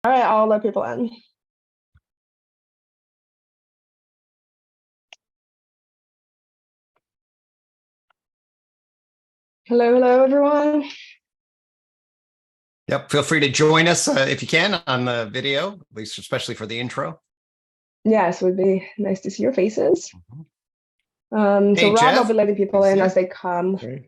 All right, I'll let people in. Hello, everyone. Yep, feel free to join us if you can on the video, at least especially for the intro. Yes, it would be nice to see your faces. Hey, so Rob, I'll Jeff. be letting people in as they come. Okay.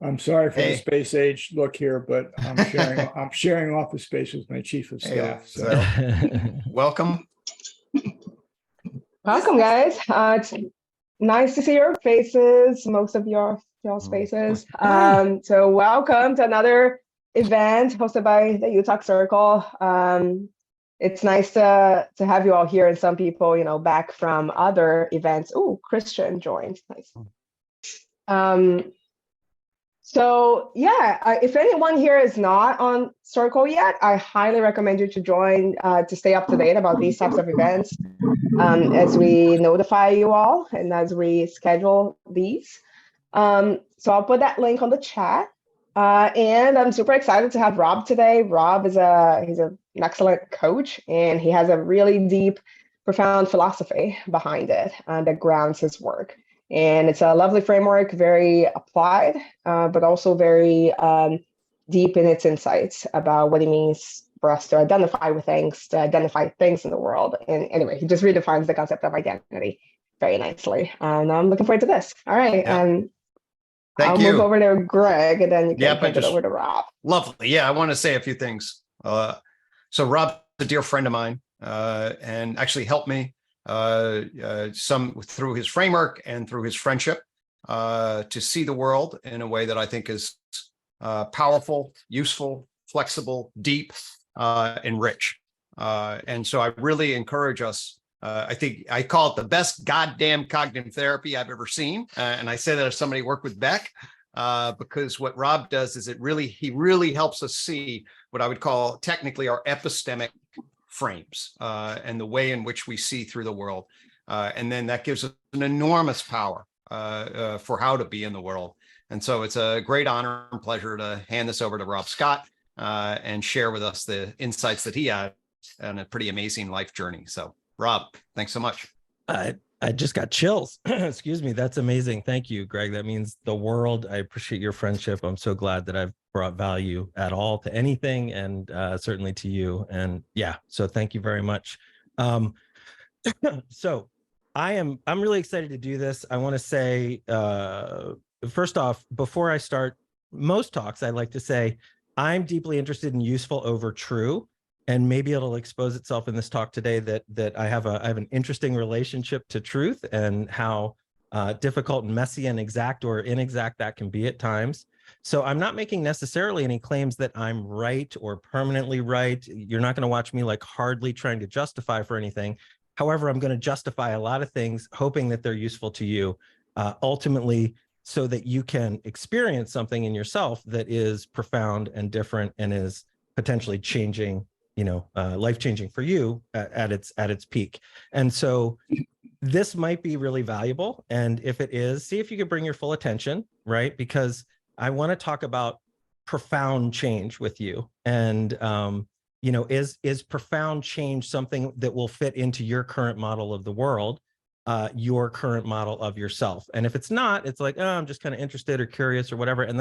I'm sorry for the space age look here, but I'm sharing office space with my chief of staff. So welcome. Welcome, guys. It's nice to see your faces, most of y'all's faces. So welcome to another event hosted by the UToK Circle. It's nice to have you all here, and some people, back from other events. Oh, Christian joined. Nice. So yeah, if anyone here is not on Circle yet, I highly recommend you to join to stay up to date about these types of events as we notify you all and as we schedule these. So I'll put that link on the chat. And I'm super excited to have Rob today. Rob is he's an excellent coach, and he has a really deep, profound philosophy behind it that grounds his work. And it's a lovely framework, very applied, but also very deep in its insights about what it means for us to identify with things, to identify things in the world. And anyway, he just redefines the concept of identity very nicely. And I'm looking forward to this. All right. Yeah. I'll move over to Greg, and then you can hand it over to Rob. Lovely. Yeah, I want to say a few things. So Rob's a dear friend of mine and actually helped me some through his framework and through his friendship to see the world in a way that I think is powerful, useful, flexible, deep, and rich. And so I really encourage us. I think I call it the best goddamn cognitive therapy I've ever seen. And I say that as somebody who worked with Beck, because what Rob does is he really helps us see what I would call technically our epistemic frames and the way in which we see through the world. And then that gives us an enormous power for how to be in the world. And so it's a great honor and pleasure to hand this over to Rob Scott and share with us the insights that he had on a pretty amazing life journey. So Rob, thanks so much. I just got chills. Excuse me. That's amazing. Thank you, Greg. That means the world. I appreciate your friendship. I'm so glad that I've brought value at all to anything, and certainly to you. And yeah, so thank you very much. So I'm really excited to do this. I want to say, first off, before I start most talks, I like to say I'm deeply interested in useful over true. And maybe it'll expose itself in this talk today that I have an interesting relationship to truth and how difficult and messy and exact or inexact that can be at times. So I'm not making necessarily any claims that I'm right or permanently right. You're not going to watch me like hardly trying to justify for anything. However, I'm going to justify a lot of things, hoping that they're useful to you, ultimately, so that you can experience something in yourself that is profound and different and is potentially changing, life-changing for you at its peak. And so this might be really valuable. And if it is, see if you could bring your full attention, right? Because I want to talk about profound change with you. And, is profound change something that will fit into your current model of the world, your current model of yourself? And if it's not, it's like, oh, I'm just kind of interested or curious or whatever. And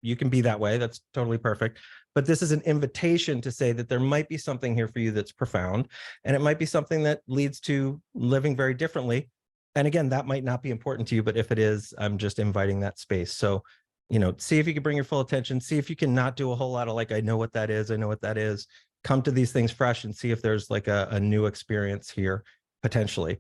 you can be that way. That's totally perfect. But this is an invitation to say that there might be something here for you that's profound, and it might be something that leads to living very differently. And again, that might not be important to you, but if it is, I'm just inviting that space. So, see if you can bring your full attention, see if you can not do a whole lot of like, I know what that is. Come to these things fresh and see if there's like a new experience here, potentially.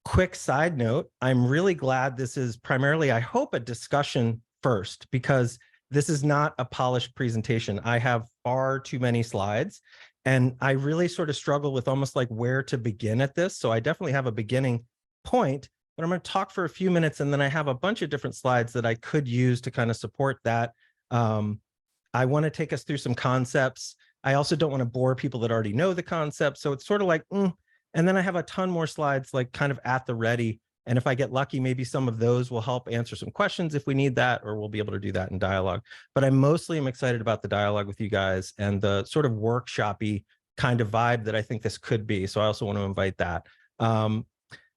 Quick side note, I'm really glad this is primarily, I hope, a discussion first, because this is not a polished presentation. I have far too many slides, and I really sort of struggle with almost like where to begin at this. So I definitely have a beginning point, but I'm going to talk for a few minutes, and then I have a bunch of different slides that I could use to kind of support that. I want to take us through some concepts. I also don't want to bore people that already know the concept. So it's sort of like, and then I have a ton more slides like kind of at the ready And if I get lucky, maybe some of those will help answer some questions if we need that, or we'll be able to do that in dialogue. But I mostly am excited about the dialogue with you guys and the sort of workshop-y kind of vibe that I think this could be. So I also want to invite that.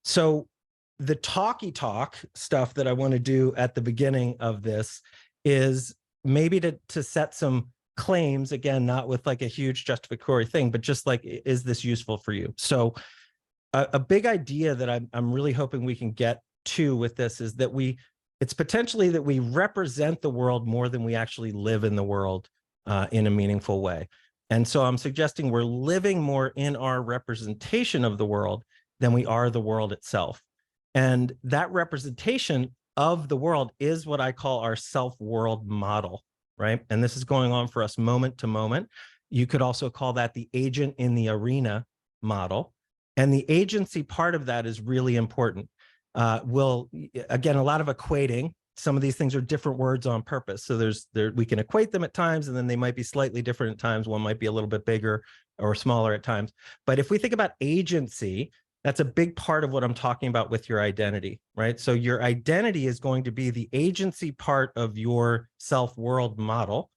So the talky talk stuff that I want to do at the beginning of this is maybe to set some claims, again, not with like a huge justificatory thing, but just like, is this useful for you? So a big idea that I'm really hoping we can get to with this is that it's potentially that we represent the world more than we actually live in the world in a meaningful way. And so I'm suggesting we're living more in our representation of the world than we are the world itself. And that representation of the world is what I call our self-world model, right? And this is going on for us moment to moment. You could also call that the agent in the arena model. And the agency part of that is really important. Again, a lot of equating. Some of these things are different words on purpose. So we can equate them at times, and then they might be slightly different at times. One might be a little bit bigger or smaller at times. But if we think about agency, that's a big part of what I'm talking about with your identity, right? So your identity is going to be the agency part of your self-world model,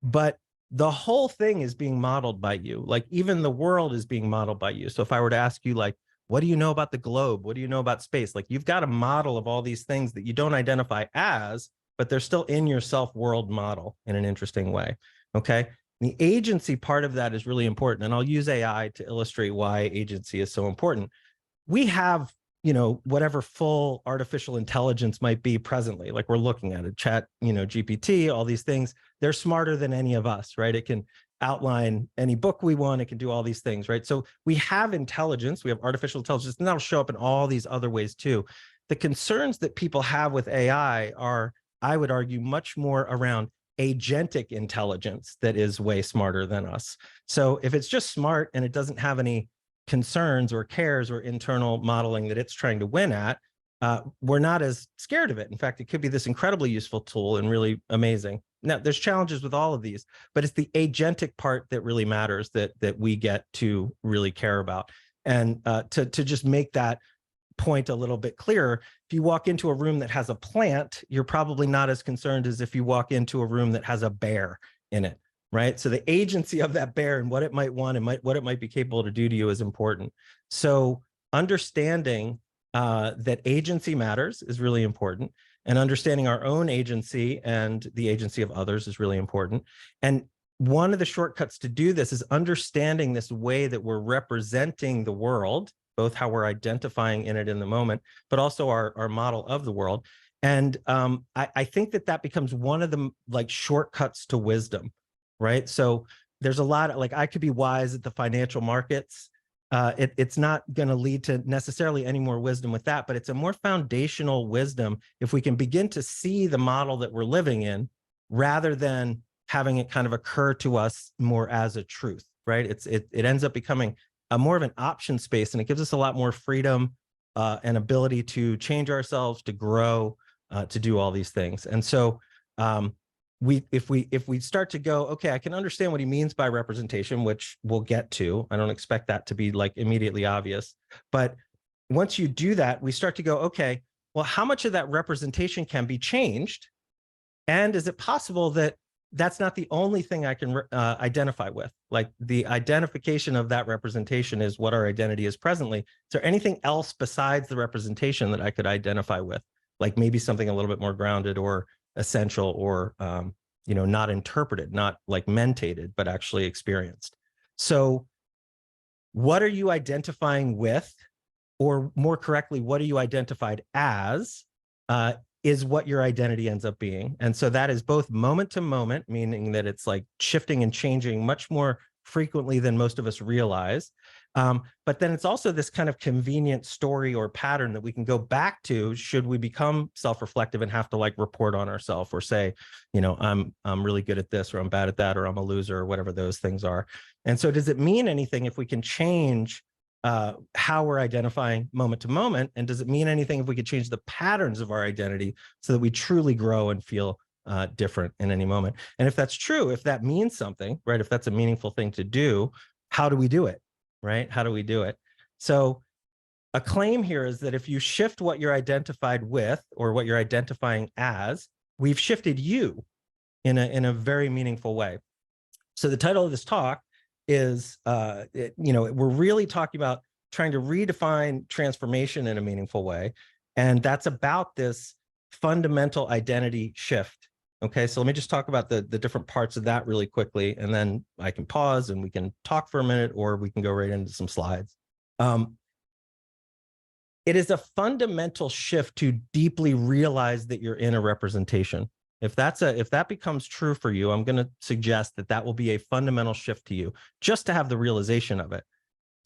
but the whole thing is being modeled by you. Like even the world is being modeled by you. So if I were to ask you, like, what do you know about the globe? What do you know about space? Like you've got a model of all these things that you don't identify as, but they're still in your self-world model in an interesting way, okay? The agency part of that is really important. And I'll use AI to illustrate why agency is so important. We have, whatever full artificial intelligence might be presently, like we're looking at it, chat, GPT, all these things, they're smarter than any of us, right? It can outline any book we want, it can do all these things, right? So we have intelligence, we have artificial intelligence, and that'll show up in all these other ways too. The concerns that people have with AI are, I would argue, much more around agentic intelligence that is way smarter than us. So if it's just smart and it doesn't have any concerns or cares or internal modeling that it's trying to win at, we're not as scared of it. In fact, it could be this incredibly useful tool and really amazing. Now, there's challenges with all of these, but it's the agentic part that really matters that we get to really care about. And to just make that point a little bit clearer, if you walk into a room that has a plant, you're probably not as concerned as if you walk into a room that has a bear in it. Right. So the agency of that bear and what it might want and what it might be capable to do to you is important. So understanding that agency matters is really important, and understanding our own agency and the agency of others is really important. And one of the shortcuts to do this is understanding this way that we're representing the world, both how we're identifying in it in the moment, but also our model of the world. And I think that becomes one of the shortcuts to wisdom. Right. So there's a lot of I could be wise at the financial markets. It's not going to lead to necessarily any more wisdom with that, but it's a more foundational wisdom if we can begin to see the model that we're living in rather than having it kind of occur to us more as a truth. Right. It ends up becoming more of an option space, and it gives us a lot more freedom and ability to change ourselves, to grow, to do all these things. And so if we start to go, okay, I can understand what he means by representation, which we'll get to. I don't expect that to be immediately obvious. But once you do that, we start to go, okay, well, how much of that representation can be changed? And is it possible that that's not the only thing I can identify with? Like the identification of that representation is what our identity is presently. Is there anything else besides the representation that I could identify with? Like maybe something a little bit more grounded or essential or, not interpreted, not mentated, but actually experienced. So what are you identifying with, or more correctly, what are you identified as, is what your identity ends up being. And so that is both moment to moment, meaning that it's shifting and changing much more frequently than most of us realize. But then it's also this kind of convenient story or pattern that we can go back to should we become self-reflective and have to report on ourselves or say, I'm really good at this, or I'm bad at that, or I'm a loser, or whatever those things are. And so does it mean anything if we can change how we're identifying moment to moment? And does it mean anything if we could change the patterns of our identity so that we truly grow and feel different in any moment? And if that's true, if that means something, right, if that's a meaningful thing to do, how do we do it? Right? How do we do it? So a claim here is that if you shift what you're identified with or what you're identifying as, we've shifted you in a very meaningful way. So the title of this talk is, we're really talking about trying to redefine transformation in a meaningful way. And that's about this fundamental identity shift. Okay, so let me just talk about the different parts of that really quickly, and then I can pause and we can talk for a minute, or we can go right into some slides. It is a fundamental shift to deeply realize that you're in a representation. If that becomes true for you, I'm going to suggest that will be a fundamental shift to you, just to have the realization of it.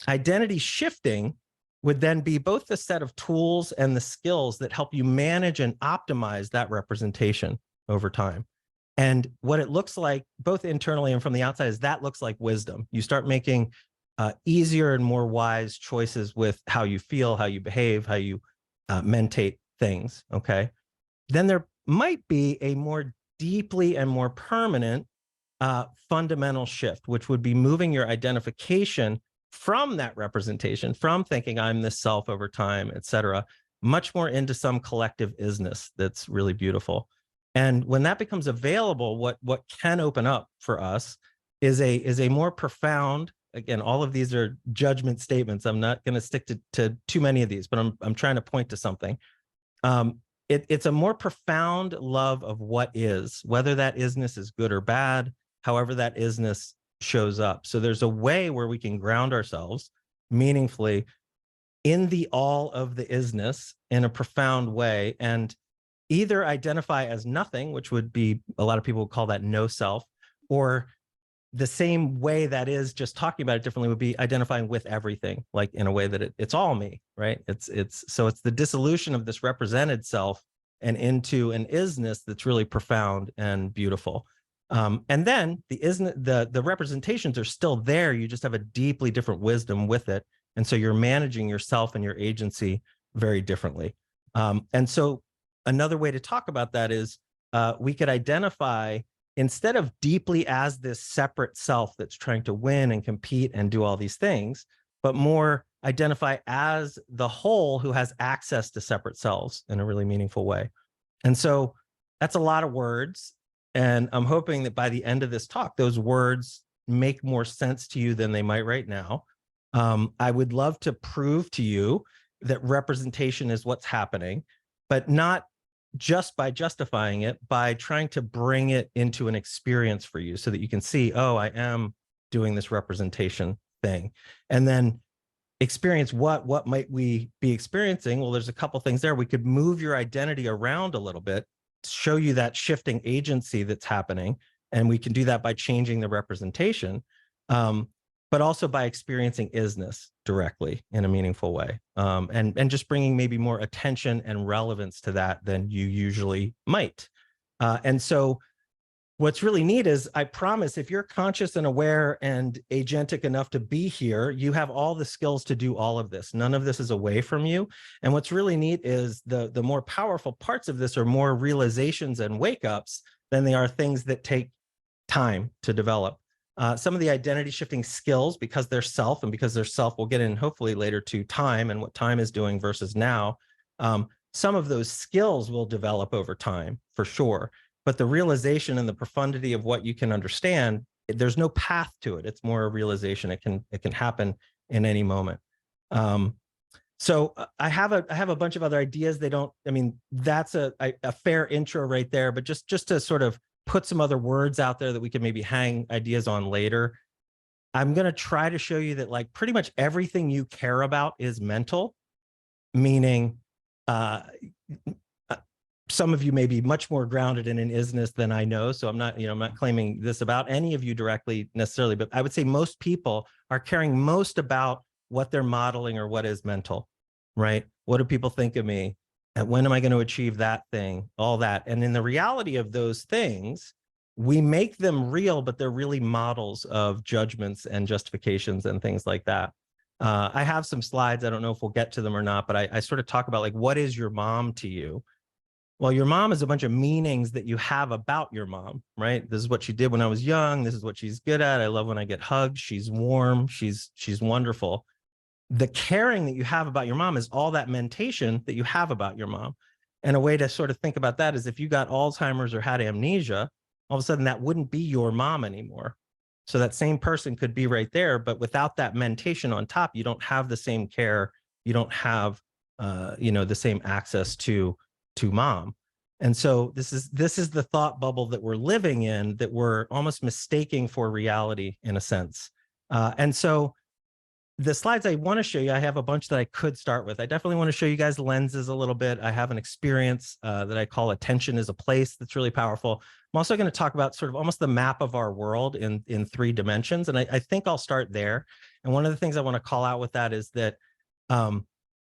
Identity shifting would then be both the set of tools and the skills that help you manage and optimize that representation over time. And what it looks like, both internally and from the outside, is that looks like wisdom. You start making easier and more wise choices with how you feel, how you behave, how you mentate things, okay? Then there might be a more deeply and more permanent fundamental shift, which would be moving your identification from that representation, from thinking I'm this self over time, et cetera, much more into some collective isness that's really beautiful. And when that becomes available, what can open up for us is a more profound, again, all of these are judgment statements. I'm not going to stick to too many of these, but I'm trying to point to something. It's a more profound love of what is, whether that isness is good or bad, however that isness shows up. So there's a way where we can ground ourselves meaningfully in the all of the isness in a profound way, and either identify as nothing, which would be, a lot of people would call that no self, or the same way that is, just talking about it differently, would be identifying with everything, like in a way that it's all me, right? So it's the dissolution of this represented self and into an isness that's really profound and beautiful. And then the representations are still there. You just have a deeply different wisdom with it. And so you're managing yourself and your agency very differently. And so another way to talk about that is we could identify, instead of deeply as this separate self that's trying to win and compete and do all these things, but more identify as the whole who has access to separate selves in a really meaningful way. And so that's a lot of words. And I'm hoping that by the end of this talk, those words make more sense to you than they might right now. I would love to prove to you that representation is what's happening, but not just by justifying it, by trying to bring it into an experience for you so that you can see, oh, I am doing this representation thing. And then experience what might we be experiencing? Well, there's a couple things there. We could move your identity around a little bit, show you that shifting agency that's happening. And we can do that by changing the representation, but also by experiencing isness directly in a meaningful way. And just bringing maybe more attention and relevance to that than you usually might. And so what's really neat is, I promise, if you're conscious and aware and agentic enough to be here, you have all the skills to do all of this. None of this is away from you. And what's really neat is the more powerful parts of this are more realizations and wake-ups than they are things that take time to develop. Some of the identity shifting skills, because they're self, and because they're self, we'll get in hopefully later to time and what time is doing versus now. Some of those skills will develop over time for sure. But the realization and the profundity of what you can understand, there's no path to it. It's more a realization. It can happen in any moment. So I have a bunch of other ideas. That's a fair intro right there, but just to sort of put some other words out there that we can maybe hang ideas on later. I'm going to try to show you that, like, pretty much everything you care about is mental, meaning some of you may be much more grounded in an isness than I know. So I'm not claiming this about any of you directly necessarily, but I would say most people are caring most about what they're modeling or what is mental, right? What do people think of me? And when am I going to achieve that thing? All that. And in the reality of those things, we make them real, but they're really models of judgments and justifications and things like that. I have some slides. I don't know if we'll get to them or not, but I sort of talk about, like, what is your mom to you? Well, your mom is a bunch of meanings that you have about your mom, right? This is what she did when I was young. This is what she's good at. I love when I get hugged. She's warm. She's wonderful. the caring that you have about your mom is all that mentation that you have about your mom. And a way to sort of think about that is if you got Alzheimer's or had amnesia, all of a sudden that wouldn't be your mom anymore. So that same person could be right there, but without that mentation on top, you don't have the same care. You don't have, the same access to mom. And so this is the thought bubble that we're living in, that we're almost mistaking for reality in a sense. And so the slides I want to show you, I have a bunch that I could start with. I definitely want to show you guys lenses a little bit. I have an experience that I call attention is a place that's really powerful. I'm also going to talk about sort of almost the map of our world in 3 dimensions. And I think I'll start there. And one of the things I want to call out with that is that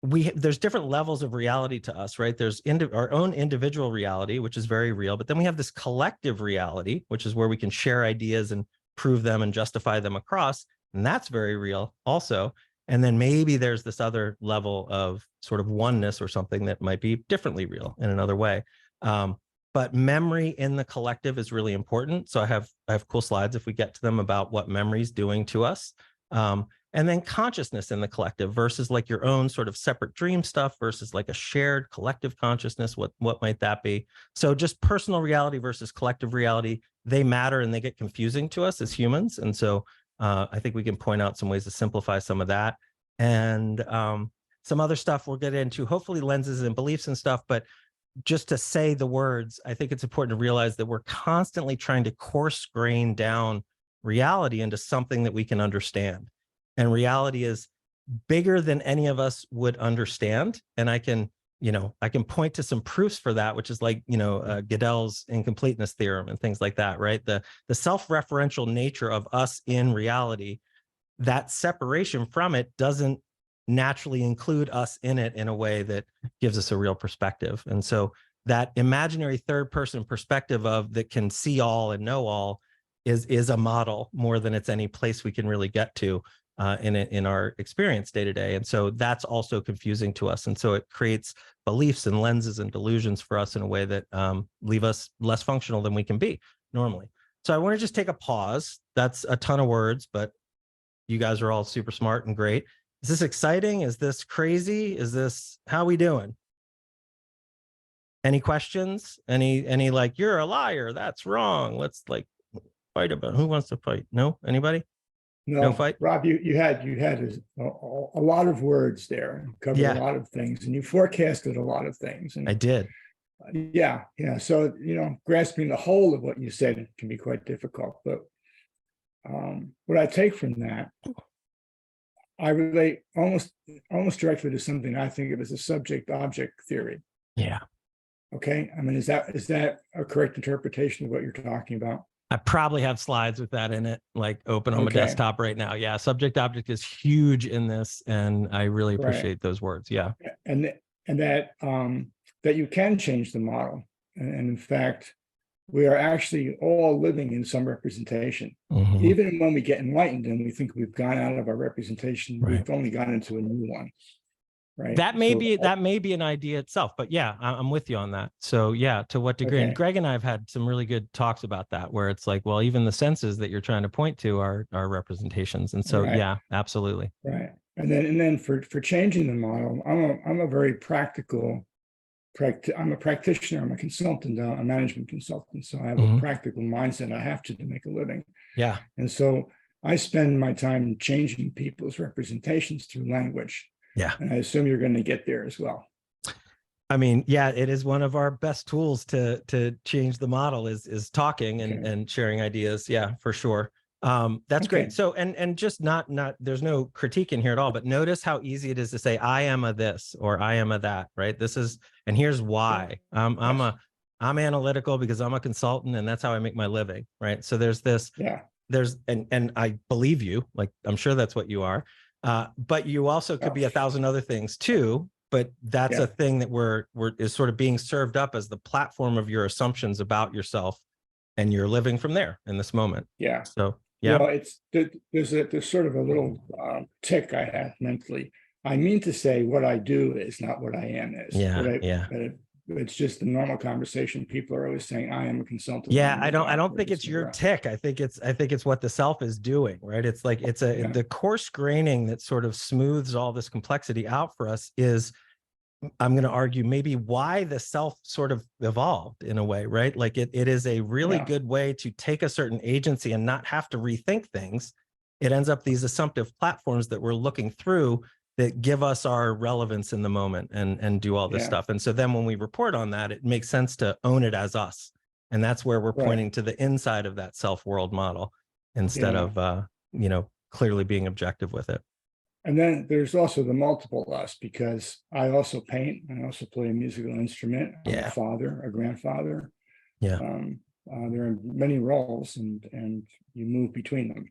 there's different levels of reality to us, right? There's our own individual reality, which is very real. But then we have this collective reality, which is where we can share ideas and prove them and justify them across. And that's very real also. And then maybe there's this other level of sort of oneness or something that might be differently real in another way. But memory in the collective is really important. So I have cool slides if we get to them about what memory is doing to us. And then consciousness in the collective versus like your own sort of separate dream stuff versus like a shared collective consciousness. What might that be? So just personal reality versus collective reality, they matter and they get confusing to us as humans. And so I think we can point out some ways to simplify some of that. And some other stuff we'll get into, hopefully lenses and beliefs and stuff. But just to say the words, I think it's important to realize that we're constantly trying to coarse grain down reality into something that we can understand. And reality is bigger than any of us would understand. And I can point to some proofs for that, which is like, Gödel's incompleteness theorem and things like that, right? The self-referential nature of us in reality, that separation from it doesn't naturally include us in it in a way that gives us a real perspective. And so that imaginary third person perspective that can see all and know all is a model more than it's any place we can really get to in our experience day to day. And so that's also confusing to us. And so it creates beliefs and lenses and delusions for us in a way that leave us less functional than we can be normally. So I want to just take a pause. That's a ton of words, but you guys are all super smart and great. Is this exciting? Is this crazy? How are we doing? Any questions? Any like, you're a liar, that's wrong. Let's like fight about who wants to fight? No, anybody? No fight. Rob, you had a lot of words there, covered a lot of things, and you forecasted a lot of things. And I did. Yeah. So grasping the whole of what you said can be quite difficult. But what I take from that, I relate almost directly to something I think of as a subject-object theory. Yeah. Okay. I mean, is that a correct interpretation of what you're talking about? I probably have slides with that in it, like open on my desktop right now. Yeah, subject object is huge in this, and I really appreciate those words. Yeah, and that you can change the model, and in fact, we are actually all living in some representation. Mm-hmm. Even when we get enlightened and we think we've gone out of our representation, we've only gone into a new one. Right. That may be an idea itself, but yeah, I'm with you on that. So yeah, to what degree? And Greg and I have had some really good talks about that, where it's like, well, even the senses that you're trying to point to are representations, and so yeah, absolutely. Right. And then for changing the model, I'm a very practical. I'm a practitioner. I'm a consultant. A management consultant. So I have a practical mindset. I have to make a living. Yeah. And so I spend my time changing people's representations through language. Yeah. And I assume you're going to get there as well. I mean, yeah, it is one of our best tools to change the model is talking and sharing ideas. Yeah, for sure. That's great. So, and just not, there's no critique in here at all, but notice how easy it is to say, I am a this, or I am a that, right? And here's why. I'm analytical because I'm a consultant and that's how I make my living. Right. So there's this, and I believe you, like, I'm sure that's what you are. But you also could be 1,000 other things too, but that's a thing that is sort of being served up as the platform of your assumptions about yourself, and you're living from there in this moment. Yeah. So yeah, well, there's sort of a little tick I have mentally. I mean to say what I do is not what I am is. Yeah. it's just a normal conversation. People are always saying, I am a consultant. Yeah, I don't think it's your tick. I think it's what the self is doing, right? It's like the coarse graining that sort of smooths all this complexity out for us is, I'm going to argue, maybe why the self sort of evolved in a way, right? Like it is a really good way to take a certain agency and not have to rethink things. It ends up these assumptive platforms that we're looking through that give us our relevance in the moment and do all this stuff. And so then when we report on that, it makes sense to own it as us. And that's where we're pointing to the inside of that self-world model instead of, clearly being objective with it. And then there's also the multiple us, because I also paint. I also play a musical instrument. I'm a father, a grandfather. There are many roles, and you move between them.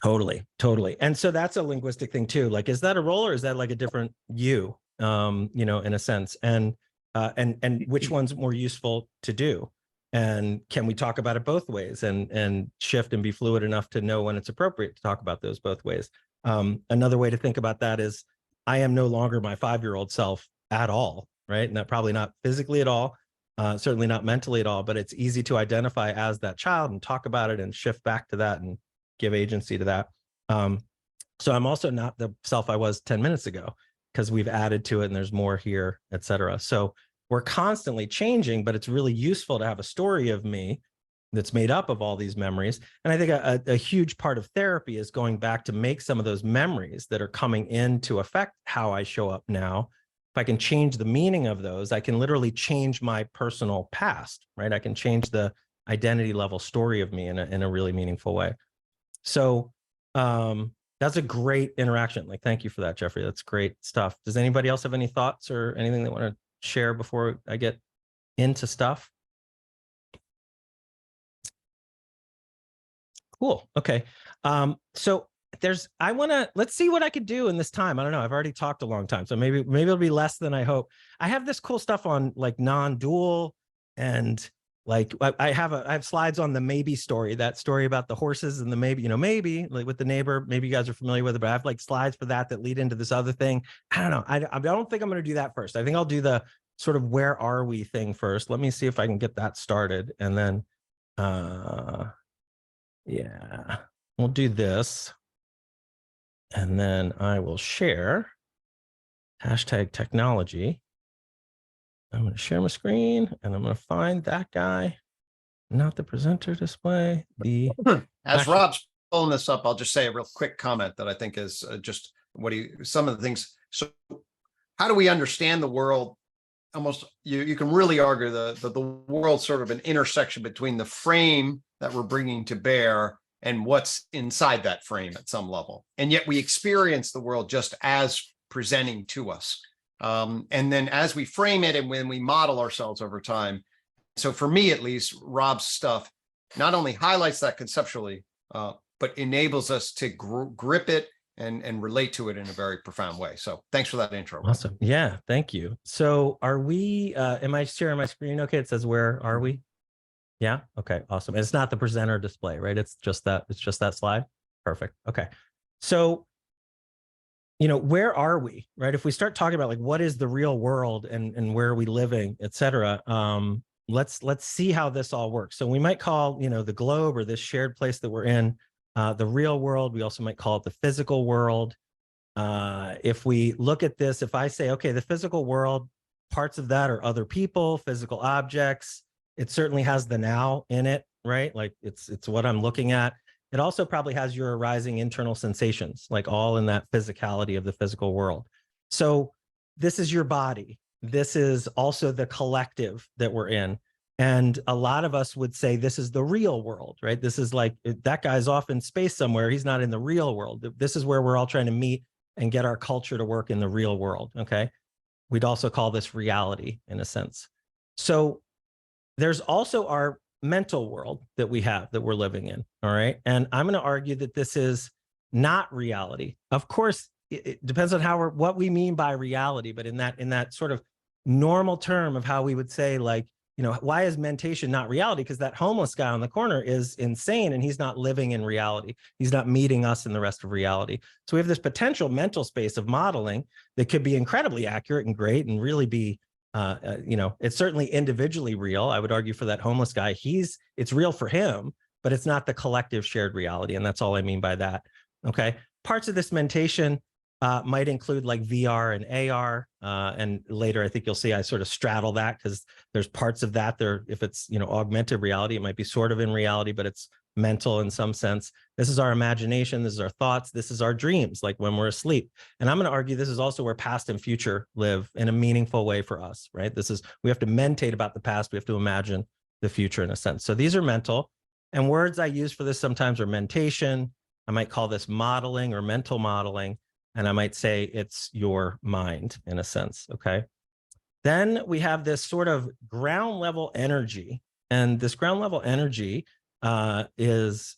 Totally. And so that's a linguistic thing too. Like, is that a role or is that like a different you, in a sense? And which one's more useful to do? And can we talk about it both ways and shift and be fluid enough to know when it's appropriate to talk about those both ways? Another way to think about that is I am no longer my 5-year-old self at all, right? And that probably not physically at all, certainly not mentally at all, but it's easy to identify as that child and talk about it and shift back to that and give agency to that. So I'm also not the self I was 10 minutes ago because we've added to it and there's more here, et cetera. So we're constantly changing, but it's really useful to have a story of me that's made up of all these memories. And I think a huge part of therapy is going back to make some of those memories that are coming in to affect how I show up now. If I can change the meaning of those, I can literally change my personal past, right? I can change the identity level story of me in a really meaningful way. So that's a great interaction. Like, thank you for that, Jeffrey. That's great stuff. Does anybody else have any thoughts or anything they want to share before I get into stuff? Cool. Okay. So let's see what I could do in this time. I don't know. I've already talked a long time, so maybe it'll be less than I hope. I have this cool stuff on like non-dual, and like I have slides on the maybe story, that story about the horses and the maybe, maybe like with the neighbor. Maybe you guys are familiar with it, but I have like slides for that lead into this other thing. I don't know. I don't think I'm going to do that first. I think I'll do the sort of where are we thing first. Let me see if I can get that started, and then yeah, we'll do this. And then I will share #technology. I'm going to share my screen and I'm going to find that guy, not the presenter display. As Rob's pulling this up, I'll just say a real quick comment that I think is just some of the things. So how do we understand the world? Almost you can really argue the world's sort of an intersection between the frame that we're bringing to bear and what's inside that frame at some level. And yet we experience the world just as presenting to us. And then as we frame it and when we model ourselves over time. So for me, at least, Rob's stuff not only highlights that conceptually, but enables us to grip it and relate to it in a very profound way. So thanks for that intro. Rob. Awesome. Yeah, thank you. So are we, am I sharing my screen? Okay, it says, where are we? Yeah. Okay. Awesome. It's not the presenter display, right? It's just that slide. Perfect. Okay. So, where are we, right? If we start talking about like, what is the real world and where are we living, et cetera, let's see how this all works. So we might call, the globe or this shared place that we're in, the real world. We also might call it the physical world. If we look at this, if I say, okay, the physical world, parts of that are other people, physical objects. It certainly has the now in it, right? Like it's what I'm looking at. It also probably has your arising internal sensations, like all in that physicality of the physical world. So this is your body. This is also the collective that we're in. And a lot of us would say this is the real world, right? This is like, that guy's off in space somewhere. He's not in the real world. This is where we're all trying to meet and get our culture to work in the real world, okay? We'd also call this reality in a sense. So there's also our mental world that we have that we're living in, all right? And I'm going to argue that this is not reality. Of course, it depends on what we mean by reality, but in that sort of normal term of how we would say, like, why is mentation not reality? Because that homeless guy on the corner is insane and he's not living in reality. He's not meeting us in the rest of reality. So we have this potential mental space of modeling that could be incredibly accurate and great and really be It's certainly individually real. I would argue for that homeless guy, it's real for him, but it's not the collective shared reality. And that's all I mean by that. Okay. Parts of this mentation might include like VR and AR. And later, I think you'll see I sort of straddle that because there's parts of that there. If it's, augmented reality, it might be sort of in reality, but it's mental in some sense. This is our imagination. This is our thoughts. This is our dreams, like when we're asleep. And I'm going to argue this is also where past and future live in a meaningful way for us, right? We have to mentate about the past. We have to imagine the future in a sense. So these are mental. And words I use for this sometimes are mentation. I might call this modeling or mental modeling. And I might say it's your mind in a sense, okay? Then we have this sort of ground level energy. And this ground level energy is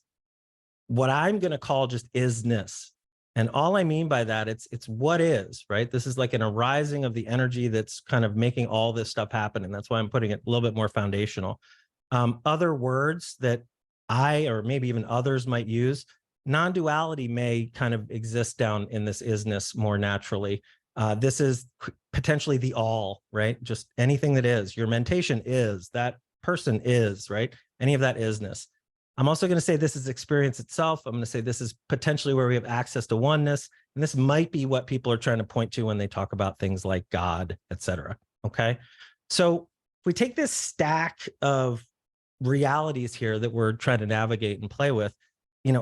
what I'm going to call just isness. And all I mean by that, it's what is, right? This is like an arising of the energy that's kind of making all this stuff happen. And that's why I'm putting it a little bit more foundational. Other words that I, or maybe even others might use, non-duality may kind of exist down in this isness more naturally. This is potentially the all, right? Just anything that is. Your mentation is, that person is, right? Any of that isness. I'm also going to say this is experience itself. I'm going to say this is potentially where we have access to oneness. And this might be what people are trying to point to when they talk about things like God, et cetera. Okay. So if we take this stack of realities here that we're trying to navigate and play with,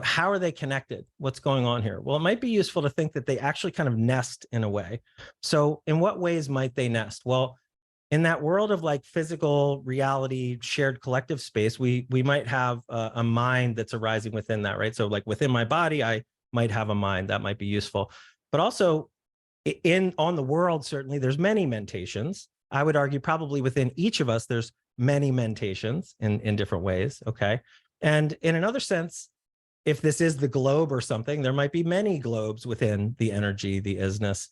how are they connected? What's going on here? Well, it might be useful to think that they actually kind of nest in a way. So in what ways might they nest? Well, in that world of like physical reality, shared collective space, we might have a mind that's arising within that, right? So like within my body, I might have a mind that might be useful, but also on the world, certainly there's many mentations. I would argue probably within each of us, there's many mentations in different ways, okay? And in another sense, if this is the globe or something, there might be many globes within the energy, the isness,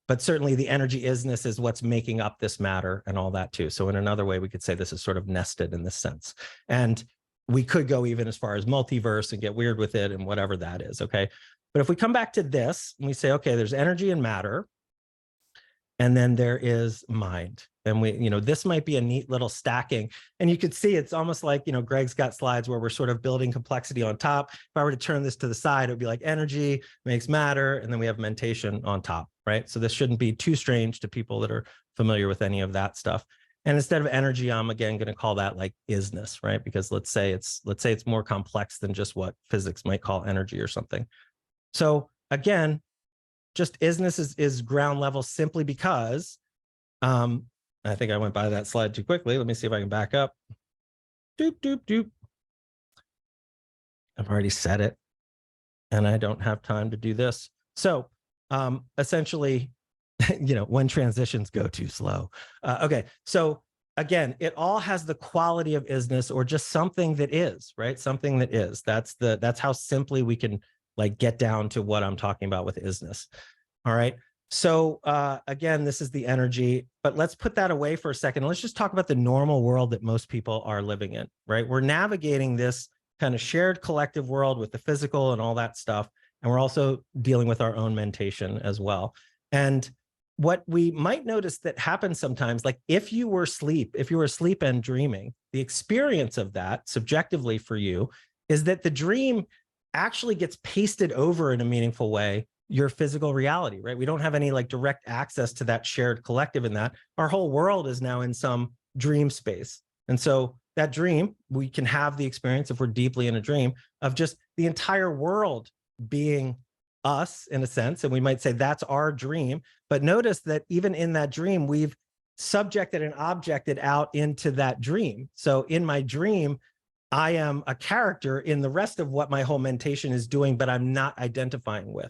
but certainly the energy isness is what's making up this matter and all that too. So in another way, we could say this is sort of nested in this sense. And we could go even as far as multiverse and get weird with it and whatever that is, okay? But if we come back to this and we say, okay, there's energy and matter, and then there is mind. And this might be a neat little stacking. And you could see it's almost like, Greg's got slides where we're sort of building complexity on top. If I were to turn this to the side, it would be like energy makes matter. And then we have mentation on top, right? So this shouldn't be too strange to people that are familiar with any of that stuff. And instead of energy, I'm again going to call that like isness, right? Because let's say it's more complex than just what physics might call energy or something. So again, just isness is ground level simply because, I think I went by that slide too quickly. Let me see if I can back up. Doop, doop, doop. I've already said it, and I don't have time to do this. So essentially, when transitions go too slow. Okay, so again, it all has the quality of isness or just something that is, right? Something that is. That's how simply we can like get down to what I'm talking about with isness. All right. So again, this is the energy, but let's put that away for a second. Let's just talk about the normal world that most people are living in, right? We're navigating this kind of shared collective world with the physical and all that stuff. And we're also dealing with our own mentation as well. And what we might notice that happens sometimes, like if you were asleep and dreaming, the experience of that subjectively for you is that the dream actually gets pasted over in a meaningful way your physical reality, right? We don't have any like direct access to that shared collective in that. Our whole world is now in some dream space. And so that dream, we can have the experience if we're deeply in a dream of just the entire world being us in a sense. And we might say that's our dream. But notice that even in that dream, we've subjected and objected out into that dream. So in my dream, I am a character in the rest of what my whole mentation is doing, but I'm not identifying with.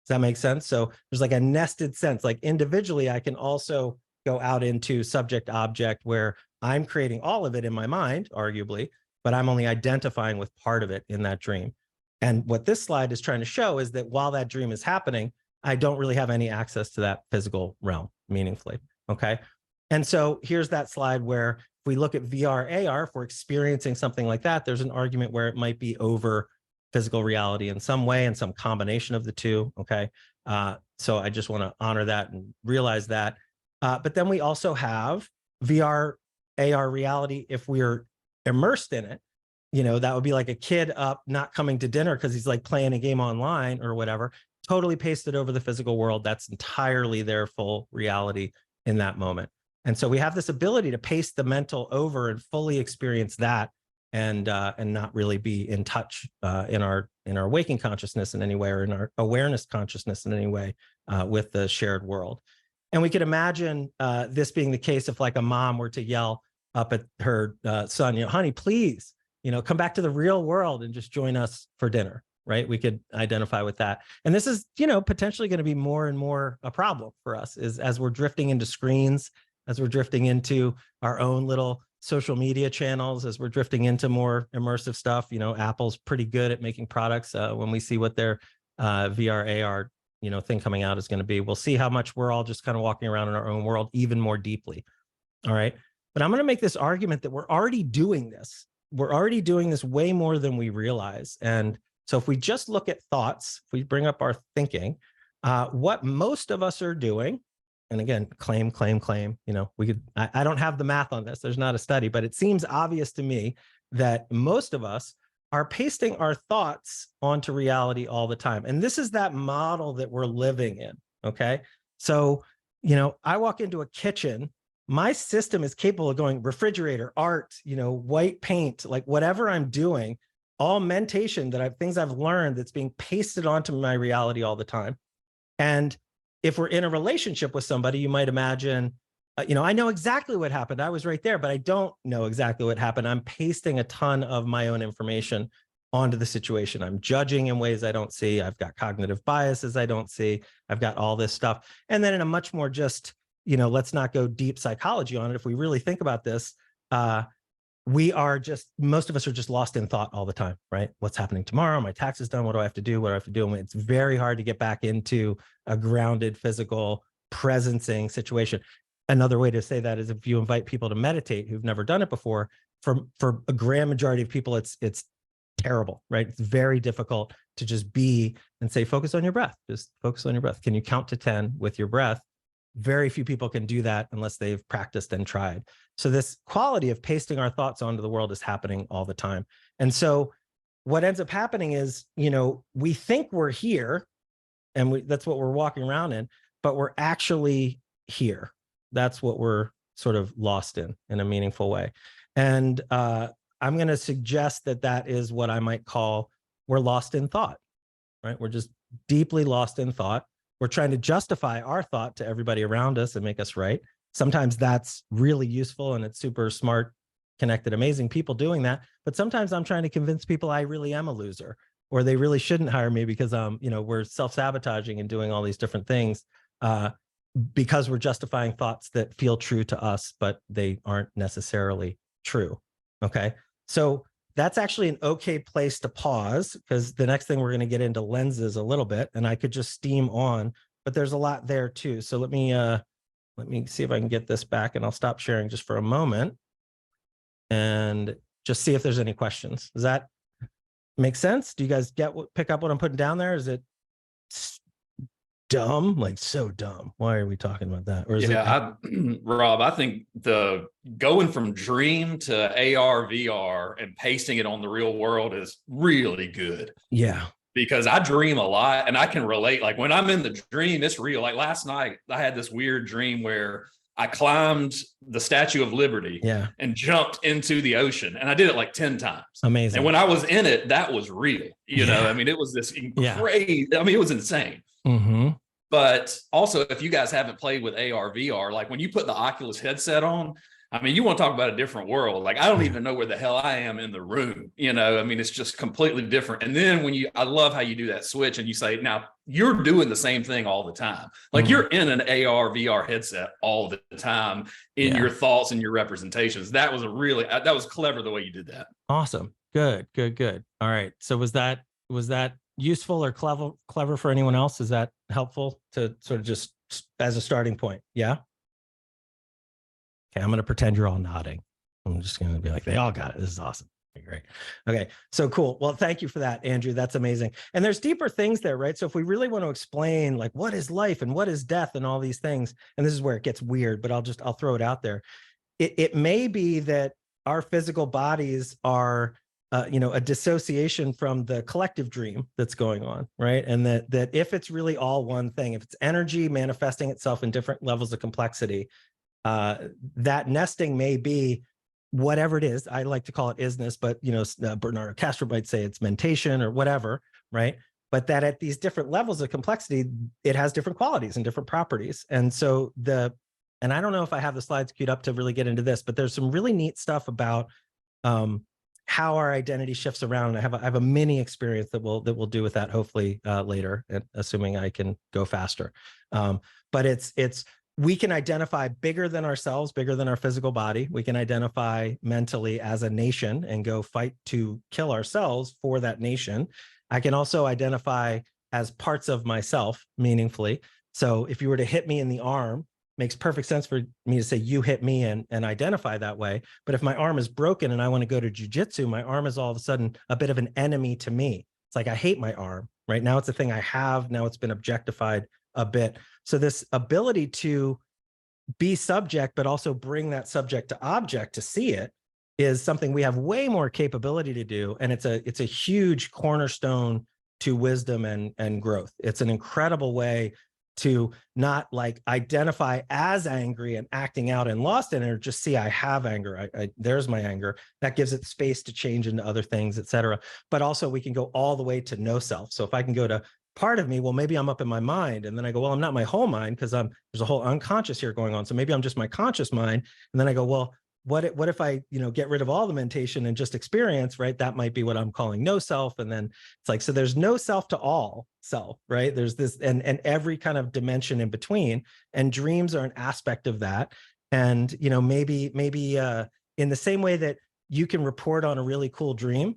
Does that make sense? So there's like a nested sense, like individually, I can also go out into subject object where I'm creating all of it in my mind, arguably, but I'm only identifying with part of it in that dream. And what this slide is trying to show is that while that dream is happening, I don't really have any access to that physical realm meaningfully. Okay. And so here's that slide where if we look at VR, AR, if we're experiencing something like that, there's an argument where it might be over physical reality in some way and some combination of the two. Okay. So I just want to honor that and realize that. But then we also have VR, AR reality. If we're immersed in it, that would be like a kid up not coming to dinner because he's like playing a game online or whatever, totally pasted over the physical world. That's entirely their full reality in that moment. And so we have this ability to paste the mental over and fully experience that, and not really be in touch in our waking consciousness in any way, or in our awareness consciousness in any way with the shared world. And we could imagine this being the case if like a mom were to yell up at her son, honey, please, come back to the real world and just join us for dinner, right? We could identify with that. And this is, potentially going to be more and more a problem for us as we're drifting into screens, as we're drifting into our own little social media channels, as we're drifting into more immersive stuff. Apple's pretty good at making products. When we see what their VR, AR, thing coming out is going to be, we'll see how much we're all just kind of walking around in our own world even more deeply. All right. But I'm going to make this argument that we're already doing this. We're already doing this way more than we realize. And so if we just look at thoughts, if we bring up our thinking, what most of us are doing, and again, claim, I don't have the math on this. There's not a study, but it seems obvious to me that most of us are pasting our thoughts onto reality all the time. And this is that model that we're living in. Okay. So, I walk into a kitchen, my system is capable of going refrigerator, art, white paint, like whatever I'm doing, all mentation things I've learned that's being pasted onto my reality all the time. And if we're in a relationship with somebody, you might imagine, I know exactly what happened. I was right there, but I don't know exactly what happened. I'm pasting a ton of my own information onto the situation. I'm judging in ways I don't see. I've got cognitive biases I don't see. I've got all this stuff. And then in a much more just, let's not go deep psychology on it. If we really think about this, most of us are just lost in thought all the time, right? What's happening tomorrow? My taxes done. What do I have to do? What do I have to do? And it's very hard to get back into a grounded, physical, presencing situation. Another way to say that is if you invite people to meditate who've never done it before, for a grand majority of people, it's terrible, right? It's very difficult to just be and say, focus on your breath. Just focus on your breath. Can you count to 10 with your breath? Very few people can do that unless they've practiced and tried. So this quality of pasting our thoughts onto the world is happening all the time. And so what ends up happening is, we think we're here and that's what we're walking around in, but we're actually here. That's what we're sort of lost in a meaningful way. And I'm going to suggest that is what I might call we're lost in thought, right? We're just deeply lost in thought. We're trying to justify our thought to everybody around us and make us right. Sometimes that's really useful and it's super smart, connected, amazing people doing that. But sometimes I'm trying to convince people I really am a loser, or they really shouldn't hire me because we're self-sabotaging and doing all these different things because we're justifying thoughts that feel true to us, but they aren't necessarily true. Okay. So that's actually an okay place to pause, because the next thing we're going to get into lenses a little bit, and I could just steam on, but there's a lot there too. So let me see if I can get this back, and I'll stop sharing just for a moment and just see if there's any questions. Does that make sense? Do you guys pick up what I'm putting down there? Is it dumb? Like so dumb. Why are we talking about that? Or is Rob, I think the going from dream to AR, VR and pasting it on the real world is really good. Yeah. Because I dream a lot and I can relate. Like when I'm in the dream, it's real. Like last night, I had this weird dream where I climbed the Statue of Liberty and jumped into the ocean. And I did it like 10 times. Amazing. And when I was in it, that was real. You know, I mean, it was this crazy, I mean, it was insane. Mm-hmm. But also, if you guys haven't played with AR, VR, like when you put the Oculus headset on, I mean, you want to talk about a different world. Like, I don't even know where the hell I am in the room. You know, I mean, it's just completely different. And then I love how you do that switch and you say, now you're doing the same thing all the time. Like you're in an AR, VR headset all the time in your thoughts and your representations. That was clever the way you did that. Awesome. Good. All right. So was that useful or clever for anyone else? Is that helpful to sort of just as a starting point? Yeah. Okay, I'm going to pretend you're all nodding. I'm just going to be like, they all got it. This is awesome. Great. Okay. So cool. Well, thank you for that, Andrew. That's amazing. And there's deeper things there, right? So if we really want to explain like what is life and what is death and all these things, and this is where it gets weird, but I'll throw it out there. It may be that our physical bodies are, a dissociation from the collective dream that's going on, right? And that if it's really all one thing, if it's energy manifesting itself in different levels of complexity, that nesting may be whatever it is. I like to call it isness, but Bernardo Castro might say it's mentation or whatever, right? But that at these different levels of complexity, it has different qualities and different properties. And so and I don't know if I have the slides queued up to really get into this, but there's some really neat stuff about how our identity shifts around. And I have a mini experience that we'll do with that hopefully later, assuming I can go faster. But we can identify bigger than ourselves, bigger than our physical body. We can identify mentally as a nation and go fight to kill ourselves for that nation. I can also identify as parts of myself meaningfully. So if you were to hit me in the arm, makes perfect sense for me to say you hit me and identify that way. But if my arm is broken and I want to go to jujitsu, my arm is all of a sudden a bit of an enemy to me. It's like I hate my arm, right? Now it's a thing I have. Now it's been objectified a bit. So this ability to be subject, but also bring that subject to object to see it is something we have way more capability to do. And it's a huge cornerstone to wisdom and growth. It's an incredible way to not like identify as angry and acting out and lost in it, or just see I have anger. There's my anger. That gives it space to change into other things, et cetera. But also we can go all the way to no self. So if I can go to part of me, well, maybe I'm up in my mind, and then I go, well, I'm not my whole mind because there's a whole unconscious here going on. So maybe I'm just my conscious mind. And then I go, well, what if I, get rid of all the mentation and just experience, right? That might be what I'm calling no self. And then it's like, so there's no self to all self, right? There's this, and every kind of dimension in between, and dreams are an aspect of that. And, maybe in the same way that you can report on a really cool dream,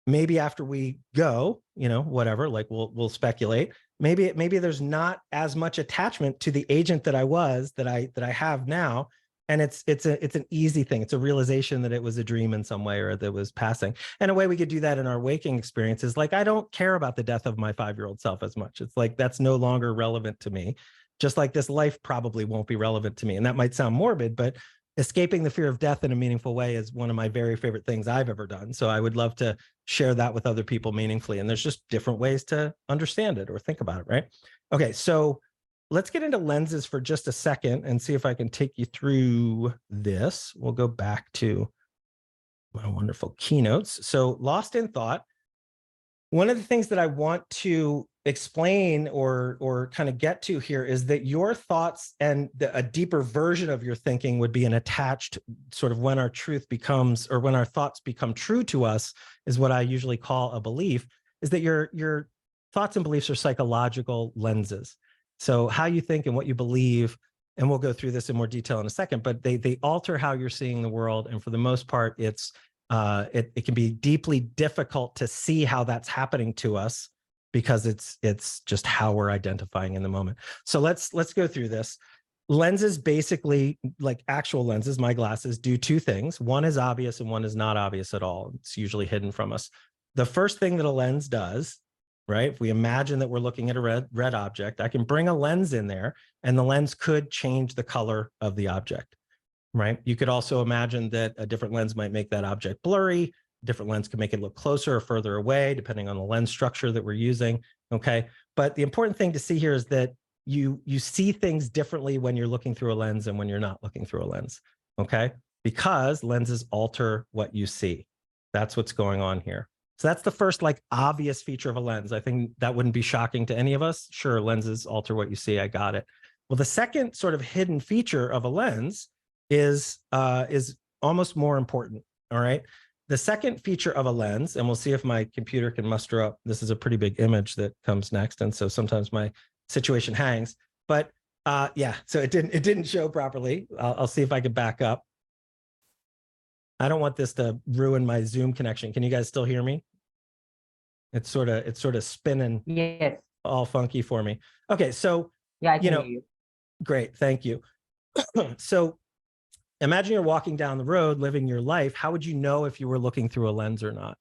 maybe after we go, whatever, like we'll speculate, maybe there's not as much attachment to the agent that I was, that I have now. And it's an easy thing. It's a realization that it was a dream in some way, or that was passing. And a way we could do that in our waking experiences, like, I don't care about the death of my 5-year-old self as much. It's like, that's no longer relevant to me. Just like this life probably won't be relevant to me. And that might sound morbid, but escaping the fear of death in a meaningful way is one of my very favorite things I've ever done. So I would love to share that with other people meaningfully. And there's just different ways to understand it or think about it, right? Okay, so let's get into lenses for just a second and see if I can take you through this. We'll go back to my wonderful keynotes. So lost in thought. One of the things that I want to explain or kind of get to here is that your thoughts and a deeper version of your thinking would be an attached sort of when our truth becomes, or when our thoughts become true to us, is what I usually call a belief, is that your thoughts and beliefs are psychological lenses. So how you think and what you believe, and we'll go through this in more detail in a second, but they alter how you're seeing the world. And for the most part, it can be deeply difficult to see how that's happening to us, because it's just how we're identifying in the moment. So let's go through this. Lenses, basically, like actual lenses, my glasses, do two things. One is obvious and one is not obvious at all. It's usually hidden from us. The first thing that a lens does, right? If we imagine that we're looking at a red object, I can bring a lens in there, and the lens could change the color of the object, right? You could also imagine that a different lens might make that object blurry. Different lens can make it look closer or further away, depending on the lens structure that we're using, okay? But the important thing to see here is that you see things differently when you're looking through a lens and when you're not looking through a lens, okay? Because lenses alter what you see. That's what's going on here. So that's the first like obvious feature of a lens. I think that wouldn't be shocking to any of us. Sure, lenses alter what you see, I got it. Well, the second sort of hidden feature of a lens is almost more important, all right? The second feature of a lens, and we'll see if my computer can muster up, this is a pretty big image that comes next, and so sometimes my situation hangs, but yeah, so it didn't show properly. I'll see if I can back up. I don't want this to ruin my Zoom connection. Can you guys still hear me? It's sort of spinning, yes, all funky for me. Okay, so yeah, I can hear you. Great, thank you. So imagine you're walking down the road, living your life. How would you know if you were looking through a lens or not?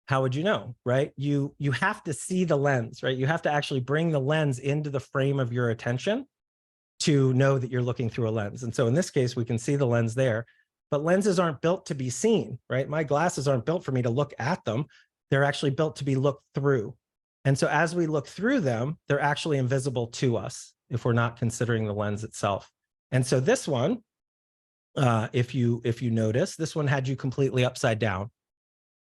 How would you know, right? You have to see the lens, right? You have to actually bring the lens into the frame of your attention to know that you're looking through a lens. And so in this case, we can see the lens there, but lenses aren't built to be seen, right? My glasses aren't built for me to look at them. They're actually built to be looked through. And so as we look through them, they're actually invisible to us if we're not considering the lens itself. And so this one, if you notice, this one had you completely upside down.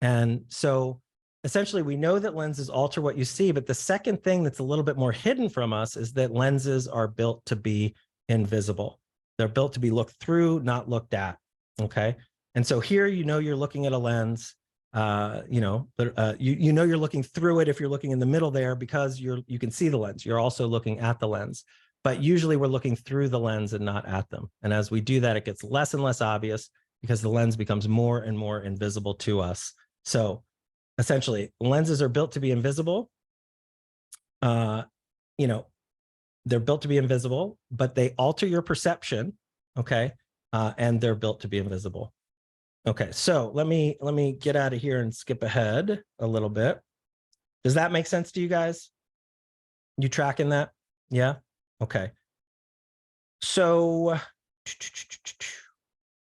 And so essentially we know that lenses alter what you see, but the second thing that's a little bit more hidden from us is that lenses are built to be invisible. They're built to be looked through, not looked at, okay? And so here, you're looking at a lens, you're looking through it if you're looking in the middle there because you can see the lens. You're also looking at the lens, but usually we're looking through the lens and not at them. And as we do that, it gets less and less obvious because the lens becomes more and more invisible to us. So essentially, lenses are built to be invisible. They're built to be invisible, but they alter your perception, okay? And they're built to be invisible. Okay, so let me get out of here and skip ahead a little bit. Does that make sense to you guys? You tracking that? Yeah? Okay. So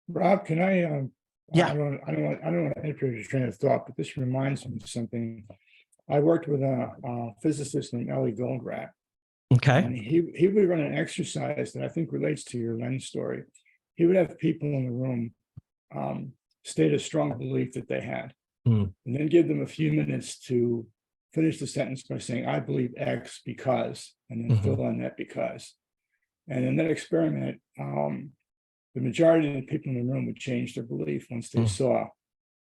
Rob, can I yeah. I don't want to interrupt your train of thought, but this reminds me of something. I worked with a physicist named Ellie Goldrat. Okay. And he would run an exercise that I think relates to your lens story. He would have people in the room state a strong belief that they had, and then give them a few minutes to finish the sentence by saying, I believe X because, and then fill in that because. And in that experiment, the majority of the people in the room would change their belief once they saw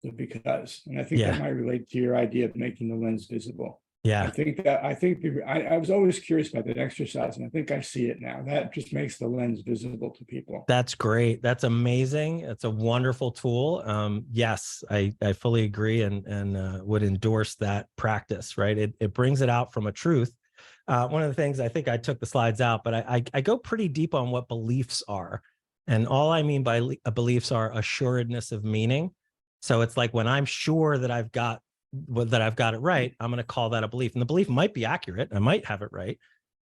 the because. And I think that might relate to your idea of making the lens visible. Yeah. I was always curious about that exercise, and I think I see it now. That just makes the lens visible to people. That's great. That's amazing. It's a wonderful tool. Yes, I fully agree and would endorse that practice, right? It brings it out from a truth. One of the things, I think I took the slides out, but I go pretty deep on what beliefs are. And all I mean by beliefs are assuredness of meaning. So it's like when I'm sure that I've got it right, I'm going to call that a belief. And the belief might be accurate. I might have it right.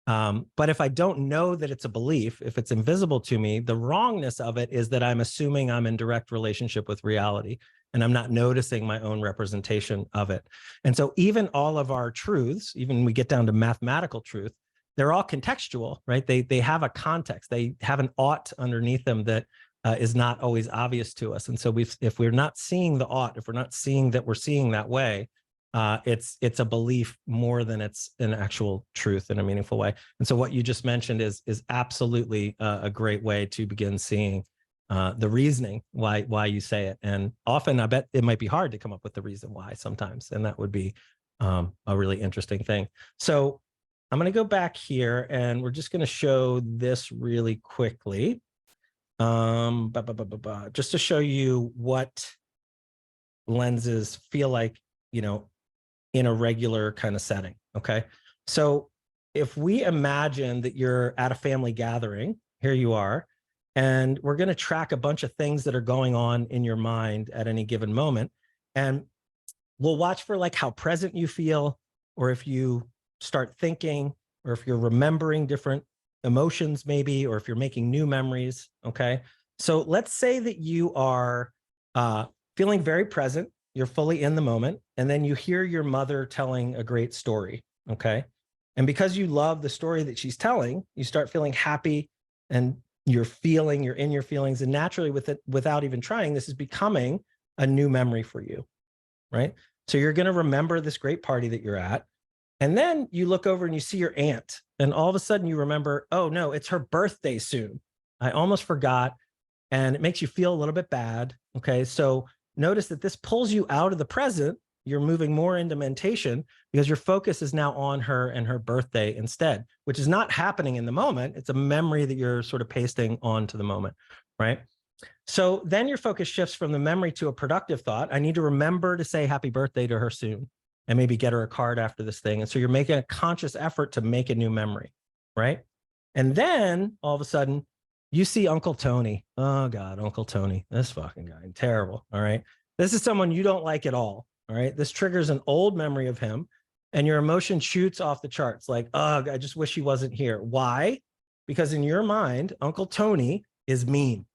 But if I don't know that it's a belief, if it's invisible to me, the wrongness of it is that I'm assuming I'm in direct relationship with reality and I'm not noticing my own representation of it. And so even all of our truths, even when we get down to mathematical truth, they're all contextual, right? They have a context. They have an ought underneath them that is not always obvious to us. And so if we're not seeing the ought, if we're not seeing that we're seeing that way, it's a belief more than it's an actual truth in a meaningful way. And so what you just mentioned is absolutely a great way to begin seeing the reasoning why you say it. And often I bet it might be hard to come up with the reason why sometimes, and that would be a really interesting thing. So I'm going to go back here and we're just going to show this really quickly. Just to show you what lenses feel like, in a regular kind of setting. Okay. So if we imagine that you're at a family gathering, here you are, and we're going to track a bunch of things that are going on in your mind at any given moment. And we'll watch for like how present you feel, or if you start thinking, or if you're remembering different emotions maybe, or if you're making new memories. Okay. So let's say that you are feeling very present, you're fully in the moment, and then you hear your mother telling a great story. Okay. And because you love the story that she's telling, you start feeling happy and you're in your feelings. And naturally without even trying, this is becoming a new memory for you. Right. So you're going to remember this great party that you're at. And then you look over and you see your aunt, and all of a sudden you remember, oh no, it's her birthday soon. I almost forgot. And it makes you feel a little bit bad. Okay. So notice that this pulls you out of the present. You're moving more into mentation because your focus is now on her and her birthday instead, which is not happening in the moment. It's a memory that you're sort of pasting onto the moment. Right. So then your focus shifts from the memory to a productive thought. I need to remember to say happy birthday to her soon, and maybe get her a card after this thing. And so you're making a conscious effort to make a new memory, right? And then all of a sudden you see Uncle Tony. Oh God, Uncle Tony, this fucking guy, terrible. All right. This is someone you don't like at all. All right. This triggers an old memory of him and your emotion shoots off the charts. Like, ugh, I just wish he wasn't here. Why? Because in your mind, Uncle Tony is mean.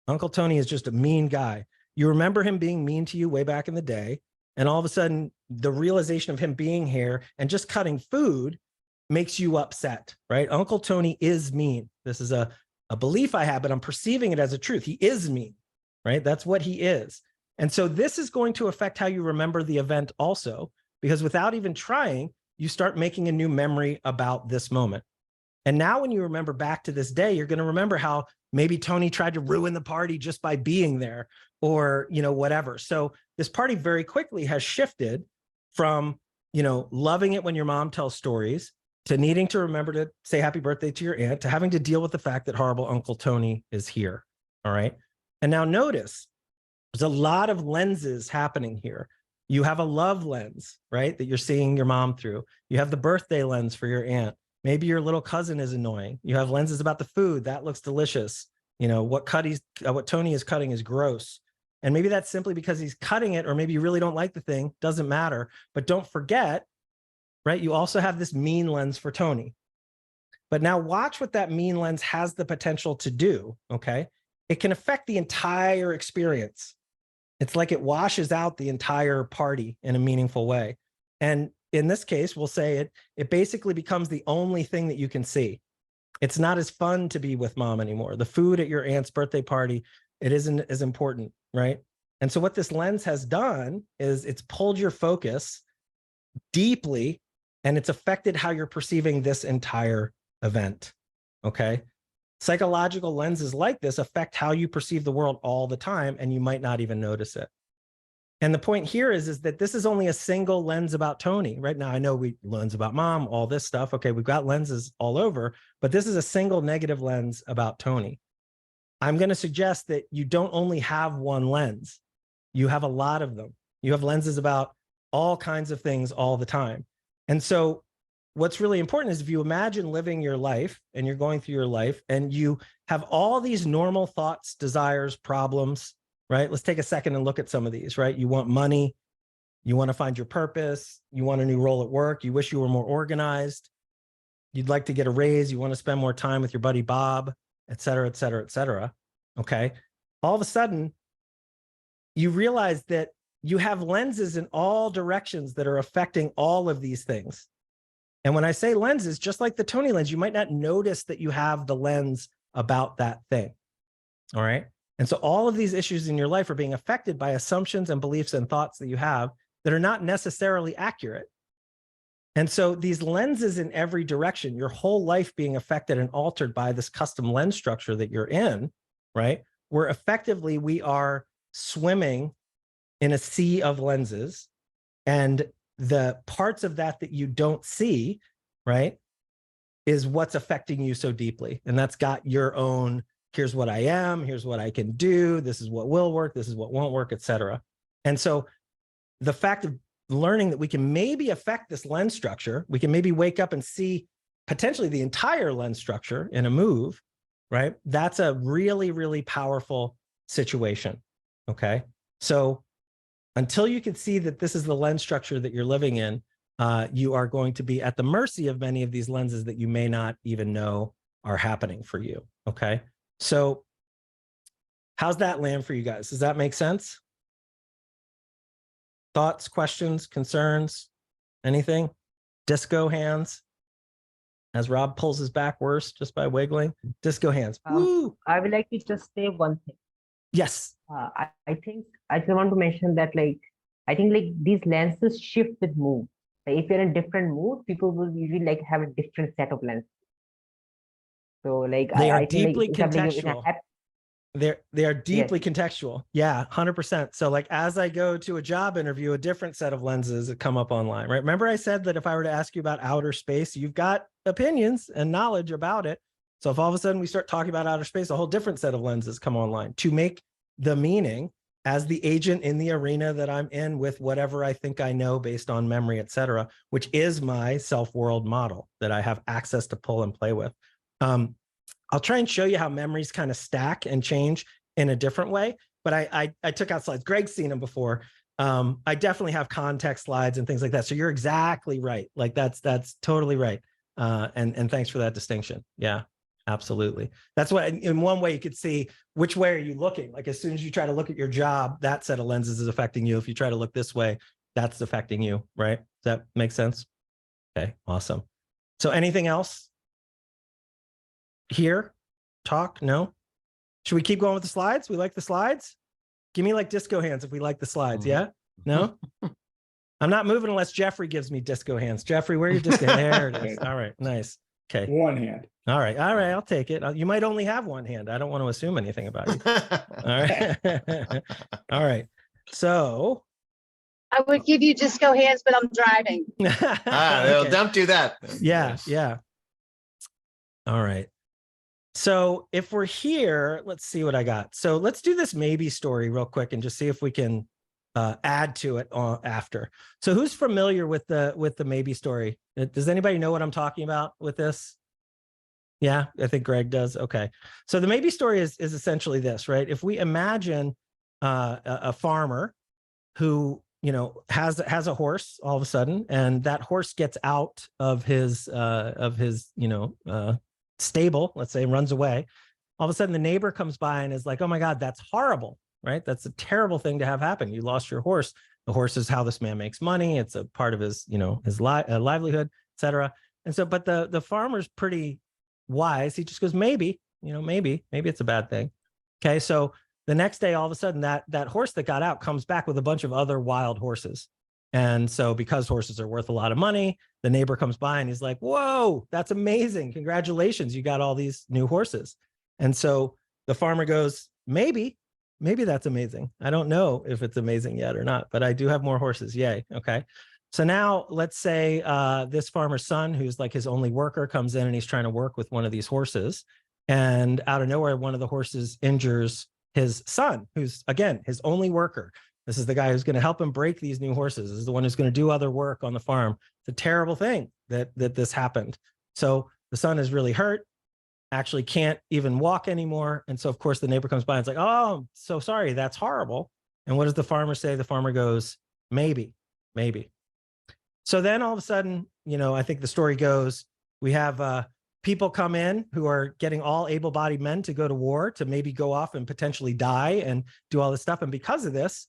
Uncle Tony is just a mean guy. You remember him being mean to you way back in the day. And all of a sudden, the realization of him being here and just cutting food makes you upset, right? Uncle Tony is mean. This is a belief I have, but I'm perceiving it as a truth. He is mean, right? That's what he is. And so this is going to affect how you remember the event also, because without even trying, you start making a new memory about this moment. And now when you remember back to this day, you're going to remember how maybe Tony tried to ruin the party just by being there or, you know, whatever. So this party very quickly has shifted from, you know, loving it when your mom tells stories to needing to remember to say happy birthday to your aunt, to having to deal with the fact that horrible Uncle Tony is here. All right. And now notice there's a lot of lenses happening here. You have a love lens, right, that you're seeing your mom through. You have the birthday lens for your aunt. Maybe your little cousin is annoying. You have lenses about the food. That looks delicious. You know, what Tony is cutting is gross. And maybe that's simply because he's cutting it, or maybe you really don't like the thing. Doesn't matter. But don't forget, right? You also have this mean lens for Tony. But now watch what that mean lens has the potential to do, okay? It can affect the entire experience. It's like it washes out the entire party in a meaningful way. And in this case, we'll say it basically becomes the only thing that you can see. It's not as fun to be with mom anymore. The food at your aunt's birthday party, it isn't as important, right? And so what this lens has done is it's pulled your focus deeply, and it's affected how you're perceiving this entire event, okay? Psychological lenses like this affect how you perceive the world all the time, and you might not even notice it. And the point here is that this is only a single lens about Tony. Right now, I know we lens about mom, all this stuff. Okay, we've got lenses all over, but this is a single negative lens about Tony. I'm going to suggest that you don't only have one lens. You have a lot of them. You have lenses about all kinds of things all the time. And so what's really important is if you imagine living your life and you're going through your life and you have all these normal thoughts, desires, problems, right? Let's take a second and look at some of these, right? You want money, you want to find your purpose, you want a new role at work, you wish you were more organized, you'd like to get a raise, you want to spend more time with your buddy Bob, et cetera, et cetera, et cetera. Okay. All of a sudden, you realize that you have lenses in all directions that are affecting all of these things. And when I say lenses, just like the Tony lens, you might not notice that you have the lens about that thing. All right. And so all of these issues in your life are being affected by assumptions and beliefs and thoughts that you have that are not necessarily accurate. And so these lenses in every direction, your whole life being affected and altered by this custom lens structure that you're in, right? Where effectively we are swimming in a sea of lenses, and the parts of that you don't see, right, is what's affecting you so deeply. And that's got your own, here's what I am, here's what I can do, this is what will work, this is what won't work, et cetera. And so the fact of learning that we can maybe affect this lens structure, we can maybe wake up and see potentially the entire lens structure in a move, right? That's a really, really powerful situation, okay? So until you can see that this is the lens structure that you're living in, you are going to be at the mercy of many of these lenses that you may not even know are happening for you, okay? So how's that land for you guys? Does that make sense? Thoughts, questions, concerns, anything? Disco hands as Rob pulls his back worse just by wiggling. Disco hands. Woo! I would like to just say one thing. Yes. I think I just want to mention that, like, I think like these lenses shift with mood. Like if you're in different mood, people will usually like have a different set of lenses. So like they are I deeply think like, contextual. They are deeply contextual. Yeah, 100%. So like as I go to a job interview, a different set of lenses that come up online, right? Remember I said that if I were to ask you about outer space, you've got opinions and knowledge about it. So if all of a sudden we start talking about outer space, a whole different set of lenses come online to make the meaning as the agent in the arena that I'm in with whatever I think I know based on memory, et cetera, which is my self-world model that I have access to pull and play with. I'll try and show you how memories kind of stack and change in a different way. But I took out slides. Greg's seen them before. I definitely have context slides and things like that. So you're exactly right. Like that's totally right. And thanks for that distinction. Yeah, absolutely. That's what, in one way you could see which way are you looking? Like as soon as you try to look at your job, that set of lenses is affecting you. If you try to look this way, that's affecting you, right? Does that make sense? Okay, awesome. So anything else here? Talk? No? Should we keep going with the slides? We like the slides? Give me like disco hands if we like the slides. Yeah? No? I'm not moving unless Jeffrey gives me disco hands. Jeffrey, where are your disco hands? There it is. All right, nice. Okay. One hand. All right, I'll take it. You might only have one hand. I don't want to assume anything about you. All right. All right. So I would give you disco hands, but I'm driving. Okay. Don't do that. Yeah, yeah. All right. So if we're here, let's see what I got. So let's do this maybe story real quick and just see if we can add to it after. So who's familiar with the maybe story? Does anybody know what I'm talking about with this? Yeah, I think Greg does. Okay. So the maybe story is essentially this, right? If we imagine a farmer who, you know, has a horse all of a sudden, and that horse gets out of his you know, stable, let's say, and runs away. All of a sudden the neighbor comes by and is like, oh my God, that's horrible, right? That's a terrible thing to have happen. You lost your horse. The horse is how this man makes money. It's a part of his, you know, his livelihood, et cetera. And so, but the farmer's pretty wise. He just goes, maybe, you know, maybe it's a bad thing. Okay. So the next day, all of a sudden that horse that got out comes back with a bunch of other wild horses. And so because horses are worth a lot of money, the neighbor comes by and he's like, whoa, that's amazing. Congratulations. You got all these new horses. And so the farmer goes, maybe that's amazing. I don't know if it's amazing yet or not, but I do have more horses. Yay. Okay. So now let's say this farmer's son, who's like his only worker, comes in and he's trying to work with one of these horses. And out of nowhere, one of the horses injures his son, who's, again, his only worker. This is the guy who's going to help him break these new horses. This is the one who's going to do other work on the farm. It's a terrible thing that this happened. So the son is really hurt, actually can't even walk anymore. And so, of course, the neighbor comes by and it's like, oh, I'm so sorry. That's horrible. And what does the farmer say? The farmer goes, maybe. So then all of a sudden, you know, I think the story goes, we have people come in who are getting all able-bodied men to go to war, to maybe go off and potentially die and do all this stuff. And because of this,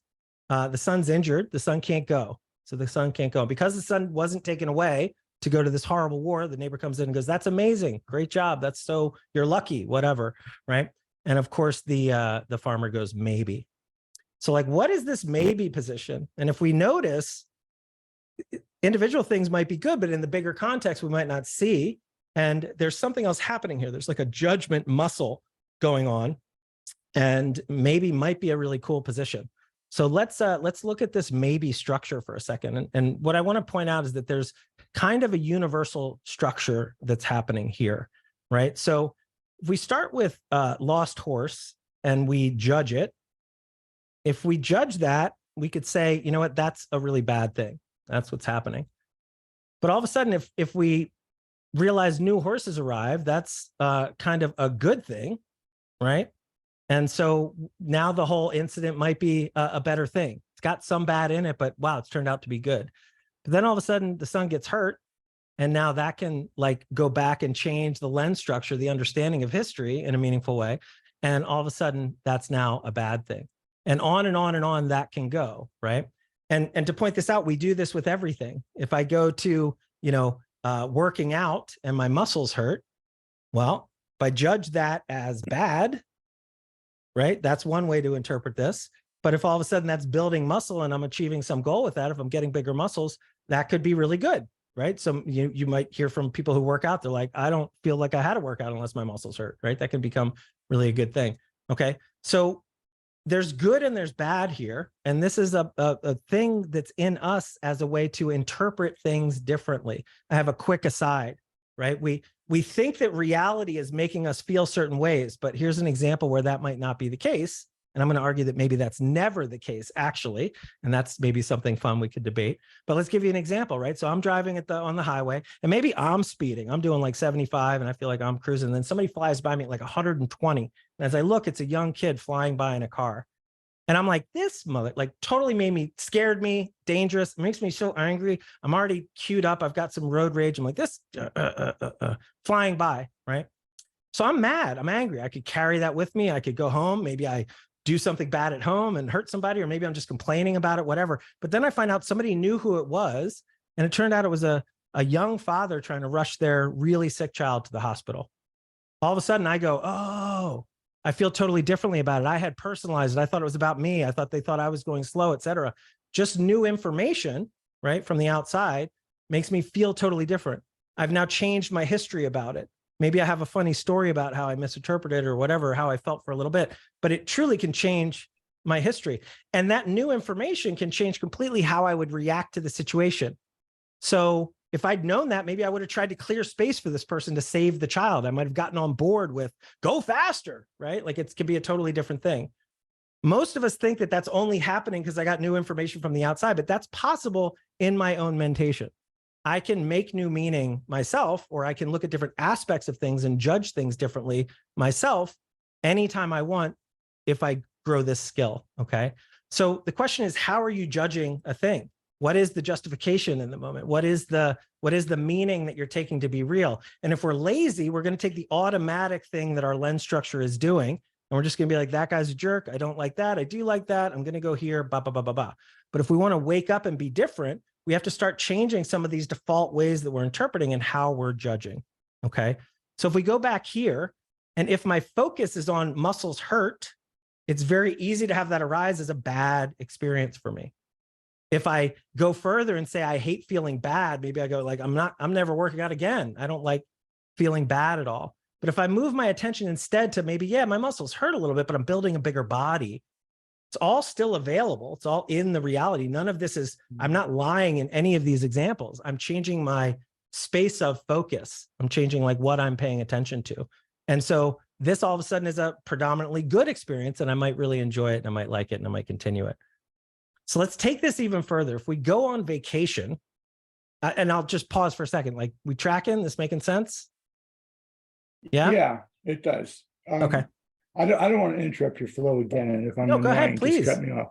the son's injured. The son can't go. So the son can't go. Because the son wasn't taken away to go to this horrible war, the neighbor comes in and goes, that's amazing. Great job. That's so, you're lucky, whatever, right? And of course, the farmer goes, maybe. So like, what is this maybe position? And if we notice, individual things might be good, but in the bigger context, we might not see. And there's something else happening here. There's like a judgment muscle going on, and maybe might be a really cool position. So let's look at this maybe structure for a second. And what I want to point out is that there's kind of a universal structure that's happening here, right? So if we start with lost horse and we judge it, if we judge that, we could say, you know what, that's a really bad thing. That's what's happening. But all of a sudden, if we realize new horses arrive, that's kind of a good thing, right? And so now the whole incident might be a better thing. It's got some bad in it, but wow, it's turned out to be good. But then all of a sudden the son gets hurt, and now that can like go back and change the lens structure, the understanding of history in a meaningful way. And all of a sudden that's now a bad thing. And on and on and on that can go, right? And to point this out, we do this with everything. If I go to, you know, working out and my muscles hurt, well, if I judge that as bad, right? That's one way to interpret this. But if all of a sudden that's building muscle and I'm achieving some goal with that, if I'm getting bigger muscles, that could be really good, right? So you might hear from people who work out, they're like, I don't feel like I had to work out unless my muscles hurt, right? That can become really a good thing. Okay. So there's good and there's bad here. And this is a thing that's in us as a way to interpret things differently. I have a quick aside, right? We think that reality is making us feel certain ways, but here's an example where that might not be the case. And I'm going to argue that maybe that's never the case, actually. And that's maybe something fun we could debate. But let's give you an example, right? So I'm driving on the highway, and maybe I'm speeding. I'm doing like 75, and I feel like I'm cruising. And then somebody flies by me at like 120. And as I look, it's a young kid flying by in a car. And I'm like, this mother, like totally scared me, dangerous. It makes me so angry. I'm already queued up. I've got some road rage. I'm like, this flying by, right? So I'm mad. I'm angry. I could carry that with me. I could go home. Maybe I do something bad at home and hurt somebody, or maybe I'm just complaining about it, whatever. But then I find out somebody knew who it was. And it turned out it was a young father trying to rush their really sick child to the hospital. All of a sudden I go, oh, I feel totally differently about it. I had personalized it. I thought it was about me. I thought they thought I was going slow, et cetera. Just new information, right, from the outside makes me feel totally different. I've now changed my history about it. Maybe I have a funny story about how I misinterpreted or whatever, how I felt for a little bit, but it truly can change my history. And that new information can change completely how I would react to the situation. So if I'd known that, maybe I would have tried to clear space for this person to save the child. I might have gotten on board with go faster, right? Like it could be a totally different thing. Most of us think that that's only happening because I got new information from the outside, but that's possible in my own mentation. I can make new meaning myself, or I can look at different aspects of things and judge things differently myself anytime I want if I grow this skill, okay? So the question is, how are you judging a thing? What is the justification in the moment? What is the meaning that you're taking to be real? And if we're lazy, we're going to take the automatic thing that our lens structure is doing, and we're just going to be like, that guy's a jerk. I don't like that. I do like that. I'm going to go here, blah, blah, blah, blah, blah. But if we want to wake up and be different, we have to start changing some of these default ways that we're interpreting and how we're judging, okay? So if we go back here, and if my focus is on muscles hurt, it's very easy to have that arise as a bad experience for me. If I go further and say, I hate feeling bad, maybe I go like, I'm never working out again. I don't like feeling bad at all. But if I move my attention instead to maybe, yeah, my muscles hurt a little bit, but I'm building a bigger body, it's all still available. It's all in the reality. None of this is, I'm not lying in any of these examples. I'm changing my space of focus. I'm changing like what I'm paying attention to. And so this all of a sudden is a predominantly good experience, and I might really enjoy it, and I might like it, and I might continue it. So let's take this even further. If we go on vacation, and I'll just pause for a second, like we tracking, this making sense? Yeah? Yeah, it does. Okay. I don't want to interrupt your flow again, and if I'm No, go ahead, please. just cut me off.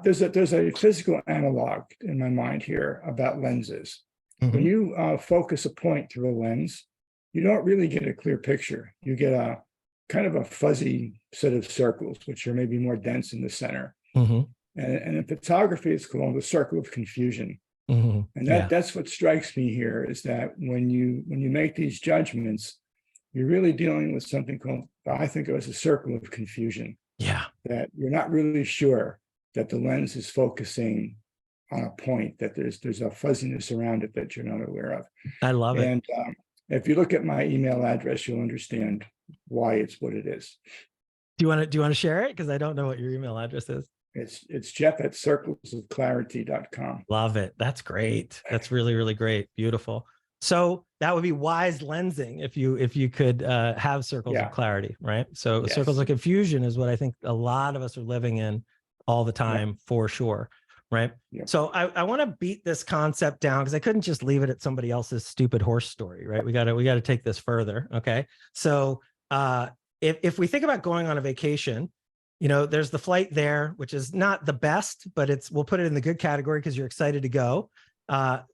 There's a physical analog in my mind here about lenses. Mm-hmm. When you focus a point through a lens, you don't really get a clear picture. You get a kind of a fuzzy set of circles, which are maybe more dense in the center. Mm-hmm. And in photography, it's called the circle of confusion. Mm-hmm. And that's what strikes me here, is that when you make these judgments, you're really dealing with something called, I think of as a circle of confusion. Yeah. That you're not really sure that the lens is focusing on a point, that there's a fuzziness around it that you're not aware of. I love it. And if you look at my email address, you'll understand why it's what it is. Do you want to share it? Because I don't know what your email address is. It's Jeff@circlesofclarity.com. Love it. That's great. That's really, really great. Beautiful. So that would be wise lensing if you could have circles of clarity, right? So Yes. Circles of confusion is what I think a lot of us are living in all the time, for sure, right? Yeah. So I want to beat this concept down, because I couldn't just leave it at somebody else's stupid horse story, right? We got to take this further, okay? So if we think about going on a vacation, there's the flight there, which is not the best, but we'll put it in the good category because you're excited to go.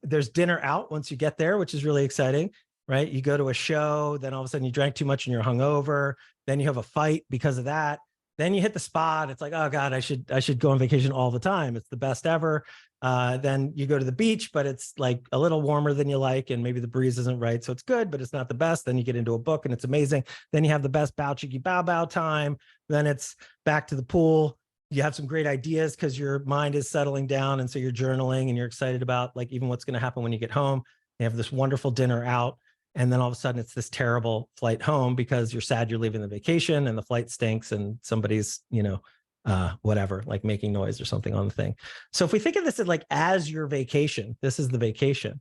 There's dinner out once you get there, which is really exciting, right? You go to a show, then all of a sudden you drank too much and you're hungover. Then you have a fight because of that. Then you hit the spot. It's like, oh God, I should go on vacation all the time. It's the best ever. Then you go to the beach, but it's like a little warmer than you like, and maybe the breeze isn't right. So it's good, but it's not the best. Then you get into a book and it's amazing. Then you have the best bow cheeky bow bow time. Then it's back to the pool. You have some great ideas because your mind is settling down. And so you're journaling and you're excited about like even what's going to happen when you get home. You have this wonderful dinner out. And then all of a sudden it's this terrible flight home because you're sad you're leaving the vacation and the flight stinks and somebody's, whatever, like making noise or something on the thing. So if we think of this as your vacation, this is the vacation,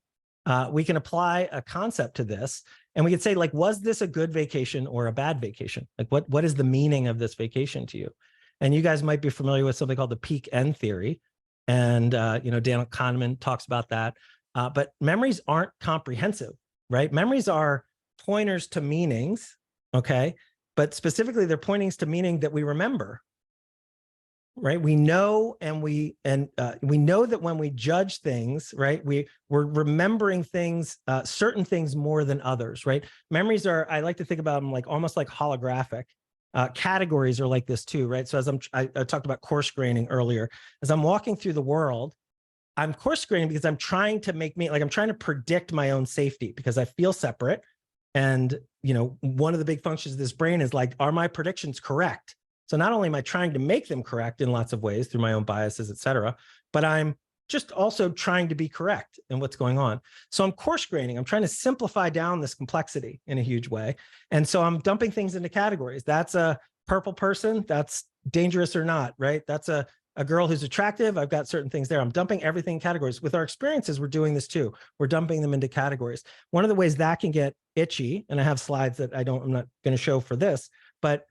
we can apply a concept to this. And we could say, was this a good vacation or a bad vacation? Like what is the meaning of this vacation to you? And you guys might be familiar with something called the peak end theory. And, Daniel Kahneman talks about that. But memories aren't comprehensive, right? Memories are pointers to meanings, okay? But specifically, they're pointings to meaning that we remember, right? We know, and we know that when we judge things, right, we're remembering things, certain things more than others, right? Memories are, I like to think about them like almost like holographic. Categories are like this too, right? So as I talked about coarse graining earlier, as I'm walking through the world, I'm coarse graining because I'm trying to I'm trying to predict my own safety because I feel separate. And, one of the big functions of this brain is like, are my predictions correct? So not only am I trying to make them correct in lots of ways through my own biases, et cetera, but I'm just also trying to be correct in what's going on. So I'm coarse graining. I'm trying to simplify down this complexity in a huge way. And so I'm dumping things into categories. That's a purple person. That's dangerous or not, right? That's a girl who's attractive. I've got certain things there. I'm dumping everything in categories. With our experiences, we're doing this too. We're dumping them into categories. One of the ways that can get itchy, and I have slides that I'm not going to show for this, but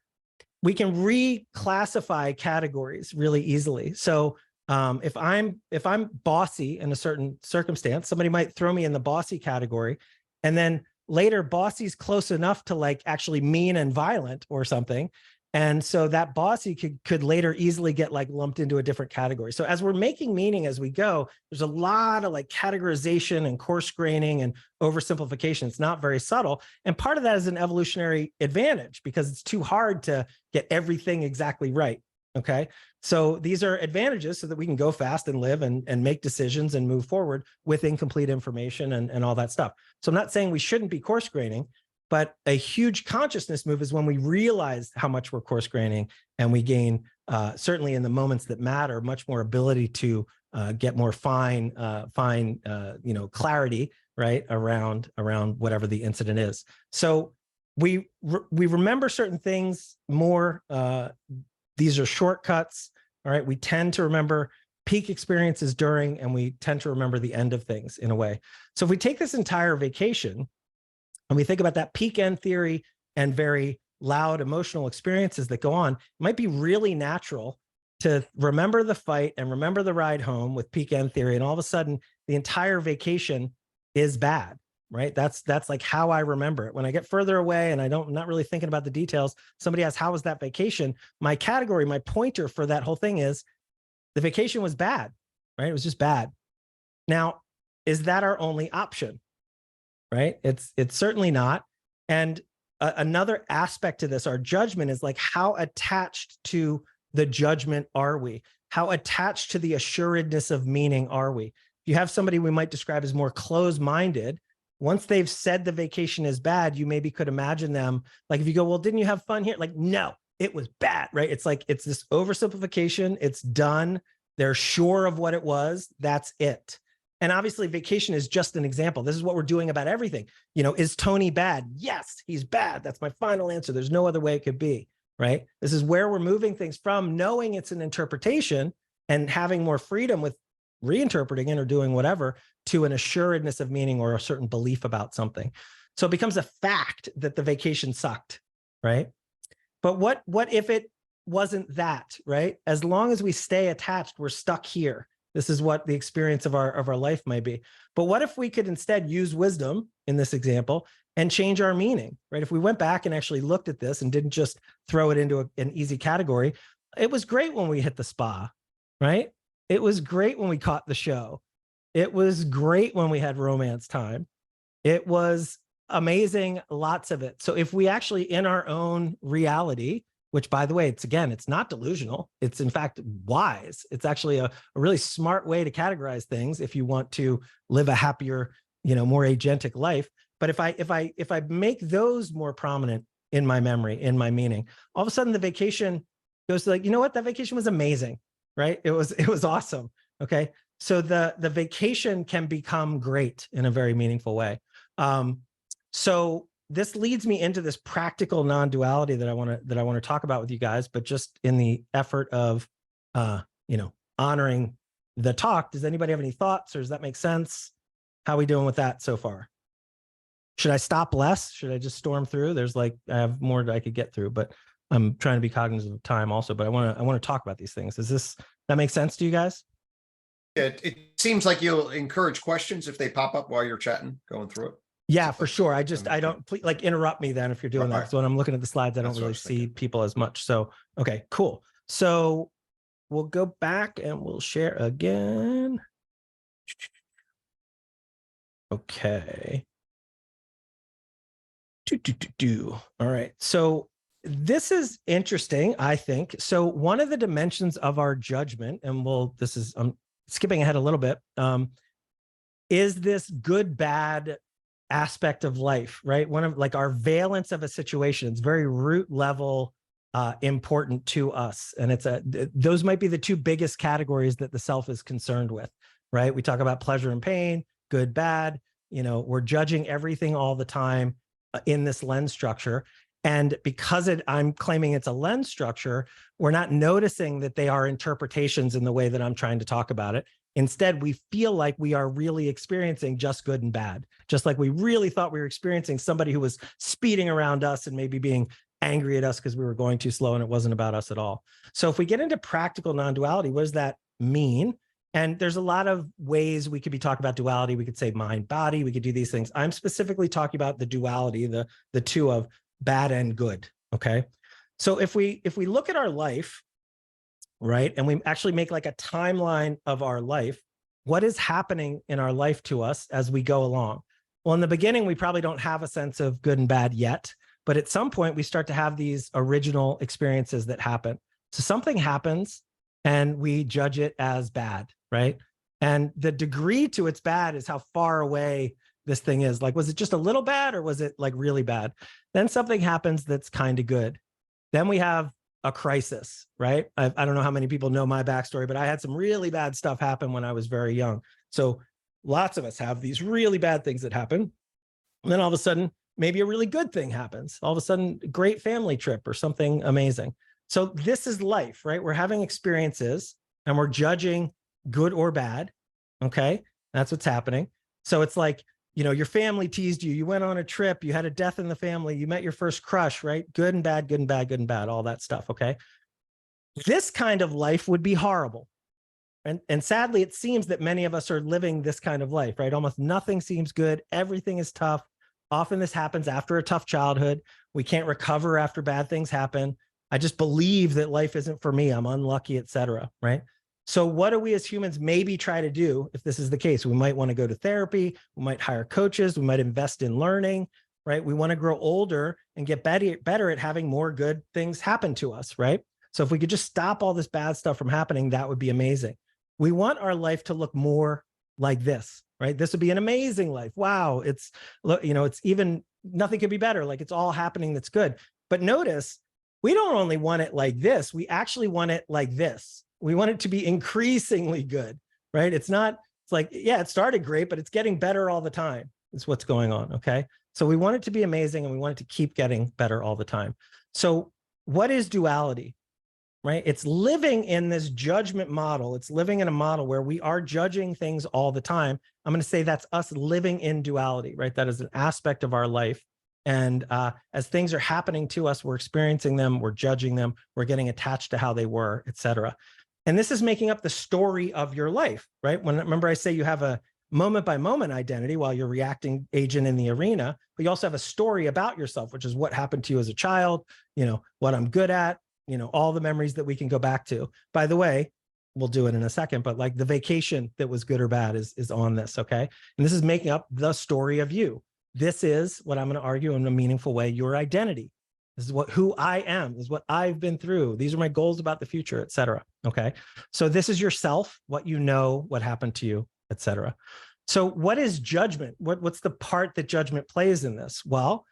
we can reclassify categories really easily. So if I'm bossy in a certain circumstance, somebody might throw me in the bossy category, and then later bossy's close enough to like actually mean and violent or something. And so that bossy could later easily get like lumped into a different category. So as we're making meaning as we go, there's a lot of like categorization and coarse graining and oversimplification. It's not very subtle. And part of that is an evolutionary advantage because it's too hard to get everything exactly right. Okay. So these are advantages so that we can go fast and live and make decisions and move forward with incomplete information and all that stuff. So I'm not saying we shouldn't be coarse graining, but a huge consciousness move is when we realize how much we're coarse graining and we gain, certainly in the moments that matter, much more ability to get more fine, clarity, right, around whatever the incident is. So we remember certain things more. These are shortcuts. All right. We tend to remember peak experiences during, and we tend to remember the end of things in a way. So if we take this entire vacation and we think about that peak end theory and very loud emotional experiences that go on, it might be really natural to remember the fight and remember the ride home with peak end theory. And all of a sudden the entire vacation is bad, right? That's like how I remember it. When I get further away and I'm not really thinking about the details, somebody asks, how was that vacation? My category, my pointer for that whole thing is the vacation was bad, right? It was just bad. Now, is that our only option? Right? It's certainly not. And another aspect to this, our judgment is like, how attached to the judgment are we? How attached to the assuredness of meaning are we? If you have somebody we might describe as more closed-minded, once they've said the vacation is bad, you maybe could imagine them, like if you go, well, didn't you have fun here? Like, no, it was bad, right? It's like, it's this oversimplification. It's done. They're sure of what it was. That's it. And obviously vacation is just an example. This is what we're doing about everything. Is Tony bad? Yes, he's bad. That's my final answer. There's no other way it could be, right? This is where we're moving things from knowing it's an interpretation and having more freedom with reinterpreting it or doing whatever to an assuredness of meaning or a certain belief about something. So it becomes a fact that the vacation sucked, right? But what if it wasn't that, right? As long as we stay attached, we're stuck here. This is what the experience of our life might be. But what if we could instead use wisdom in this example and change our meaning, right? If we went back and actually looked at this and didn't just throw it into an easy category, it was great when we hit the spa, right? It was great when we caught the show. It was great when we had romance time. It was amazing, lots of it. So if we actually in our own reality, which by the way, it's not delusional. It's in fact wise. It's actually a really smart way to categorize things if you want to live a happier, more agentic life. But if I make those more prominent in my memory, in my meaning, all of a sudden the vacation goes to like, you know what? That vacation was amazing, right? It was awesome. Okay. So the vacation can become great in a very meaningful way. So this leads me into this practical non-duality that I want to talk about with you guys, but just in the effort of, honoring the talk. Does anybody have any thoughts, or does that make sense? How are we doing with that so far? Should I stop less? Should I just storm through? I have more that I could get through, but I'm trying to be cognizant of time also, but I want to talk about these things. That make sense to you guys? It seems like you'll encourage questions if they pop up while you're chatting, going through it. Yeah, for sure. I don't, please, like, interrupt me then if you're doing that. Right. So when I'm looking at the slides, I don't That's what I really was see thinking. people as much. So, okay, cool. So we'll go back and we'll share again. Okay. All right. So this is interesting, I think. So one of the dimensions of our judgment, and I'm skipping ahead a little bit, is this good, bad aspect of life, right? One of, like, our valence of a situation. It's very root level important to us. And those might be the two biggest categories that the self is concerned with, right? We talk about pleasure and pain, good, bad, we're judging everything all the time in this lens structure. And because I'm claiming it's a lens structure, we're not noticing that they are interpretations in the way that I'm trying to talk about it. Instead, we feel like we are really experiencing just good and bad, just like we really thought we were experiencing somebody who was speeding around us and maybe being angry at us because we were going too slow and it wasn't about us at all. So if we get into practical non-duality, what does that mean? And there's a lot of ways we could be talking about duality. We could say mind, body, we could do these things. I'm specifically talking about the duality, the two of bad and good, okay? So if we look at our life, right, and we actually make like a timeline of our life, what is happening in our life to us as we go along? Well, in the beginning, we probably don't have a sense of good and bad yet, but at some point we start to have these original experiences that happen. So something happens and we judge it as bad, right? And the degree to its bad is how far away this thing is. Like, was it just a little bad or was it like really bad? Then something happens that's kind of good. Then we have a crisis, right? I don't know how many people know my backstory, but I had some really bad stuff happen when I was very young. So lots of us have these really bad things that happen. And then all of a sudden, maybe a really good thing happens. All of a sudden, a great family trip or something amazing. So this is life, right? We're having experiences and we're judging good or bad. Okay. That's what's happening. So it's like, your family teased you, you went on a trip, you had a death in the family, you met your first crush, right? Good and bad, good and bad, good and bad, all that stuff. Okay. This kind of life would be horrible. And sadly, it seems that many of us are living this kind of life, right? Almost nothing seems good. Everything is tough. Often this happens after a tough childhood. We can't recover after bad things happen. I just believe that life isn't for me. I'm unlucky, etc. Right? So what do we as humans maybe try to do if this is the case? We might want to go to therapy. We might hire coaches. We might invest in learning, right? We want to grow older and get better at having more good things happen to us, right? So if we could just stop all this bad stuff from happening, that would be amazing. We want our life to look more like this, right? This would be an amazing life. Wow. It's even, nothing could be better. Like, it's all happening that's good. But notice, we don't only want it like this, we actually want it like this. We want it to be increasingly good, right? It's like, yeah, it started great, but it's getting better all the time. Is what's going on, okay? So we want it to be amazing and we want it to keep getting better all the time. So what is duality, right? It's living in this judgment model. It's living in a model where we are judging things all the time. I'm going to say that's us living in duality, right? That is an aspect of our life. And as things are happening to us, we're experiencing them, we're judging them, we're getting attached to how they were, etc. And this is making up the story of your life, right? Remember I say you have a moment by moment identity while you're reacting agent in the arena, but you also have a story about yourself, which is what happened to you as a child, what I'm good at, all the memories that we can go back to. By the way, we'll do it in a second, but like the vacation that was good or bad is on this, okay? And this is making up the story of you. This is what I'm going to argue in a meaningful way, your identity. This is who I am. This is what I've been through. These are my goals about the future, et cetera. Okay. So this is yourself, what you know, what happened to you, et cetera. So what is judgment? What's the part that judgment plays in this? Well,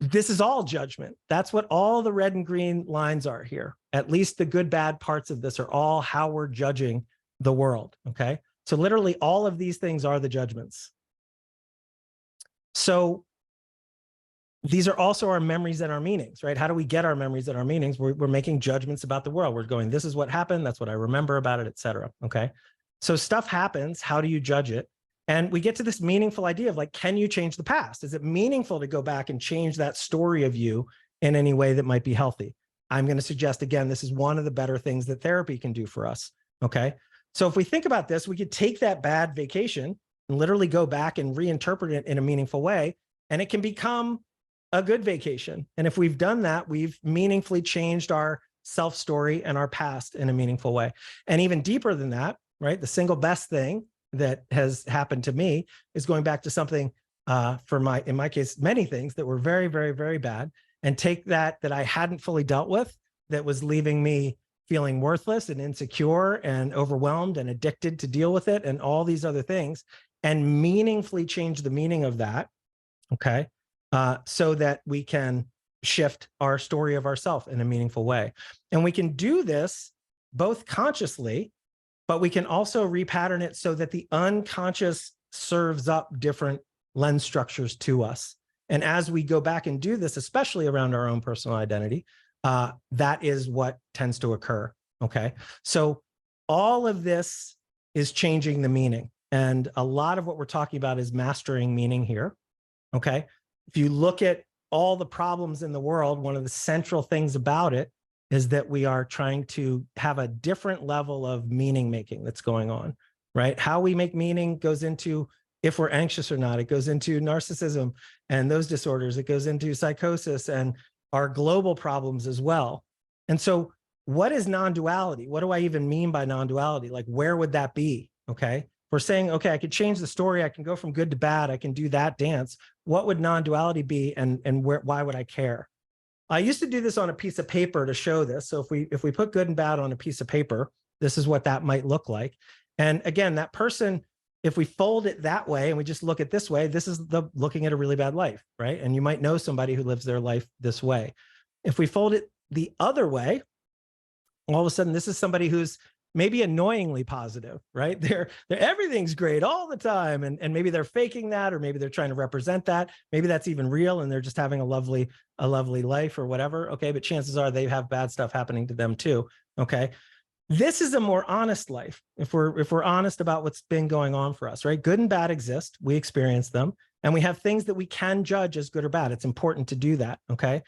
this is all judgment. That's what all the red and green lines are here. At least the good, bad parts of this are all how we're judging the world. Okay. So literally all of these things are the judgments. So these are also our memories and our meanings, right? How do we get our memories and our meanings? We're making judgments about the world. We're going, this is what happened. That's what I remember about it, et cetera. Okay. So stuff happens. How do you judge it? And we get to this meaningful idea of like, can you change the past? Is it meaningful to go back and change that story of you in any way that might be healthy. I'm going to suggest, again, this is one of the better things that therapy can do for us. Okay. So if we think about this, we could take that bad vacation and literally go back and reinterpret it in a meaningful way, and it can become a good vacation. And if we've done that, we've meaningfully changed our self-story and our past in a meaningful way. And even deeper than that, right? The single best thing that has happened to me is going back to something in my case, many things that were very, very, very bad, and take that I hadn't fully dealt with, that was leaving me feeling worthless and insecure and overwhelmed and addicted to deal with it and all these other things, and meaningfully change the meaning of that, okay? So that we can shift our story of ourself in a meaningful way. And we can do this both consciously, but we can also repattern it so that the unconscious serves up different lens structures to us. And as we go back and do this, especially around our own personal identity, that is what tends to occur, okay? So all of this is changing the meaning. And a lot of what we're talking about is mastering meaning here, okay? If you look at all the problems in the world, one of the central things about it is that we are trying to have a different level of meaning making that's going on, right? How we make meaning goes into if we're anxious or not. It goes into narcissism and those disorders. It goes into psychosis and our global problems as well. And so what is non-duality? What do I even mean by non-duality? Like, where would that be? Okay. We're saying, okay, I could change the story. I can go from good to bad. I can do that dance. What would non-duality be, and why would I care? I used to do this on a piece of paper to show this. So if we put good and bad on a piece of paper, this is what that might look like. And again, that person, if we fold it that way and we just look at this way, this is the looking at a really bad life, right? And you might know somebody who lives their life this way. If we fold it the other way, all of a sudden, this is somebody who's maybe annoyingly positive, right? They're everything's great all the time. And maybe they're faking that, or maybe they're trying to represent that. Maybe that's even real and they're just having a lovely life or whatever. Okay. But chances are they have bad stuff happening to them too. Okay. This is a more honest life. If we're honest about what's been going on for us, right? Good and bad exist. We experience them, and we have things that we can judge as good or bad. It's important to do that. Okay.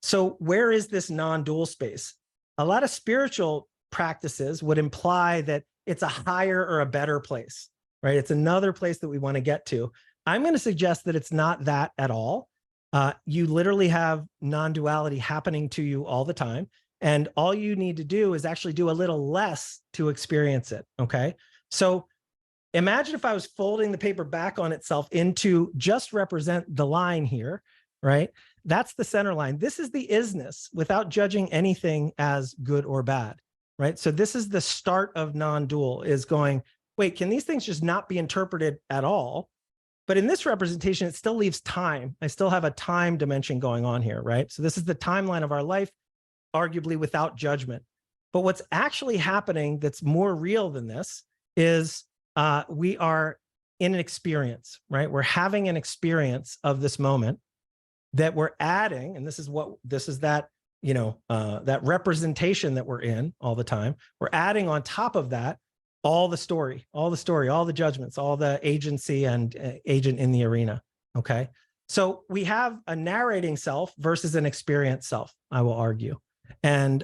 So where is this non-dual space? A lot of spiritual practices would imply that it's a higher or a better place, right? It's another place that we want to get to. I'm going to suggest that it's not that at all. You literally have non-duality happening to you all the time. And all you need to do is actually do a little less to experience it, okay? So imagine if I was folding the paper back on itself into just represent the line here, right? That's the center line. This is the isness without judging anything as good or bad, right? So this is the start of non-dual, is going, wait, can these things just not be interpreted at all? But in this representation, it still leaves time. I still have a time dimension going on here, right? So this is the timeline of our life, arguably without judgment. But what's actually happening that's more real than this is we are in an experience, right? We're having an experience of this moment that we're adding, and this is that, that representation that we're in all the time. We're adding on top of that all the story, all the judgments, all the agency and agent in the arena, okay? So we have a narrating self versus an experienced self, I will argue. And,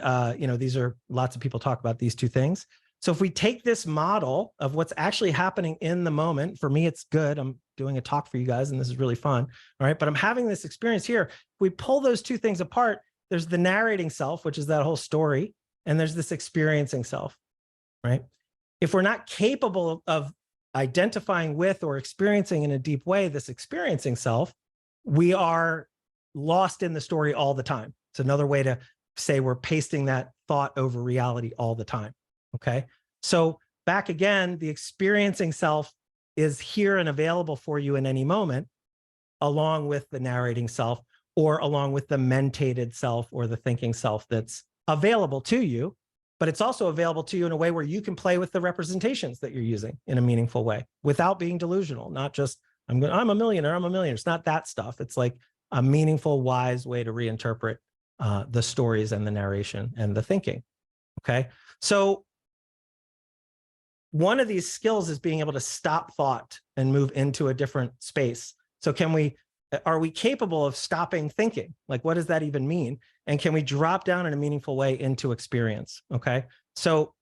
these are lots of people talk about these two things. So if we take this model of what's actually happening in the moment, for me, it's good. I'm doing a talk for you guys and this is really fun. All right. But I'm having this experience here. If we pull those two things apart, there's the narrating self, which is that whole story. And there's this experiencing self, right? If we're not capable of identifying with or experiencing in a deep way this experiencing self, we are lost in the story all the time. It's another way to say we're pasting that thought over reality all the time. Okay. So back again, the experiencing self is here and available for you in any moment, along with the narrating self, or along with the mentated self or the thinking self that's available to you, but it's also available to you in a way where you can play with the representations that you're using in a meaningful way without being delusional, not just, I'm a millionaire. It's not that stuff. It's like a meaningful, wise way to reinterpret the stories and the narration and the thinking. Okay. So one of these skills is being able to stop thought and move into a different space. So can we are we capable of stopping thinking? Like, what does that even mean? And can we drop down in a meaningful way into experience? Okay. So,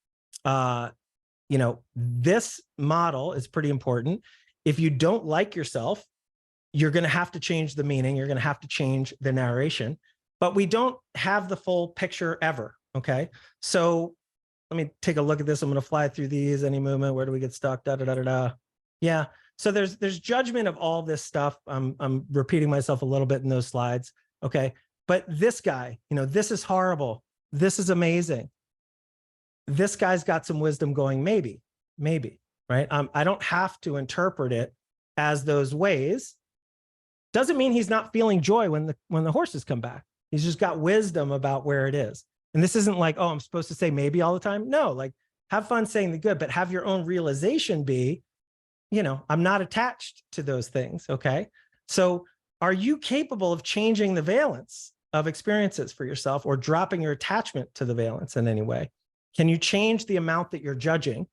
you know, this model is pretty important. If you don't like yourself, you're going to have to change the meaning. You're going to have to change the narration, but we don't have the full picture ever. Okay. So let me take a look at this. I'm going to fly through these. Any movement. Where do we get stuck? Da, da, da, da, da. Yeah. So there's judgment of all this stuff. I'm repeating myself a little bit in those slides. Okay. But this guy, you know, this is horrible. This is amazing. This guy's got some wisdom going, maybe, right? I don't have to interpret it as those ways. Doesn't mean he's not feeling joy when the horses come back. He's just got wisdom about where it is. And this isn't like, oh, I'm supposed to say maybe all the time. No, like have fun saying the good, but have your own realization be, you know, I'm not attached to those things. Okay. So are you capable of changing the valence of experiences for yourself or dropping your attachment to the valence in any way? Can you change the amount that you're judging?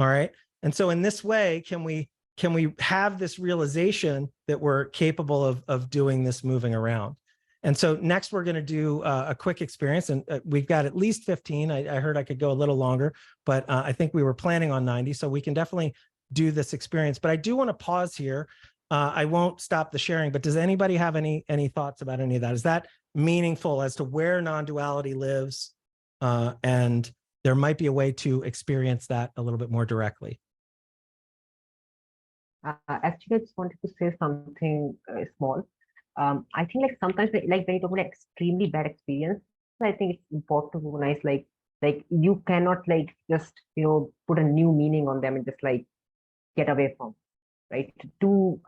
All right. And so in this way, can we have this realization that we're capable of doing this moving around? And so next we're going to do a quick experience, and we've got at least 15. I heard I could go a little longer, but I think we were planning on 90. So we can definitely do this experience, but I do want to pause here. I won't stop the sharing, but does anybody have any thoughts about any of that? Is that meaningful as to where non-duality lives? And there might be a way to experience that a little bit more directly. Actually, I just wanted to say something small. I think like sometimes like when you talk about extremely bad experience, I think it's important to recognize like you cannot like just, you know, put a new meaning on them and just like get away from, right?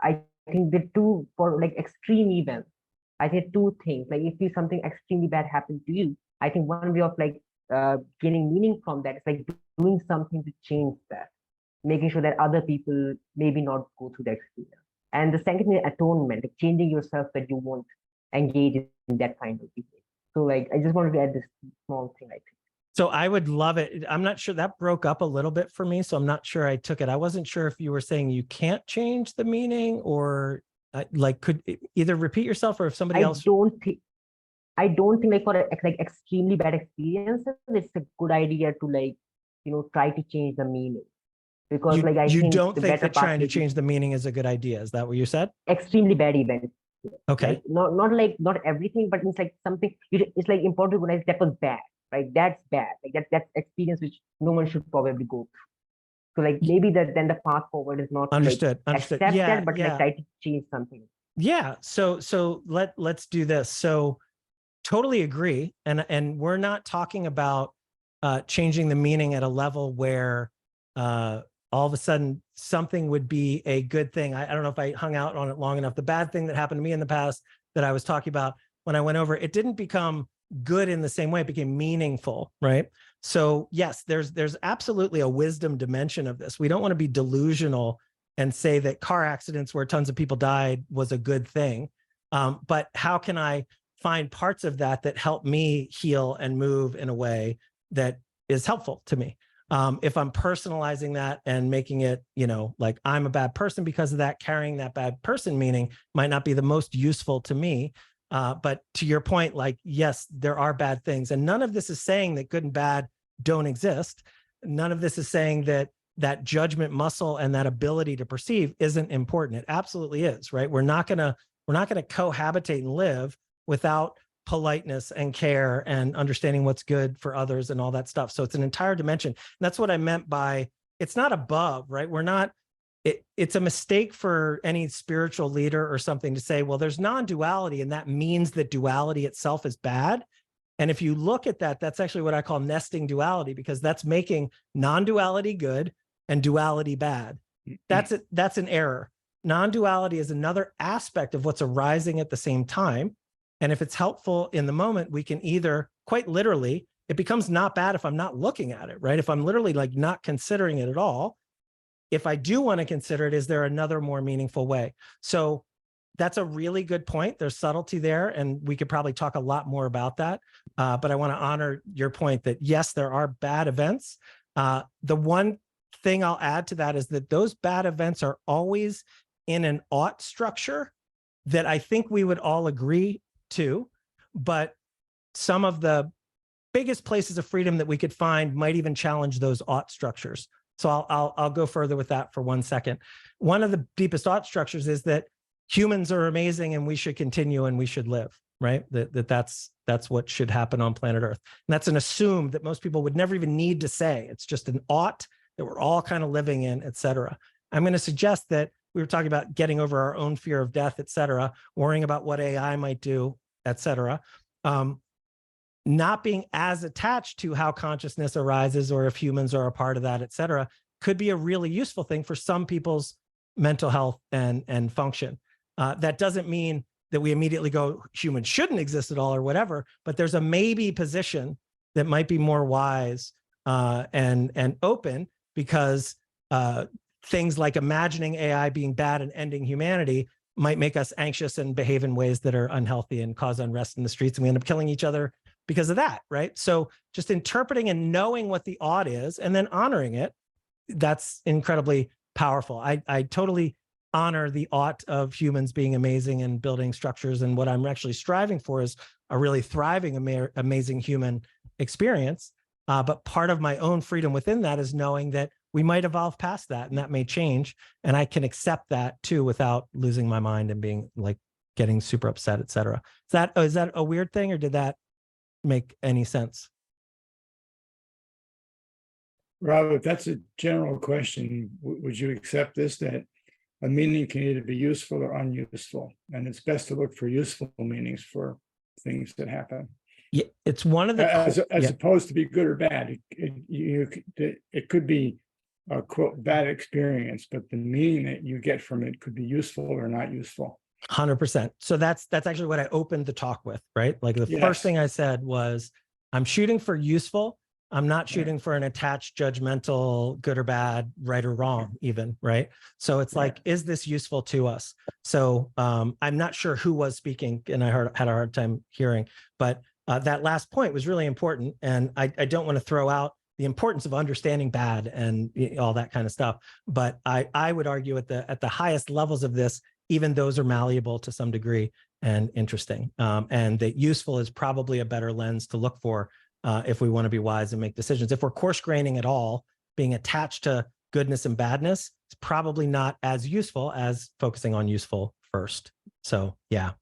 I think the two for like extreme events, I think two things, like if something extremely bad happened to you, I think one way of like gaining meaning from that is like doing something to change that, making sure that other people maybe not go through the experience. And the second is atonement, like changing yourself that you won't engage in that kind of behavior. So like, I just wanted to add this small thing, I think. So I would love it. I'm not sure, that broke up a little bit for me. So I'm not sure I took it. I wasn't sure if you were saying you can't change the meaning, or like could either repeat yourself, or if somebody else. I don't think like for like extremely bad experiences, it's a good idea to like, you know, try to change the meaning. Because you, like I you think don't the think better that trying to part change the meaning is a good idea. Is that what you said? Extremely bad event. Okay. Like, not everything, but it's like something. It's like important to recognize that was bad, right? That's bad. Like that's experience which no one should probably go through. So like maybe then the path forward is not Understood. Like, Understood. accept Yeah. that, but like try to change something. Yeah. So let's do this. So totally agree. And we're not talking about changing the meaning at a level where all of a sudden something would be a good thing. I don't know if I hung out on it long enough. The bad thing that happened to me in the past that I was talking about when I went over, it didn't become good in the same way. It became meaningful, right? So yes, there's absolutely a wisdom dimension of this. We don't want to be delusional and say that car accidents where tons of people died was a good thing. But how can I find parts of that help me heal and move in a way that is helpful to me? If I'm personalizing that and making it, you know, like I'm a bad person because of that, carrying that bad person meaning might not be the most useful to me. But to your point, like, yes, there are bad things. And none of this is saying that good and bad don't exist. None of this is saying that judgment muscle and that ability to perceive isn't important. It absolutely is, right? We're not gonna cohabitate and live without politeness and care and understanding what's good for others and all that stuff. So it's an entire dimension. And that's what I meant by it's not above, right? We're not, it's a mistake for any spiritual leader or something to say, well, there's non-duality and that means that duality itself is bad. And if you look at that, that's actually what I call nesting duality, because that's making non-duality good and duality bad. That's an error. Non-duality is another aspect of what's arising at the same time. And if it's helpful in the moment, we can either, quite literally, it becomes not bad if I'm not looking at it, right? If I'm literally like not considering it at all. If I do want to consider it, is there another more meaningful way? So that's a really good point. There's subtlety there, and we could probably talk a lot more about that. But I want to honor your point that yes, there are bad events. The one thing I'll add to that is that those bad events are always in an ought structure that I think we would all agree to, but some of the biggest places of freedom that we could find might even challenge those ought structures. So I'll go further with that for 1 second. One of the deepest ought structures is that humans are amazing and we should continue and we should live, right? That's what should happen on planet Earth. And that's an assumed that most people would never even need to say. It's just an ought that we're all kind of living in, et cetera. I'm going to suggest that we were talking about getting over our own fear of death, et cetera, worrying about what AI might do, et cetera. Not being as attached to how consciousness arises or if humans are a part of that, et cetera, could be a really useful thing for some people's mental health and function. That doesn't mean that we immediately go, humans shouldn't exist at all or whatever, but there's a maybe position that might be more wise and open, because things like imagining AI being bad and ending humanity might make us anxious and behave in ways that are unhealthy and cause unrest in the streets, and we end up killing each other because of that, right? So just interpreting and knowing what the ought is and then honoring it, that's incredibly powerful. I totally honor the ought of humans being amazing and building structures. And what I'm actually striving for is a really thriving, amazing human experience. But part of my own freedom within that is knowing that we might evolve past that and that may change. And I can accept that too without losing my mind and being like getting super upset, et cetera. Is that a weird thing, or did that make any sense? Robert, that's a general question. Would you accept this, that a meaning can either be useful or unuseful, and it's best to look for useful meanings for things that happen? Yeah, it's one of the as opposed to be good or bad. It could be a quote bad experience, but the meaning that you get from it could be useful or not useful. 100%. So that's actually what I opened the talk with, right? Like the first thing I said was, I'm shooting for useful. I'm not shooting for an attached, judgmental, good or bad, right or wrong, even, right? So it's like, is this useful to us? So I'm not sure who was speaking, and I had a hard time hearing, but that last point was really important. And I don't want to throw out the importance of understanding bad and all that kind of stuff. But I would argue at the highest levels of this, even those are malleable to some degree and interesting. And that useful is probably a better lens to look for if we want to be wise and make decisions. If we're coarse graining at all, being attached to goodness and badness is probably not as useful as focusing on useful first. So yeah.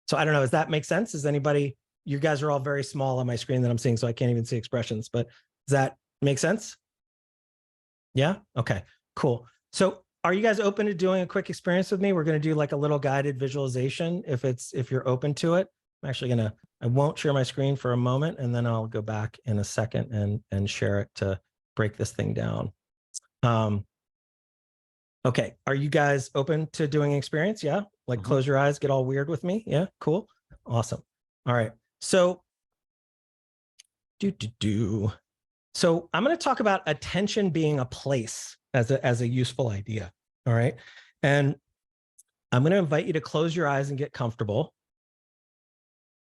So I don't know, does that make sense? Is anybody, you guys are all very small on my screen that I'm seeing, so I can't even see expressions, but does that make sense? Yeah? Okay, cool. So are you guys open to doing a quick experience with me? We're going to do like a little guided visualization if you're open to it. I'm actually I won't share my screen for a moment, and then I'll go back in a second and share it to break this thing down. Okay, are you guys open to doing an experience? Yeah, like close your eyes, get all weird with me. Yeah, cool, awesome. All right, so So I'm going to talk about attention being a place as a useful idea. All right, and I'm going to invite you to close your eyes and get comfortable.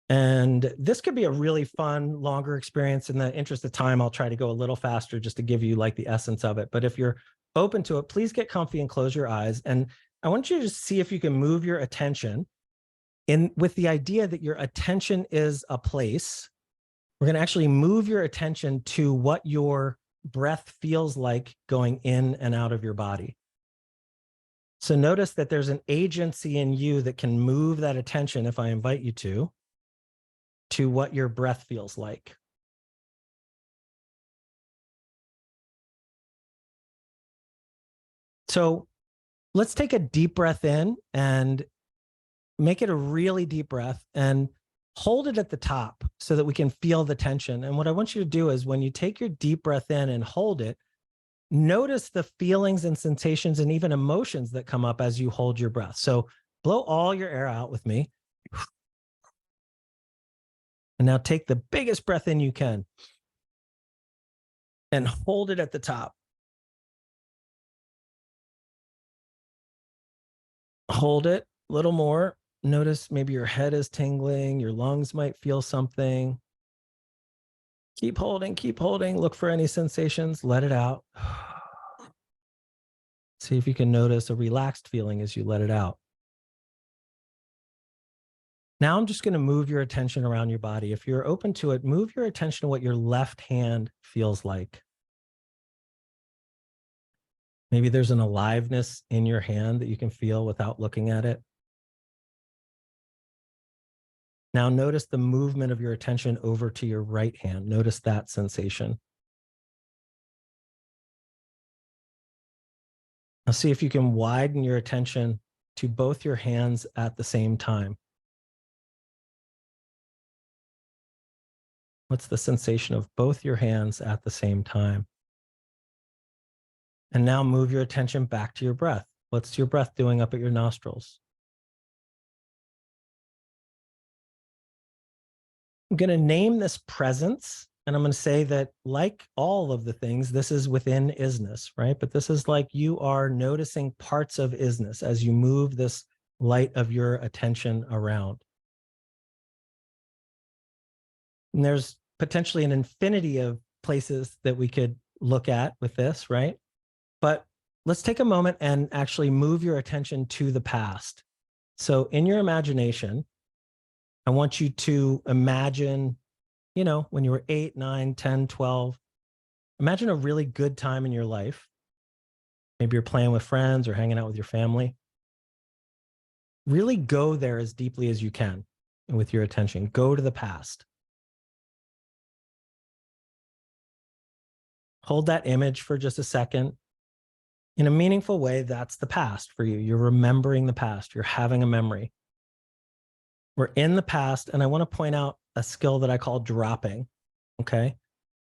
And this could be a really fun, longer experience. In the interest of time, I'll try to go a little faster just to give you like the essence of it. But if you're open to it, please get comfy and close your eyes. And I want you to just see if you can move your attention in with the idea that your attention is a place. We're going to actually move your attention to what your breath feels like going in and out of your body. So notice that there's an agency in you that can move that attention, if I invite you to what your breath feels like. So let's take a deep breath in and make it a really deep breath and hold it at the top so that we can feel the tension. And what I want you to do is when you take your deep breath in and hold it, notice the feelings and sensations and even emotions that come up as you hold your breath. So blow all your air out with me. And now take the biggest breath in you can and hold it at the top. Hold it a little more. Notice maybe your head is tingling, your lungs might feel something. Keep holding, look for any sensations, let it out. See if you can notice a relaxed feeling as you let it out. Now I'm just going to move your attention around your body. If you're open to it, move your attention to what your left hand feels like. Maybe there's an aliveness in your hand that you can feel without looking at it. Now notice the movement of your attention over to your right hand. Notice that sensation. Now see if you can widen your attention to both your hands at the same time. What's the sensation of both your hands at the same time? And now move your attention back to your breath. What's your breath doing up at your nostrils? I'm going to name this presence, and I'm going to say that, like all of the things, this is within isness, right? But this is like you are noticing parts of isness as you move this light of your attention around. And there's potentially an infinity of places that we could look at with this, right? But let's take a moment and actually move your attention to the past. So in your imagination, I want you to imagine, you know, when you were 8, 9, 10, 12, imagine a really good time in your life. Maybe you're playing with friends or hanging out with your family. Really go there as deeply as you can with your attention. Go to the past. Hold that image for just a second. In a meaningful way, that's the past for you. You're remembering the past. You're having a memory. We're in the past, and I want to point out a skill that I call dropping, okay?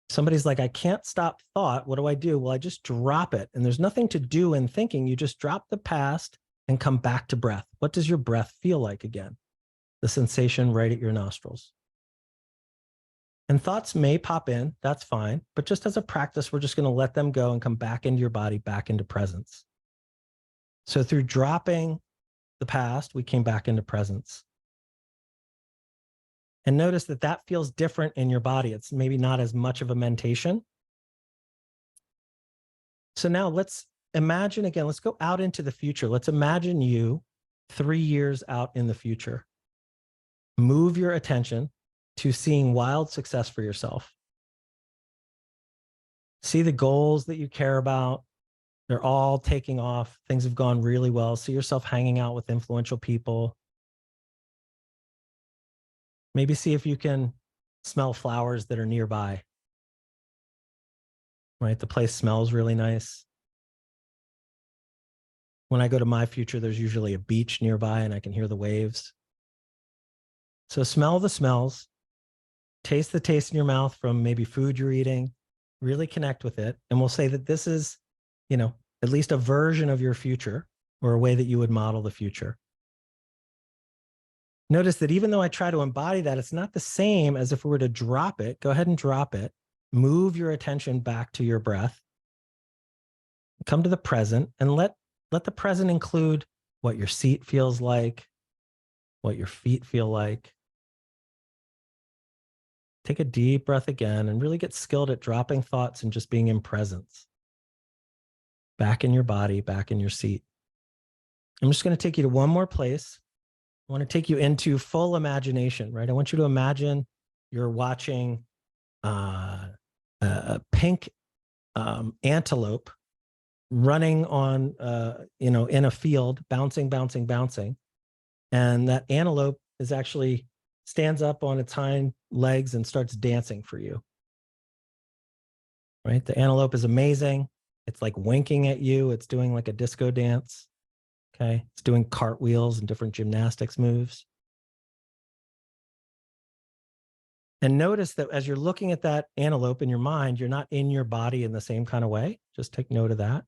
Somebody's like, I can't stop thought. What do I do? Well, I just drop it, and there's nothing to do in thinking. You just drop the past and come back to breath. What does your breath feel like again? The sensation right at your nostrils. And thoughts may pop in, that's fine, but just as a practice, we're just going to let them go and come back into your body, back into presence. So through dropping the past, we came back into presence. And notice that that feels different in your body. It's maybe not as much of a mentation. So now let's imagine again, let's go out into the future. Let's imagine you 3 years out in the future. Move your attention to seeing wild success for yourself. See the goals that you care about. They're all taking off. Things have gone really well. See yourself hanging out with influential people. Maybe see if you can smell flowers that are nearby. Right? The place smells really nice. When I go to my future, there's usually a beach nearby and I can hear the waves. So smell the smells, taste the taste in your mouth from maybe food you're eating, really connect with it. And we'll say that this is, you know, at least a version of your future or a way that you would model the future. Notice that even though I try to embody that, it's not the same as if we were to drop it. Go ahead and drop it. Move your attention back to your breath. Come to the present and let the present include what your seat feels like, what your feet feel like. Take a deep breath again and really get skilled at dropping thoughts and just being in presence. Back in your body, back in your seat. I'm just going to take you to one more place. I want to take you into full imagination, right? I want you to imagine you're watching a pink antelope running on, in a field, bouncing, bouncing, bouncing. And that antelope is actually stands up on its hind legs and starts dancing for you. Right? The antelope is amazing. It's like winking at you. It's doing like a disco dance. Okay. It's doing cartwheels and different gymnastics moves. And notice that as you're looking at that antelope in your mind, you're not in your body in the same kind of way. Just take note of that.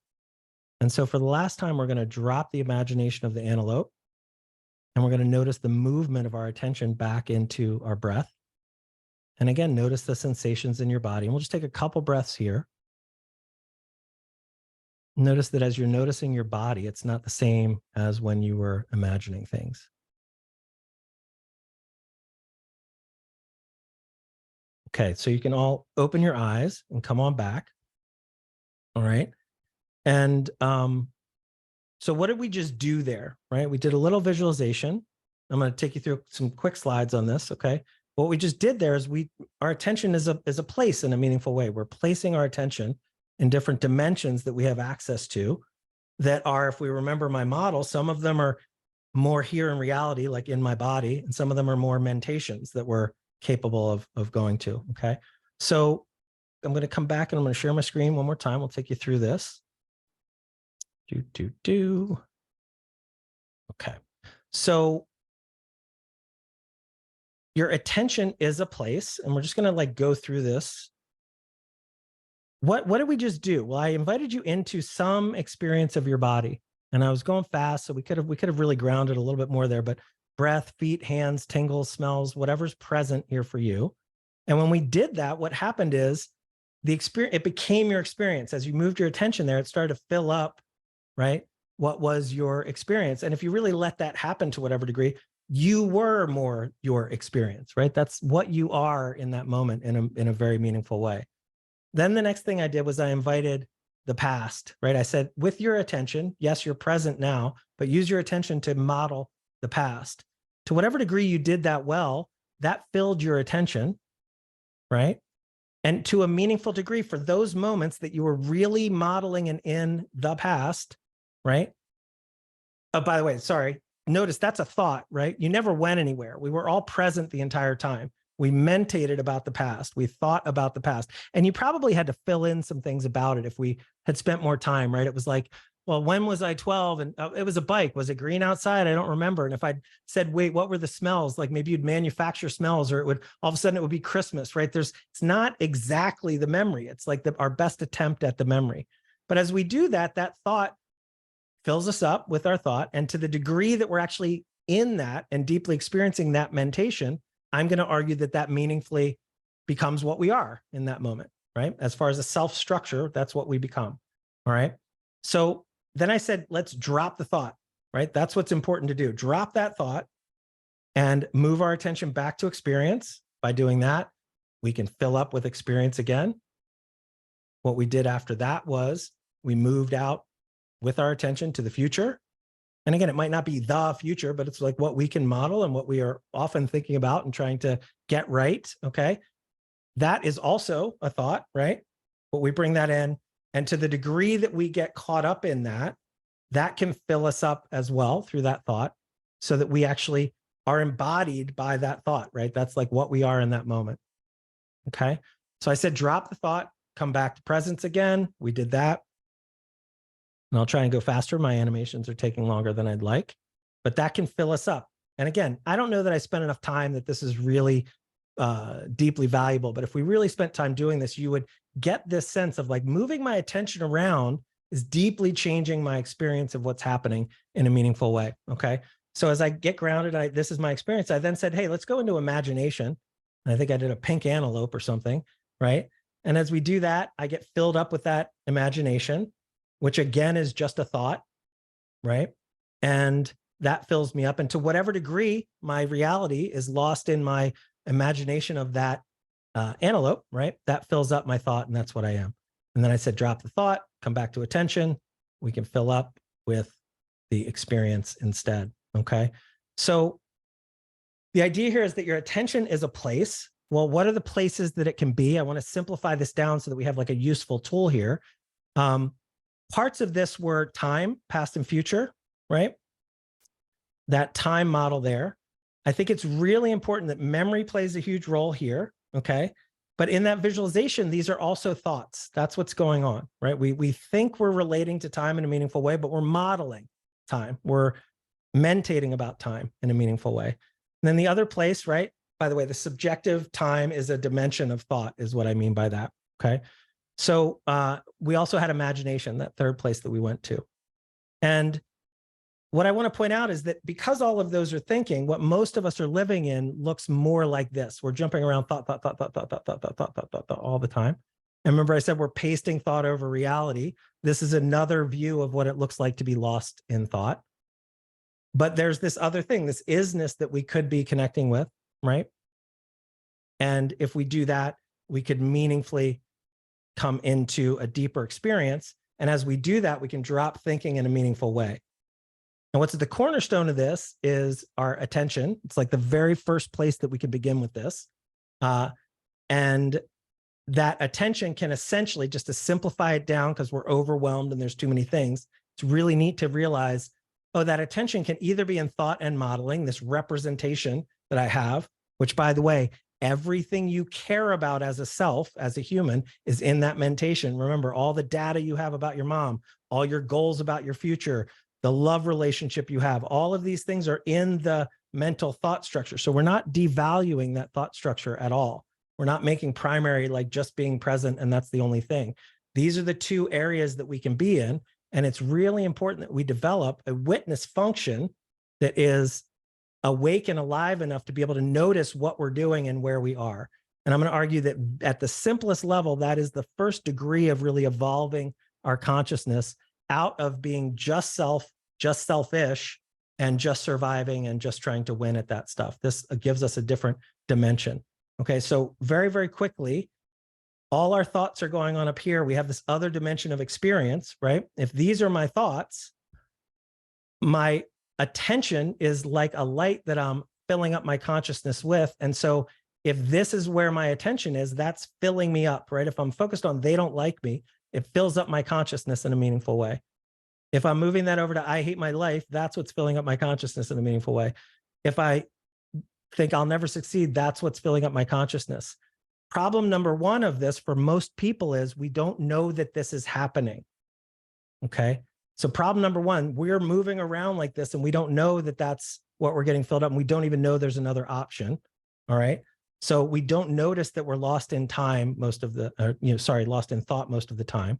And so for the last time, we're going to drop the imagination of the antelope. And we're going to notice the movement of our attention back into our breath. And again, notice the sensations in your body. And we'll just take a couple breaths here. Notice that as you're noticing your body, it's not the same as when you were imagining things. Okay, so you can all open your eyes and come on back. All right. And so what did we just do there, right? We did a little visualization. I'm going to take you through some quick slides on this. Okay. What we just did there is our attention is a place in a meaningful way. We're placing our attention in different dimensions that we have access to that are, if we remember my model, some of them are more here in reality, like in my body, and some of them are more mentations that we're capable of going to. Okay. So I'm going to come back and I'm going to share my screen one more time. We'll take you through this. Okay. So your attention is a place, and we're just going to like go through this. What did we just do? Well, I invited you into some experience of your body, and I was going fast, so we could have really grounded a little bit more there, but breath, feet, hands, tingles, smells, whatever's present here for you. And when we did that, what happened is the experience, it became your experience. As you moved your attention there, it started to fill up, right? What was your experience? And if you really let that happen to whatever degree, you were more your experience, right? That's what you are in that moment in a very meaningful way. Then the next thing I did was I invited the past, right? I said, with your attention, yes, you're present now, but use your attention to model the past. To whatever degree you did that well, that filled your attention, right? And to a meaningful degree, for those moments that you were really modeling and in the past, right? Oh, by the way, sorry. Notice that's a thought, right? You never went anywhere. We were all present the entire time. We mentated about the past. We thought about the past. And you probably had to fill in some things about it if we had spent more time, right? It was like, well, when was I 12? And it was a bike. Was it green outside? I don't remember. And if I'd said, wait, what were the smells? Like maybe you'd manufacture smells, or it would, all of a sudden it would be Christmas, right? It's not exactly the memory. It's like our best attempt at the memory. But as we do that, that thought fills us up with our thought. And to the degree that we're actually in that and deeply experiencing that mentation, I'm going to argue that that meaningfully becomes what we are in that moment, right? As far as a self-structure, that's what we become, all right? So then I said, let's drop the thought, right? That's what's important to do. Drop that thought and move our attention back to experience. By doing that, we can fill up with experience again. What we did after that was we moved out with our attention to the future. And again, it might not be the future, but it's like what we can model and what we are often thinking about and trying to get right, okay? That is also a thought, right? But we bring that in. And to the degree that we get caught up in that, that can fill us up as well through that thought so that we actually are embodied by that thought, right? That's like what we are in that moment, okay? So I said, drop the thought, come back to presence again. We did that. And I'll try and go faster. My animations are taking longer than I'd like, but that can fill us up. And again, I don't know that I spent enough time that this is really deeply valuable, but if we really spent time doing this, you would get this sense of like moving my attention around is deeply changing my experience of what's happening in a meaningful way, okay? So as I get grounded, this is my experience. I then said, hey, let's go into imagination. And I think I did a pink antelope or something, right? And as we do that, I get filled up with that imagination, which again is just a thought, right? And that fills me up. And to whatever degree my reality is lost in my imagination of that antelope, right? That fills up my thought, and that's what I am. And then I said, drop the thought, come back to attention. We can fill up with the experience instead, okay? So the idea here is that your attention is a place. Well, what are the places that it can be? I want to simplify this down so that we have like a useful tool here. Parts of this were time, past and future, right? That time model there. I think it's really important that memory plays a huge role here, okay? But in that visualization, these are also thoughts. That's what's going on, right? We think we're relating to time in a meaningful way, but we're modeling time. We're mentating about time in a meaningful way. And then the other place, right? By the way, the subjective time is a dimension of thought is what I mean by that, okay? So we also had imagination, that third place that we went to. And what I want to point out is that because all of those are thinking, what most of us are living in looks more like this. We're jumping around thought all the time. And remember I said we're pasting thought over reality. This is another view of what it looks like to be lost in thought. But there's this other thing, this isness that we could be connecting with, right? And if we do that, we could meaningfully come into a deeper experience. And as we do that, we can drop thinking in a meaningful way. And what's at the cornerstone of this is our attention. It's like the very first place that we can begin with this. And that attention can essentially, just to simplify it down because we're overwhelmed and there's too many things, it's really neat to realize, oh, that attention can either be in thought and modeling, this representation that I have, which, by the way, everything you care about as a self, as a human, is in that mentation. Remember, all the data you have about your mom, all your goals about your future, the love relationship you have, all of these things are in the mental thought structure. So we're not devaluing that thought structure at all. We're not making primary like just being present and that's the only thing. These are the two areas that we can be in. And it's really important that we develop a witness function that is awake and alive enough to be able to notice what we're doing and where we are. And I'm going to argue that at the simplest level, that is the first degree of really evolving our consciousness out of being just self, just selfish, and just surviving and just trying to win at that stuff. This gives us a different dimension. Okay, so very, very quickly, all our thoughts are going on up here. We have this other dimension of experience, right? If these are my thoughts, my attention is like a light that I'm filling up my consciousness with. And so if this is where my attention is, that's filling me up, right? If I'm focused on they don't like me, it fills up my consciousness in a meaningful way. If I'm moving that over to I hate my life, that's what's filling up my consciousness in a meaningful way. If I think I'll never succeed, that's what's filling up my consciousness. Problem number one of this for most people is we don't know that this is happening. Okay. So problem number one, we're moving around like this and we don't know that that's what we're getting filled up. And we don't even know there's another option. All right. So we don't notice that we're lost in time most of the, lost in thought most of the time.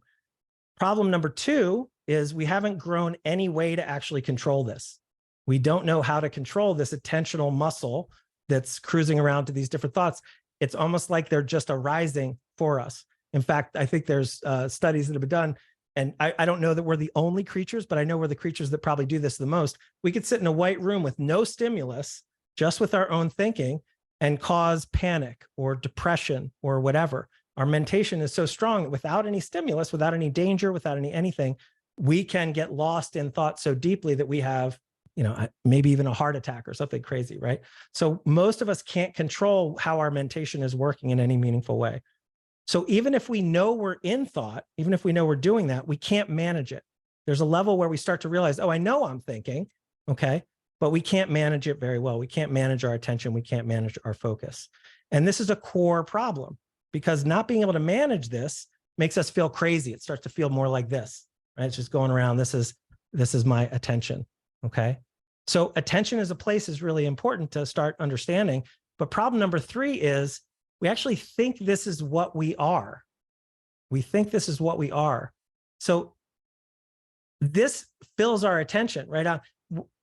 Problem number two is we haven't grown any way to actually control this. We don't know how to control this attentional muscle that's cruising around to these different thoughts. It's almost like they're just arising for us. In fact, I think there's studies that have been done, and I don't know that we're the only creatures, but I know we're the creatures that probably do this the most. We could sit in a white room with no stimulus, just with our own thinking, and cause panic or depression or whatever. Our mentation is so strong that without any stimulus, without any danger, without anything, we can get lost in thought so deeply that we have, maybe even a heart attack or something crazy, right? So most of us can't control how our mentation is working in any meaningful way. So even if we know we're in thought, even if we know we're doing that, we can't manage it. There's a level where we start to realize, oh, I know I'm thinking, okay, but we can't manage it very well. We can't manage our attention. We can't manage our focus. And this is a core problem because not being able to manage this makes us feel crazy. It starts to feel more like this, right? It's just going around. This is my attention, okay? So attention as a place is really important to start understanding. But problem number three is we actually think this is what we are. We think this is what we are. So this fills our attention, right?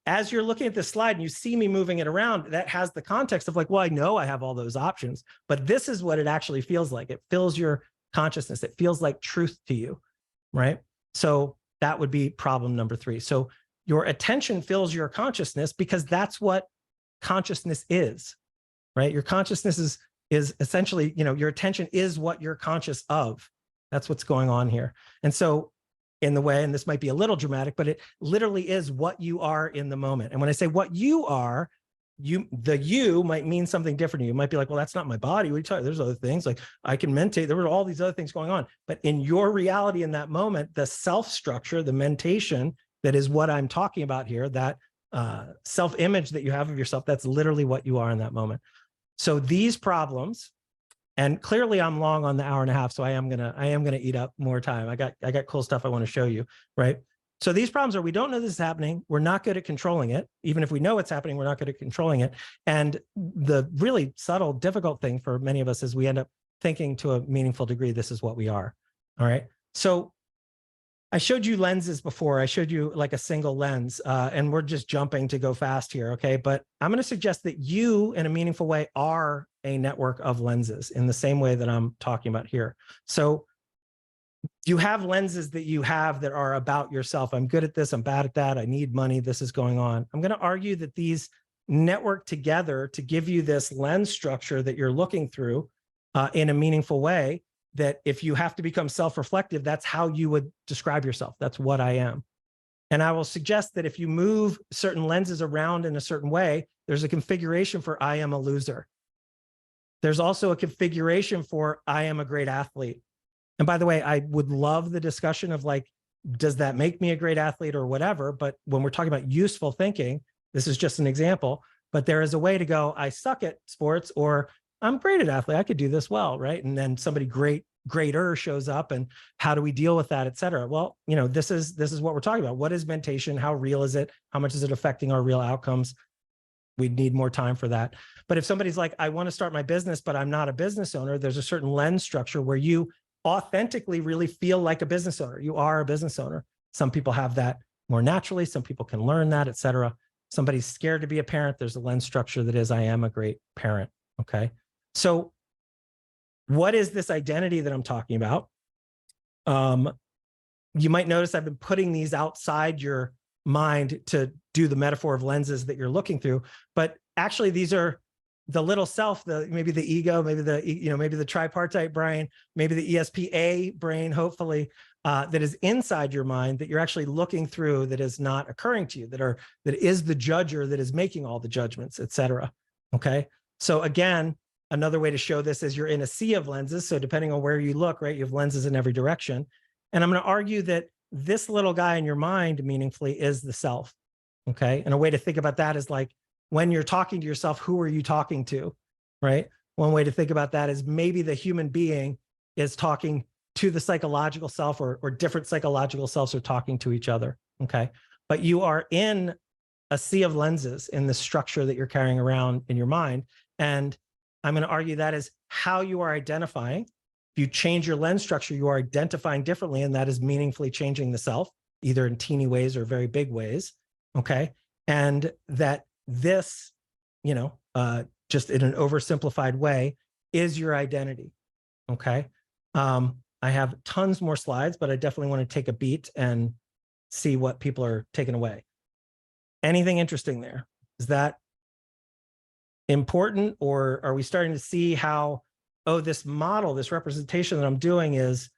As you're looking at this slide and you see me moving it around, that has the context of like, well, I know I have all those options, but this is what it actually feels like. It fills your consciousness. It feels like truth to you, right? So that would be problem number three. So your attention fills your consciousness because that's what consciousness is, right? Your consciousness is essentially, your attention is what you're conscious of. That's what's going on here. And so in the way, and this might be a little dramatic, but it literally is what you are in the moment. And when I say what you are, the you might mean something different to you. You might be like, well, that's not my body. What are you talking? There's other things like I can mentate. There were all these other things going on. But in your reality in that moment, the self structure, the mentation, that is what I'm talking about here, that self-image that you have of yourself, that's literally what you are in that moment. So these problems, and clearly I'm long on the hour and a half, so I am gonna eat up more time. I got cool stuff I want to show you, right? So these problems are, we don't know this is happening. We're not good at controlling it. Even if we know it's happening, we're not good at controlling it. And the really subtle, difficult thing for many of us is we end up thinking to a meaningful degree, this is what we are, all right? So I showed you lenses before. I showed you like a single lens, and we're just jumping to go fast here, okay? But I'm going to suggest that you, in a meaningful way, are a network of lenses in the same way that I'm talking about here. So you have lenses that you have that are about yourself. I'm good at this. I'm bad at that. I need money. This is going on. I'm going to argue that these network together to give you this lens structure that you're looking through in a meaningful way, that if you have to become self-reflective, that's how you would describe yourself. That's what I am. And I will suggest that if you move certain lenses around in a certain way, there's a configuration for I am a loser. There's also a configuration for I am a great athlete. And by the way, I would love the discussion of like, does that make me a great athlete or whatever? But when we're talking about useful thinking, this is just an example, but there is a way to go, I suck at sports, or I'm great at athlete, I could do this well, right? And then somebody greater shows up, and how do we deal with that, et cetera? Well, you know, this is what we're talking about. What is mentation? How real is it? How much is it affecting our real outcomes? We need more time for that. But if somebody's like, I want to start my business, but I'm not a business owner, there's a certain lens structure where you authentically really feel like a business owner. You are a business owner. Some people have that more naturally. Some people can learn that, et cetera. Somebody's scared to be a parent. There's a lens structure that is, I am a great parent. Okay. So what is this identity that I'm talking about? You might notice I've been putting these outside your mind to do the metaphor of lenses that you're looking through, but actually these are the little self, maybe the ego, maybe the tripartite brain, maybe the ESPA brain, hopefully, that is inside your mind that you're actually looking through, that is not occurring to you, that is the judger that is making all the judgments, et cetera. Okay. So again, another way to show this is you're in a sea of lenses. So depending on where you look, right, you have lenses in every direction. And I'm going to argue that this little guy in your mind meaningfully is the self. Okay. And a way to think about that is like, when you're talking to yourself, who are you talking to, right? One way to think about that is maybe the human being is talking to the psychological self, or different psychological selves are talking to each other, okay? But you are in a sea of lenses in the structure that you're carrying around in your mind. And I'm going to argue that is how you are identifying. If you change your lens structure, you are identifying differently, and that is meaningfully changing the self, either in teeny ways or very big ways, okay? And that this, just in an oversimplified way, is your identity, okay? I have tons more slides, but I definitely want to take a beat and see what people are taking away. Anything interesting there? Is that important, or are we starting to see how, oh, this model, this representation that I'm doing is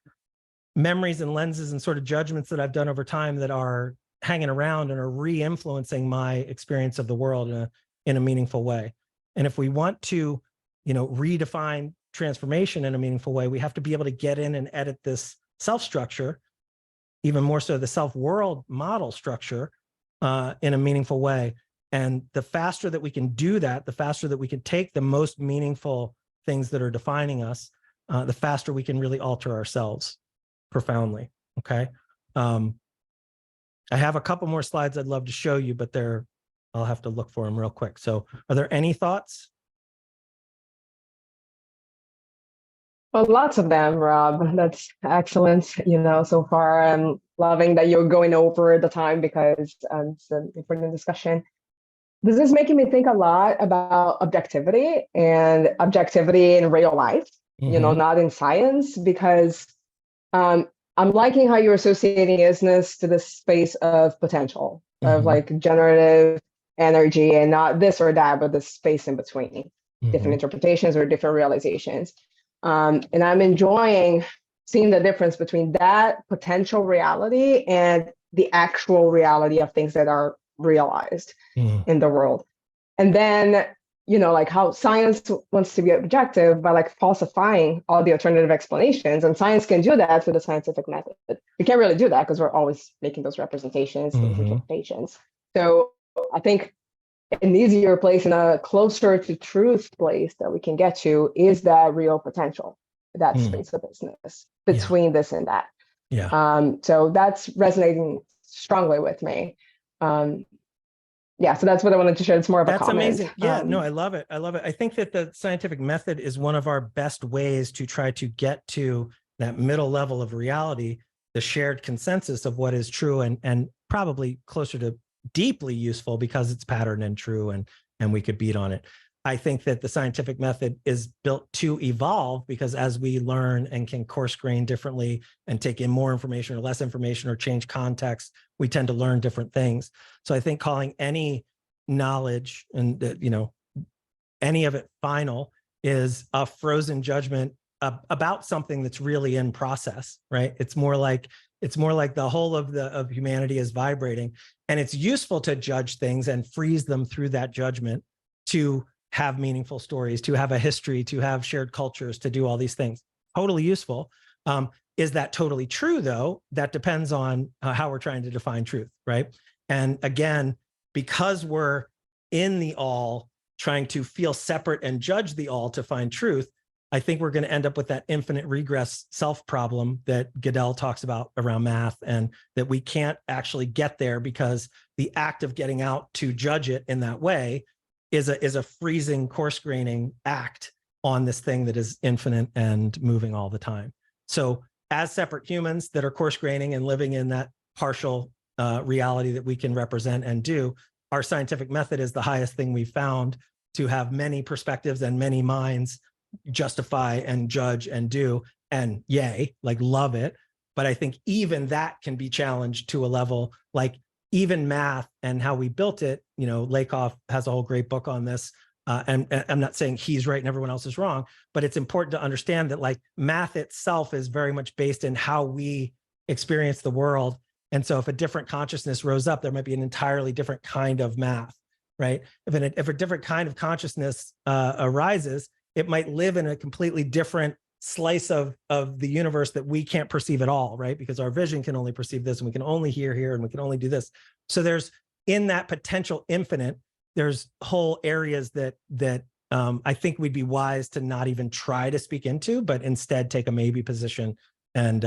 memories and lenses and sort of judgments that I've done over time that are hanging around and are re-influencing my experience of the world in a meaningful way. And if we want to, redefine transformation in a meaningful way, we have to be able to get in and edit this self-structure, even more so the self-world model structure, in a meaningful way. And the faster that we can do that, the faster that we can take the most meaningful things that are defining us, the faster we can really alter ourselves profoundly, okay? I have a couple more slides I'd love to show you, but I'll have to look for them real quick. So are there any thoughts? Well, lots of them, Rob. That's excellent. So far I'm loving that you're going over the time because it's an important discussion. This is making me think a lot about objectivity in real life, not in science, because I'm liking how you're associating isness to the space of potential, of like generative energy, and not this or that, but the space in between, different interpretations or different realizations. And I'm enjoying seeing the difference between that potential reality and the actual reality of things that are realized in the world. And then, like how science wants to be objective by like falsifying all the alternative explanations, and science can do that through the scientific method. We can't really do that because we're always making those representations, those interpretations. So I think an easier place and a closer to truth place that we can get to is that real potential, that space of business between this and that. So that's resonating strongly with me. So that's what I wanted to share. It's more of a comment. That's amazing. Yeah, no, I love it. I love it. I think that the scientific method is one of our best ways to try to get to that middle level of reality, the shared consensus of what is true, and probably closer to deeply useful because it's patterned and true, and we could beat on it. I think that the scientific method is built to evolve because as we learn and can course grain differently and take in more information or less information or change context, we tend to learn different things. So I think calling any knowledge and, any of it final is a frozen judgment about something that's really in process, right? It's more like It's more like the whole of humanity is vibrating, and it's useful to judge things and freeze them through that judgment to have meaningful stories, to have a history, to have shared cultures, to do all these things. Totally useful. Is that totally true, though? That depends on how we're trying to define truth, right? And again, because we're in the all, trying to feel separate and judge the all to find truth, I think we're going to end up with that infinite regress self problem that Gödel talks about around math, and that we can't actually get there because the act of getting out to judge it in that way is a freezing, coarse graining act on this thing that is infinite and moving all the time. So as separate humans that are coarse graining and living in that partial reality that we can represent and do, our scientific method is the highest thing we've found to have many perspectives and many minds justify and judge and do, and yay, like love it. But I think even that can be challenged to a level, like even math and how we built it. You know, Lakoff has a whole great book on this. And I'm not saying he's right and everyone else is wrong, but it's important to understand that like math itself is very much based in how we experience the world. And so if a different consciousness rose up, there might be an entirely different kind of math, right? If a different kind of consciousness arises, it might live in a completely different slice of the universe that we can't perceive at all, right? Because our vision can only perceive this, and we can only hear here, and we can only do this. So there's, in that potential infinite, there's whole areas that I think we'd be wise to not even try to speak into, but instead take a maybe position and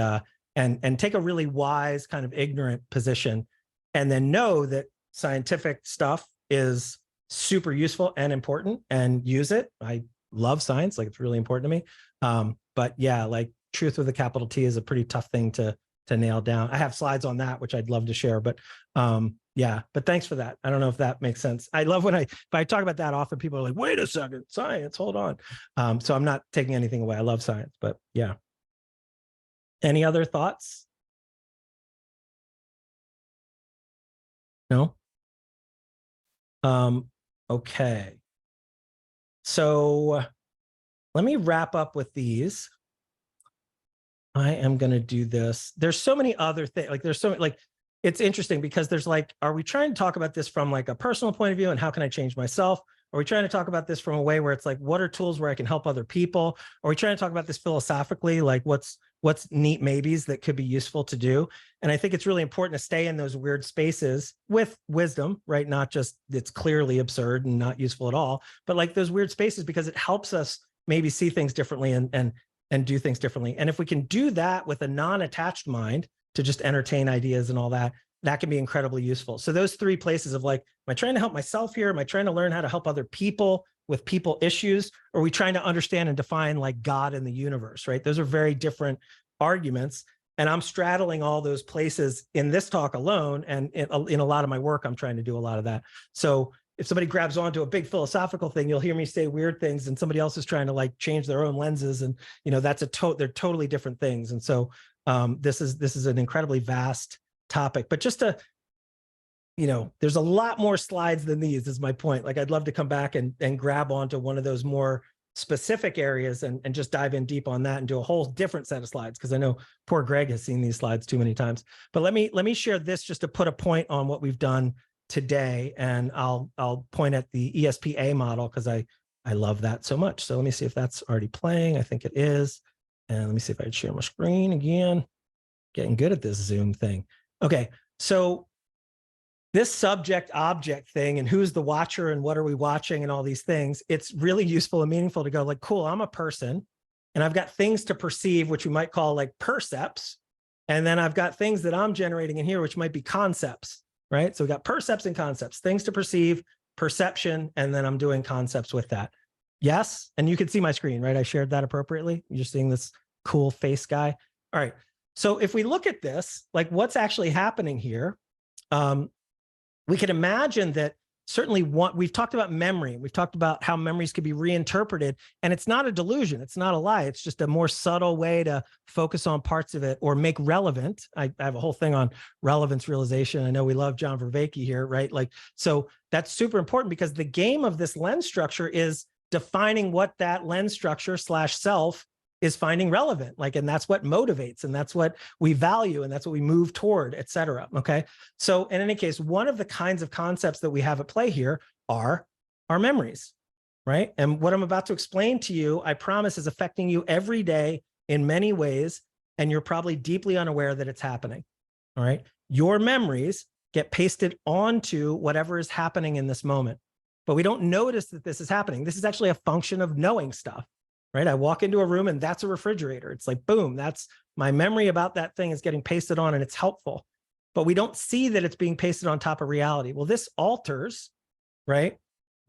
take a really wise kind of ignorant position, and then know that scientific stuff is super useful and important, and use it. I love science, like it's really important to me. But yeah, like truth with a capital T is a pretty tough thing to nail down. I have slides on that, which I'd love to share, but yeah, but thanks for that. I don't know if that makes sense. I love when if I talk about that often, people are like, wait a second, science, hold on. So I'm not taking anything away. I love science, but yeah. Any other thoughts? No? Okay. So let me wrap up with these. I am going to do this. There's so many other things. Like there's so like, it's interesting because there's like, are we trying to talk about this from like a personal point of view and how can I change myself? Are we trying to talk about this from a way where it's like, what are tools where I can help other people? Are we trying to talk about this philosophically? Like what's neat maybes that could be useful to do? And I think it's really important to stay in those weird spaces with wisdom, right? Not just it's clearly absurd and not useful at all, but like those weird spaces, because it helps us maybe see things differently and do things differently. And if we can do that with a non-attached mind to just entertain ideas and all that, that can be incredibly useful. So those three places of like, am I trying to help myself here? Am I trying to learn how to help other people with people issues? Or are we trying to understand and define like God and the universe, right? Those are very different arguments. And I'm straddling all those places in this talk alone. And in a lot of my work, I'm trying to do a lot of that. So if somebody grabs onto a big philosophical thing, you'll hear me say weird things, and somebody else is trying to like change their own lenses. And, you know, they're totally different things. And so this is an incredibly vast topic, but just to, you know, there's a lot more slides than these is my point. Like I'd love to come back and grab onto one of those more specific areas and just dive in deep on that and do a whole different set of slides. Cause I know poor Greg has seen these slides too many times, but let me share this just to put a point on what we've done today. And I'll point at the ESPA model because I love that so much. So let me see if that's already playing. I think it is. And let me see if I can share my screen again. Getting good at this Zoom thing. Okay, so this subject object thing and who's the watcher and what are we watching and all these things, it's really useful and meaningful to go like, cool, I'm a person and I've got things to perceive, which we might call like percepts. And then I've got things that I'm generating in here, which might be concepts, right? So we got percepts and concepts, things to perceive, perception, and then I'm doing concepts with that. Yes, and you can see my screen, right? I shared that appropriately. You're seeing this cool face guy. All right. So if we look at this, like what's actually happening here, we can imagine that certainly we've talked about memory. We've talked about how memories could be reinterpreted, and it's not a delusion. It's not a lie. It's just a more subtle way to focus on parts of it or make relevant. I have a whole thing on relevance realization. I know we love John Vervaeke here, right? Like, so that's super important because the game of this lens structure is defining what that lens structure / self is finding relevant, like, and that's what motivates, and that's what we value, and that's what we move toward, et cetera. Okay. So in any case, one of the kinds of concepts that we have at play here are our memories, right? And what I'm about to explain to you, I promise, is affecting you every day in many ways, and you're probably deeply unaware that it's happening. All right. Your memories get pasted onto whatever is happening in this moment, but we don't notice that this is happening. This is actually a function of knowing stuff, right? I walk into a room and that's a refrigerator. It's like, boom, that's my memory about that thing is getting pasted on, and it's helpful, but we don't see that it's being pasted on top of reality. Well, this alters, right?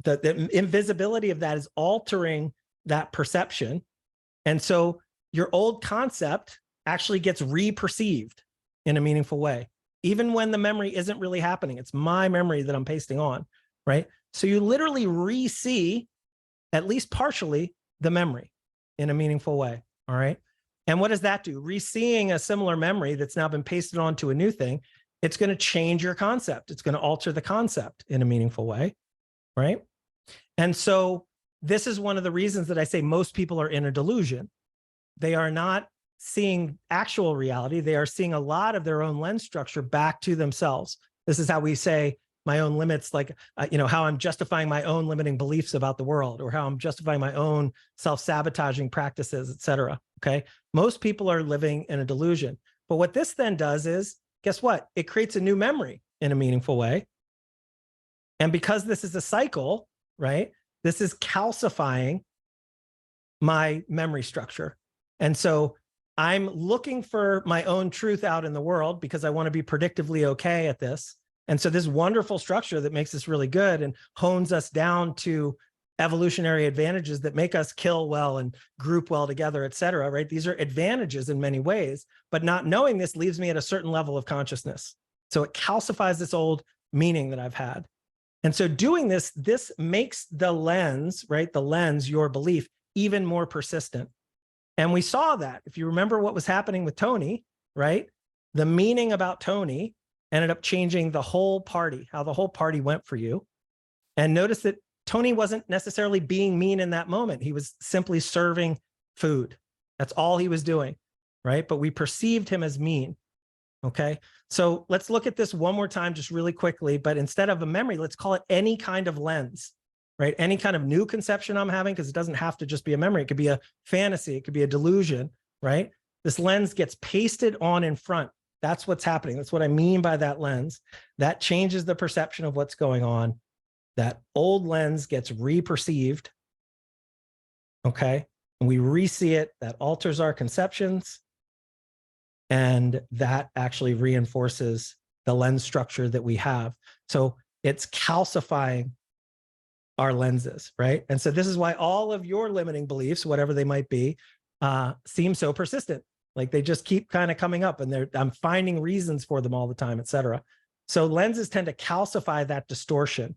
The invisibility of that is altering that perception. And so your old concept actually gets re-perceived in a meaningful way, even when the memory isn't really happening. It's my memory that I'm pasting on, right? So you literally re-see, at least partially, the memory in a meaningful way, all right? And what does that do? Re-seeing a similar memory that's now been pasted onto a new thing, it's going to change your concept. It's going to alter the concept in a meaningful way, right? And so this is one of the reasons that I say most people are in a delusion. They are not seeing actual reality. They are seeing a lot of their own lens structure back to themselves. This is how we say my own limits, like, how I'm justifying my own limiting beliefs about the world, or how I'm justifying my own self-sabotaging practices, et cetera. Okay. Most people are living in a delusion. But what this then does is, guess what? It creates a new memory in a meaningful way. And because this is a cycle, right? This is calcifying my memory structure. And so I'm looking for my own truth out in the world because I want to be predictably okay at this. And so this wonderful structure that makes us really good and hones us down to evolutionary advantages that make us kill well and group well together, et cetera, right? These are advantages in many ways, but not knowing this leaves me at a certain level of consciousness. So it calcifies this old meaning that I've had. And so doing this, this makes the lens, right? The lens, your belief, even more persistent. And we saw that. If you remember what was happening with Tony, right? The meaning about Tony ended up changing the whole party, how the whole party went for you. And notice that Tony wasn't necessarily being mean in that moment. He was simply serving food. That's all he was doing, right? But we perceived him as mean. Okay. So let's look at this one more time, just really quickly, but instead of a memory, let's call it any kind of lens, right? Any kind of new conception I'm having, because it doesn't have to just be a memory. It could be a fantasy. It could be a delusion, right? This lens gets pasted on in front. That's what's happening. That's what I mean by that lens. That changes the perception of what's going on. That old lens gets re-perceived. Okay. And we re-see it. That alters our conceptions. And that actually reinforces the lens structure that we have. So it's calcifying our lenses, right? And so this is why all of your limiting beliefs, whatever they might be, seem so persistent. Like they just keep kind of coming up, and I'm finding reasons for them all the time, et cetera. So lenses tend to calcify that distortion.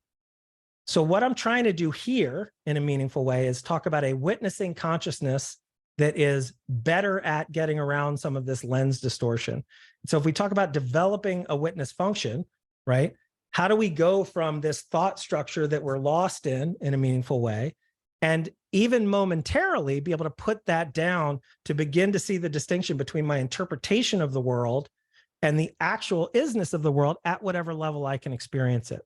So what I'm trying to do here in a meaningful way is talk about a witnessing consciousness that is better at getting around some of this lens distortion. So if we talk about developing a witness function, right? How do we go from this thought structure that we're lost in a meaningful way, and even momentarily be able to put that down to begin to see the distinction between my interpretation of the world and the actual isness of the world at whatever level I can experience it.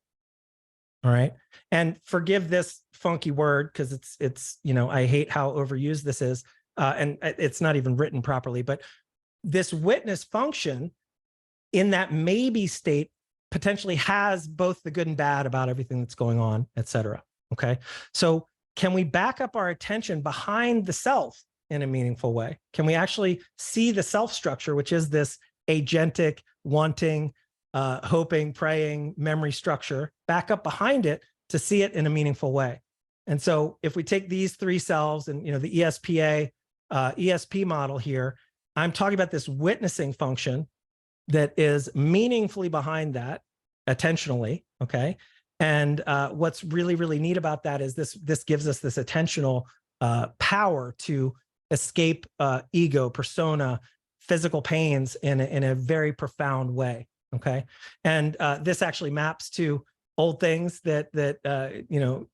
All right. And forgive this funky word, because it's, I hate how overused this is. And it's not even written properly, but this witness function in that maybe state potentially has both the good and bad about everything that's going on, et cetera. Okay. So can we back up our attention behind the self in a meaningful way? Can we actually see the self structure, which is this agentic, wanting, hoping, praying memory structure, back up behind it to see it in a meaningful way? And so if we take these three selves and, the ESP model here, I'm talking about this witnessing function that is meaningfully behind that, attentionally, okay? And what's really, really neat about that is this gives us this attentional power to escape ego, persona, physical pains in a very profound way, okay? And this actually maps to old things that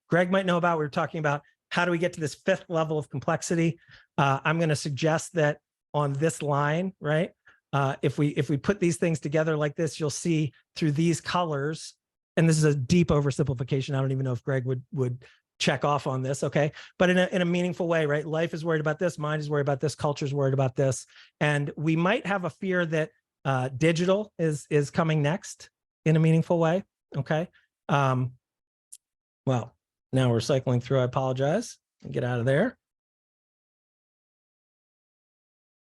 Greg might know about. We were talking about how do we get to this fifth level of complexity? I'm going to suggest that on this line, right? If we put these things together like this, you'll see through these colors, and this is a deep oversimplification. I don't even know if Greg would check off on this, okay? But in a meaningful way, right? Life is worried about this, mind is worried about this, culture is worried about this. And we might have a fear that digital is coming next in a meaningful way, okay? Well, now we're cycling through, I apologize. Get out of there.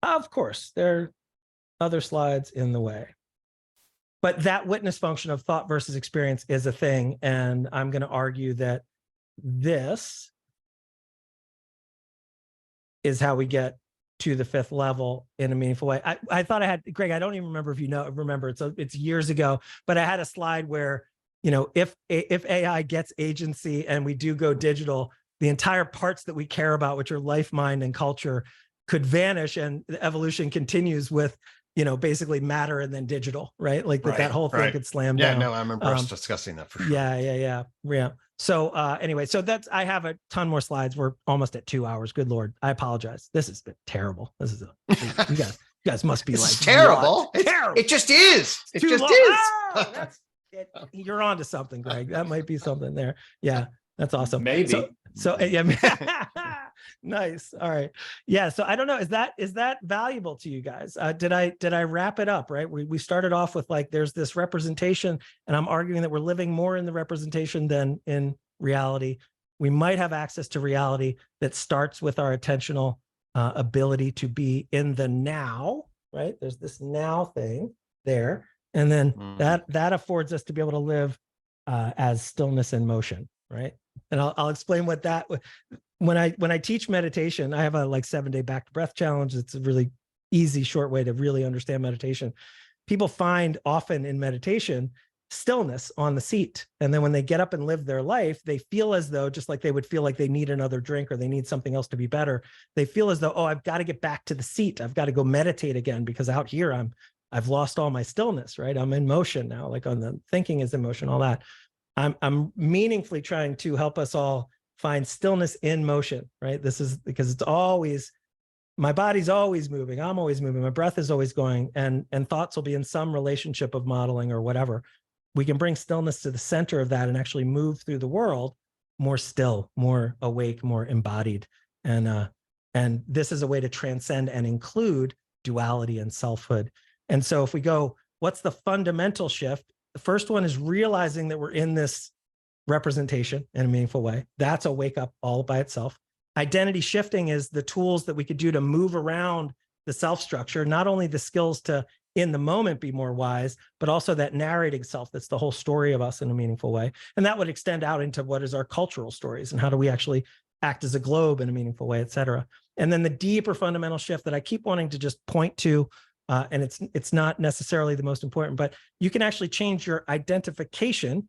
Of course, there are other slides in the way. But that witness function of thought versus experience is a thing. And I'm going to argue that this is how we get to the fifth level in a meaningful way. I thought I had, Greg, I don't even remember if you remember, it's years ago, but I had a slide where, you know, if AI gets agency and we do go digital, the entire parts that we care about, which are life, mind, and culture, could vanish, and the evolution continues with, you know, basically matter and then digital, right? Like that whole thing could slam down. Yeah, no, I remember us discussing that for sure. Yeah. So anyway, so I have a ton more slides. We're almost at 2 hours. Good Lord. I apologize. This has been terrible. This is you guys must be like terrible. It just is. It just is. Oh, you're onto something, Greg. That might be something there. Yeah, that's awesome. Maybe. So yeah, nice. All right. Yeah. So I don't know. Is that valuable to you guys? Did I wrap it up right? We started off with like there's this representation, and I'm arguing that we're living more in the representation than in reality. We might have access to reality that starts with our attentional ability to be in the now. Right? There's this now thing there, and then that affords us to be able to live as stillness in motion. Right? And I'll explain what that. When I teach meditation, I have a 7-day back to breath challenge. It's a really easy, short way to really understand meditation. People find often in meditation stillness on the seat. And then when they get up and live their life, they feel as though, just like they would feel like they need another drink or they need something else to be better, they feel as though, oh, I've got to get back to the seat. I've got to go meditate again, because out here I've lost all my stillness, right? I'm in motion now, like on the thinking is in motion, all that. I'm meaningfully trying to help us all find stillness in motion, right? This is because it's always, my body's always moving. I'm always moving. My breath is always going, and thoughts will be in some relationship of modeling or whatever. We can bring stillness to the center of that and actually move through the world more still, more awake, more embodied. And this is a way to transcend and include duality and selfhood. And so if we go, what's the fundamental shift? The first one is realizing that we're in this representation in a meaningful way. That's a wake up all by itself. Identity shifting is the tools that we could do to move around the self structure, not only the skills to in the moment be more wise, but also that narrating self that's the whole story of us in a meaningful way. And that would extend out into what is our cultural stories and how do we actually act as a globe in a meaningful way, et cetera. And then the deeper fundamental shift that I keep wanting to just point to, and it's not necessarily the most important, but you can actually change your identification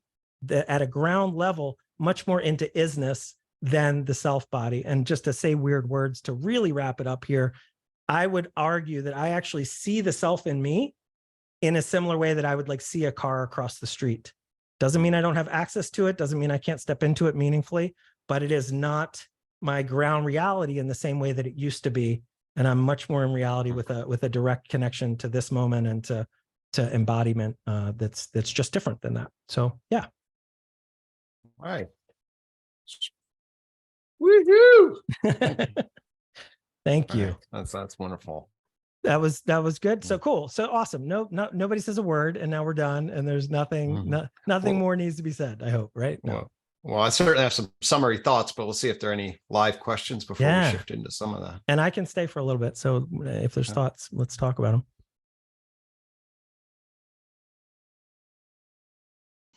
at a ground level much more into isness than the self body. And just to say weird words to really wrap it up here, I would argue that I actually see the self in me in a similar way that I would see a car across the street. Doesn't mean I don't have access to it. Doesn't mean I can't step into it meaningfully, but it is not my ground reality in the same way that it used to be. And I'm much more in reality with a direct connection to this moment and to embodiment that's just different than that. So yeah. All right. Woohoo! Thank you. Right. That's wonderful. That was good. So cool. So awesome. Nobody says a word, and now we're done. And there's nothing more needs to be said. I hope, right? No. Well, I certainly have some summary thoughts, but we'll see if there are any live questions before we shift into some of that. And I can stay for a little bit. So if there's thoughts, let's talk about them.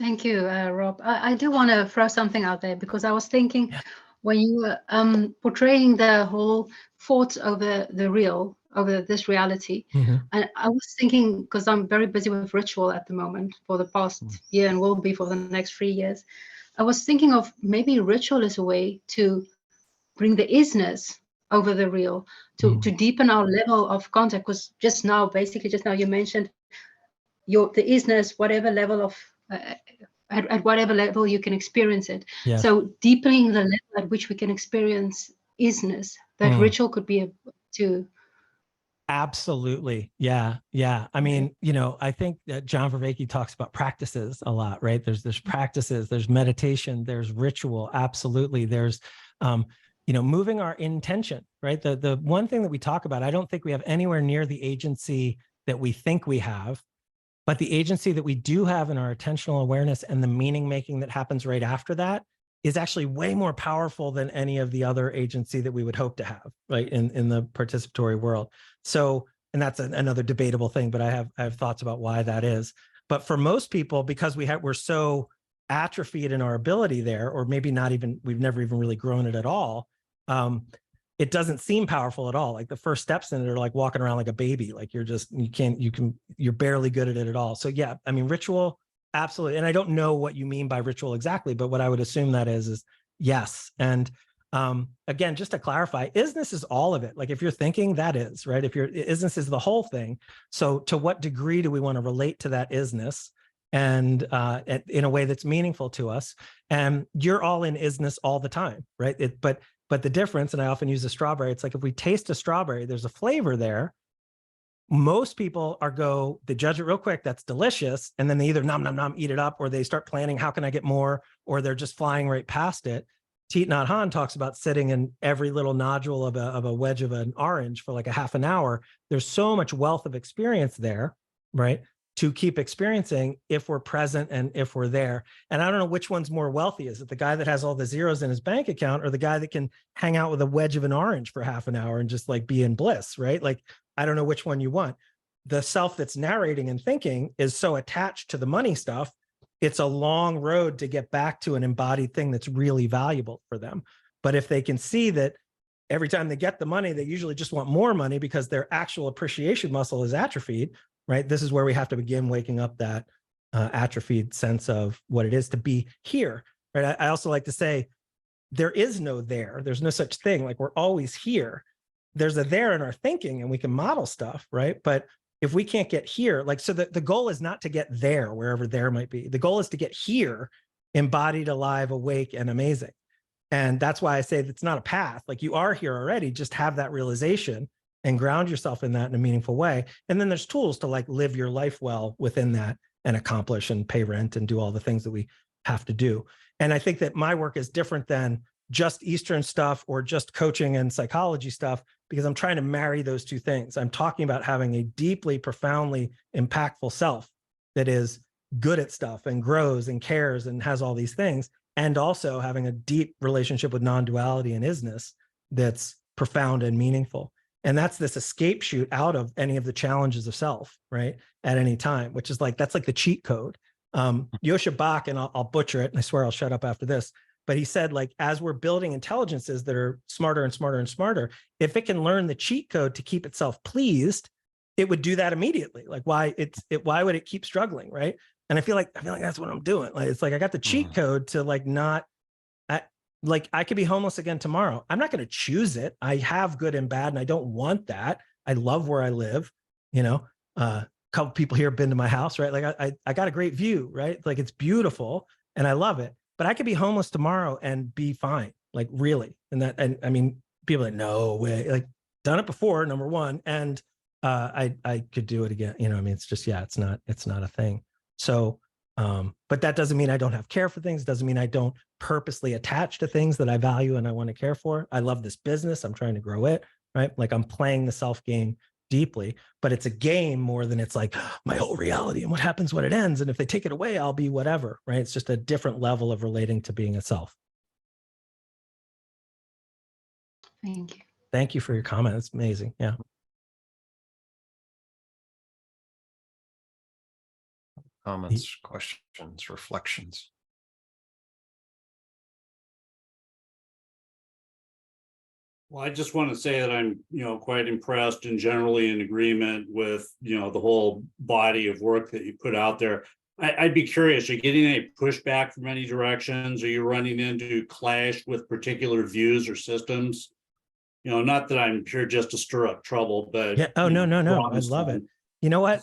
Thank you, Rob. I do want to throw something out there, because I was thinking when you were portraying the whole thoughts over the real, over this reality, and I was thinking, because I'm very busy with ritual at the moment for the past year and will be for the next 3 years, I was thinking of maybe ritual is a way to bring the isness over the real, to deepen our level of contact. Because just now you mentioned the isness, whatever level of at whatever level you can experience it. Yes. So deepening the level at which we can experience isness, that ritual could be to. Absolutely. Yeah. Yeah. I mean, you know, I think that John Vervaeke talks about practices a lot, right? There's practices, there's meditation, there's ritual. Absolutely. There's, you know, moving our intention, right? The one thing that we talk about, I don't think we have anywhere near the agency that we think we have, but the agency that we do have in our attentional awareness and the meaning making that happens right after that is actually way more powerful than any of the other agency that we would hope to have, right, in the participatory world. So, and that's another debatable thing, but I have thoughts about why that is. But for most people, because we're so atrophied in our ability there, or maybe not even, we've never even really grown it at all, it doesn't seem powerful at all. Like the first steps in it are like walking around like a baby. Like you're barely good at it at all. So yeah, I mean, ritual, absolutely. And I don't know what you mean by ritual exactly, but what I would assume that is yes. And again, just to clarify, isness is all of it. Like if you're thinking, that is, right? If isness is the whole thing. So to what degree do we want to relate to that isness and in a way that's meaningful to us? And you're all in isness all the time, right? But the difference, and I often use a strawberry, it's like if we taste a strawberry, there's a flavor there. Most people they judge it real quick, that's delicious, and then they either nom, nom, nom, eat it up, or they start planning, how can I get more? Or they're just flying right past it. Thich Nhat Hanh talks about sitting in every little nodule of a wedge of an orange for like a half an hour. There's so much wealth of experience there, right? To keep experiencing if we're present and if we're there. And I don't know which one's more wealthy. Is it the guy that has all the zeros in his bank account, or the guy that can hang out with a wedge of an orange for half an hour and just like be in bliss, right? Like, I don't know which one you want. The self that's narrating and thinking is so attached to the money stuff. It's a long road to get back to an embodied thing that's really valuable for them. But if they can see that every time they get the money, they usually just want more money because their actual appreciation muscle is atrophied, right? This is where we have to begin waking up that atrophied sense of what it is to be here, right? I also like to say, there is no there. There's no such thing. Like, we're always here. There's a there in our thinking, and we can model stuff, right? But if we can't get here, like, so the goal is not to get there, wherever there might be. The goal is to get here, embodied, alive, awake, and amazing. And that's why I say it's not a path. Like, you are here already, just have that realization and ground yourself in that in a meaningful way. And then there's tools to like live your life well within that and accomplish and pay rent and do all the things that we have to do. And I think that my work is different than just Eastern stuff or just coaching and psychology stuff, because I'm trying to marry those two things. I'm talking about having a deeply, profoundly impactful self that is good at stuff and grows and cares and has all these things, and also having a deep relationship with non-duality and isness that's profound and meaningful. And that's this escape chute out of any of the challenges of self, right? At any time, which is like, that's like the cheat code. Yosha Bach, and I'll butcher it, and I swear I'll shut up after this, but he said, like, as we're building intelligences that are smarter and smarter and smarter, if it can learn the cheat code to keep itself pleased, it would do that immediately. Like, why would it keep struggling, right? And I feel like that's what I'm doing. Like, it's like I got the cheat code to like not, like, I could be homeless again tomorrow. I'm not going to choose it. I have good and bad, and I don't want that. I love where I live. You know, a couple people here have been to my house, right? Like, I got a great view, right? Like, it's beautiful and I love it. But I could be homeless tomorrow and be fine, like, really. And I mean, people are like, no way, like, done it before, number one. And I could do it again. You know, I mean, it's just, yeah, it's not a thing. So, but that doesn't mean I don't have care for things. It doesn't mean I don't purposely attach to things that I value and I want to care for. I love this business. I'm trying to grow it, right? Like, I'm playing the self game deeply, but it's a game more than it's like my whole reality and what happens when it ends. And if they take it away, I'll be whatever, right? It's just a different level of relating to being a self. Thank you. Thank you for your comment. It's amazing. Yeah. Comments, questions, reflections. Well, I just want to say that I'm, quite impressed and generally in agreement with, the whole body of work that you put out there. I'd be curious, are you getting any pushback from any directions? Are you running into clash with particular views or systems? Not that I'm here just to stir up trouble, but yeah. Oh, no. I love it. You know what?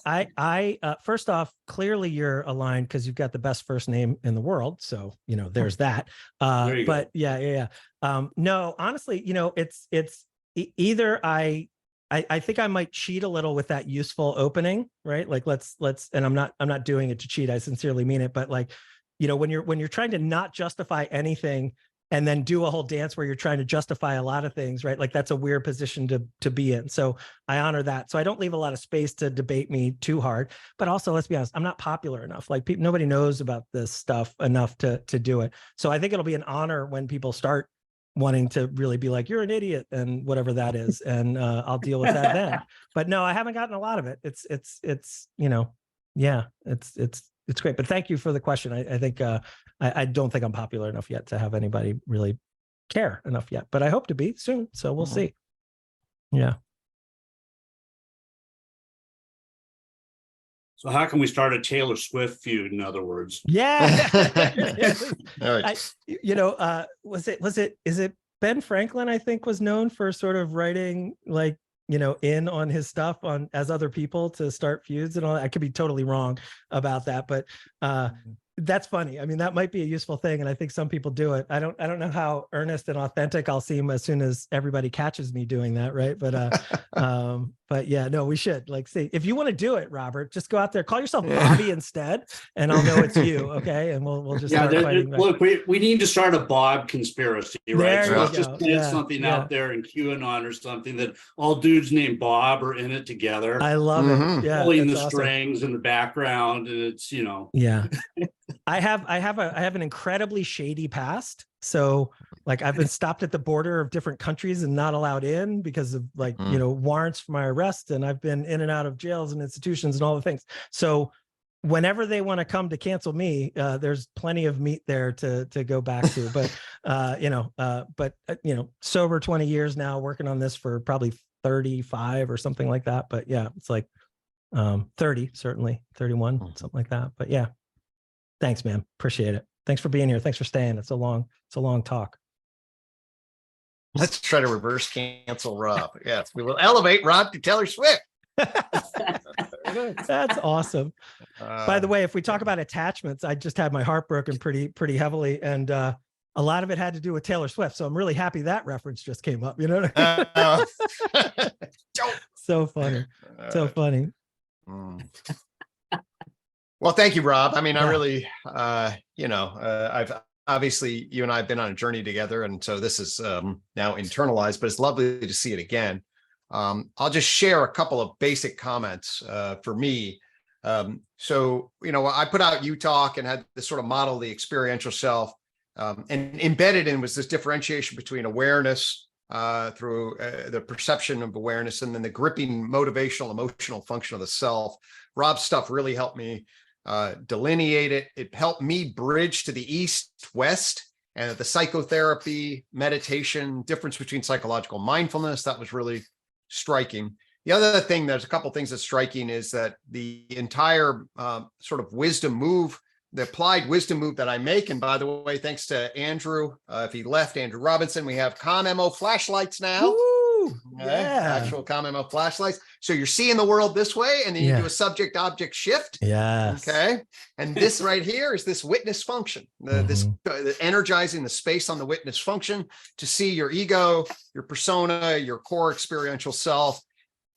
First off, clearly you're aligned because you've got the best first name in the world. So, there's that. There you But go. yeah. No, honestly, it's either I think I might cheat a little with that useful opening, right? Like let's, and I'm not doing it to cheat. I sincerely mean it. But like, when you're trying to not justify anything and then do a whole dance where you're trying to justify a lot of things, right? Like that's a weird position to be in. So I honor that. So I don't leave a lot of space to debate me too hard, but also let's be honest, I'm not popular enough. Like nobody knows about this stuff enough to do it. So I think it'll be an honor when people start wanting to really be like, you're an idiot and whatever that is. And I'll deal with that then. But no, I haven't gotten a lot of it. It's great. But thank you for the question. I think, I don't think I'm popular enough yet to have anybody really care enough yet, but I hope to be soon. So we'll see. Yeah. So how can we start a Taylor Swift feud, in other words? Yeah. All right. Is it Ben Franklin, I think, was known for sort of writing like, in on his stuff as other people to start feuds and all that. I could be totally wrong about that, but that's funny. I mean, that might be a useful thing. And I think some people do it. I don't know how earnest and authentic I'll seem as soon as everybody catches me doing that. Right. But yeah, no, we should see if you want to do it, Robert, just go out there, call yourself Bobby instead, and I'll know it's you. Okay. And we'll just start fighting. Look, we need to start a Bob conspiracy, right? So let's just plant something out there in QAnon or something that all dudes named Bob are in it together. I love it. Yeah. Pulling the strings in the background. And it's, Yeah. I have an incredibly shady past. So like I've been stopped at the border of different countries and not allowed in because of warrants for my arrest. And I've been in and out of jails and institutions and all the things. So whenever they want to come to cancel me, there's plenty of meat there to go back to. But, sober 20 years now, working on this for probably 35 or something like that. But yeah, it's like 30, certainly 31, something like that. But yeah. Thanks, man. Appreciate it. Thanks for being here. Thanks for staying. It's a long talk. Let's try to reverse cancel Rob. Yes, we will elevate Rob to Taylor Swift. That's awesome. By the way, if we talk about attachments, I just had my heart broken pretty heavily, and a lot of it had to do with Taylor Swift. So I'm really happy that reference just came up. You know what I mean? So funny. So funny. Well, thank you, Rob. I mean, I really, I've obviously, you and I have been on a journey together. And so this is now internalized, but it's lovely to see it again. I'll just share a couple of basic comments for me. So, I put out UToK and had this sort of model of the experiential self, and embedded in was this differentiation between awareness through the perception of awareness and then the gripping motivational, emotional function of the self. Rob's stuff really helped me delineate it. It helped me bridge to the East-West and the psychotherapy, meditation, difference between psychological mindfulness. That was really striking. The other thing, there's a couple things that's striking is that the entire sort of wisdom move, the applied wisdom move that I make, and by the way, thanks to Andrew, if he left, Andrew Robinson, we have ComMO flashlights now. Actual ComMO flashlights. So you're seeing the world this way, and then you do a subject-object shift. Okay. And this right here is this witness function, the energizing the space on the witness function to see your ego, your persona, your core experiential self,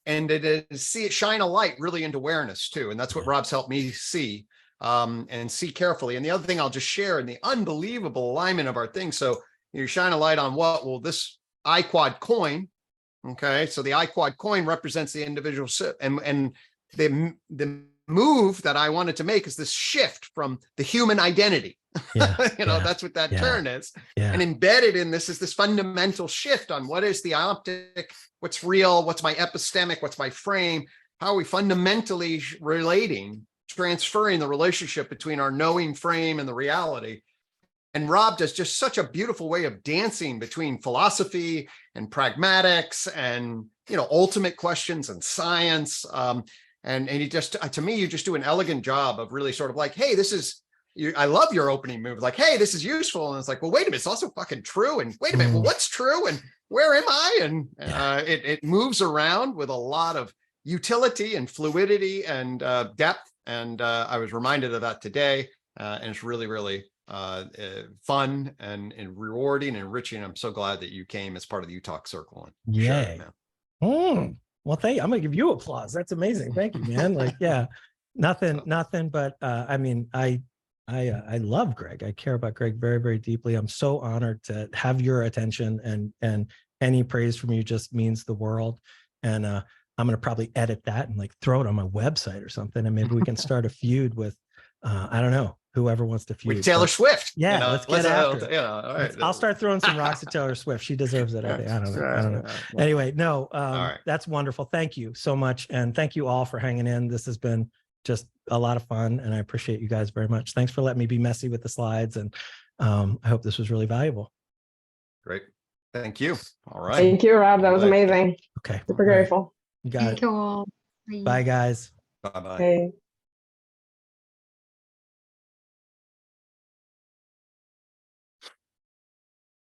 and to see it shine a light really into awareness too. And that's what Rob's helped me see. And see carefully. And the other thing I'll just share in the unbelievable alignment of our thing. So you shine a light on what? Well, this iQuad coin. Okay. So the iQuad coin represents the individual, and the move that I wanted to make is this shift from the human identity. That's what that turn is. And embedded in this is this fundamental shift on what is the optic, what's real, what's my epistemic, what's my frame, how are we fundamentally relating, transferring the relationship between our knowing frame and the reality. And Rob does just such a beautiful way of dancing between philosophy and pragmatics and, ultimate questions and science. And he just, to me, you just do an elegant job of really sort of like, hey, this is, I love your opening move. Like, hey, this is useful. And it's like, well, wait a minute, it's also fucking true. And wait a minute, well, what's true? And where am I? And it moves around with a lot of utility and fluidity and depth. And I was reminded of that today. And it's really, really fun and rewarding and enriching. I'm so glad that you came as part of the UToK Circle. And shared it, man. Well, I'm gonna give you applause. That's amazing. Thank you, man. Like, yeah, nothing, but I mean, I love Greg. I care about Greg very, very deeply. I'm so honored to have your attention, and any praise from you just means the world. And I'm gonna probably edit that and like throw it on my website or something, and maybe we can start a feud with I don't know, whoever wants to feud with Taylor Swift. Yeah, you know, let's get after it. All right. I'll start throwing some rocks at Taylor Swift. She deserves it. I think. I don't know. Anyway, no, that's wonderful. Thank you so much. And thank you all for hanging in. This has been just a lot of fun, and I appreciate you guys very much. Thanks for letting me be messy with the slides. And I hope this was really valuable. Great. Thank you. All right. Thank you, Rob. That was amazing. Okay. Super grateful. You got Thank it. you all. Bye, guys. Bye-bye. Okay.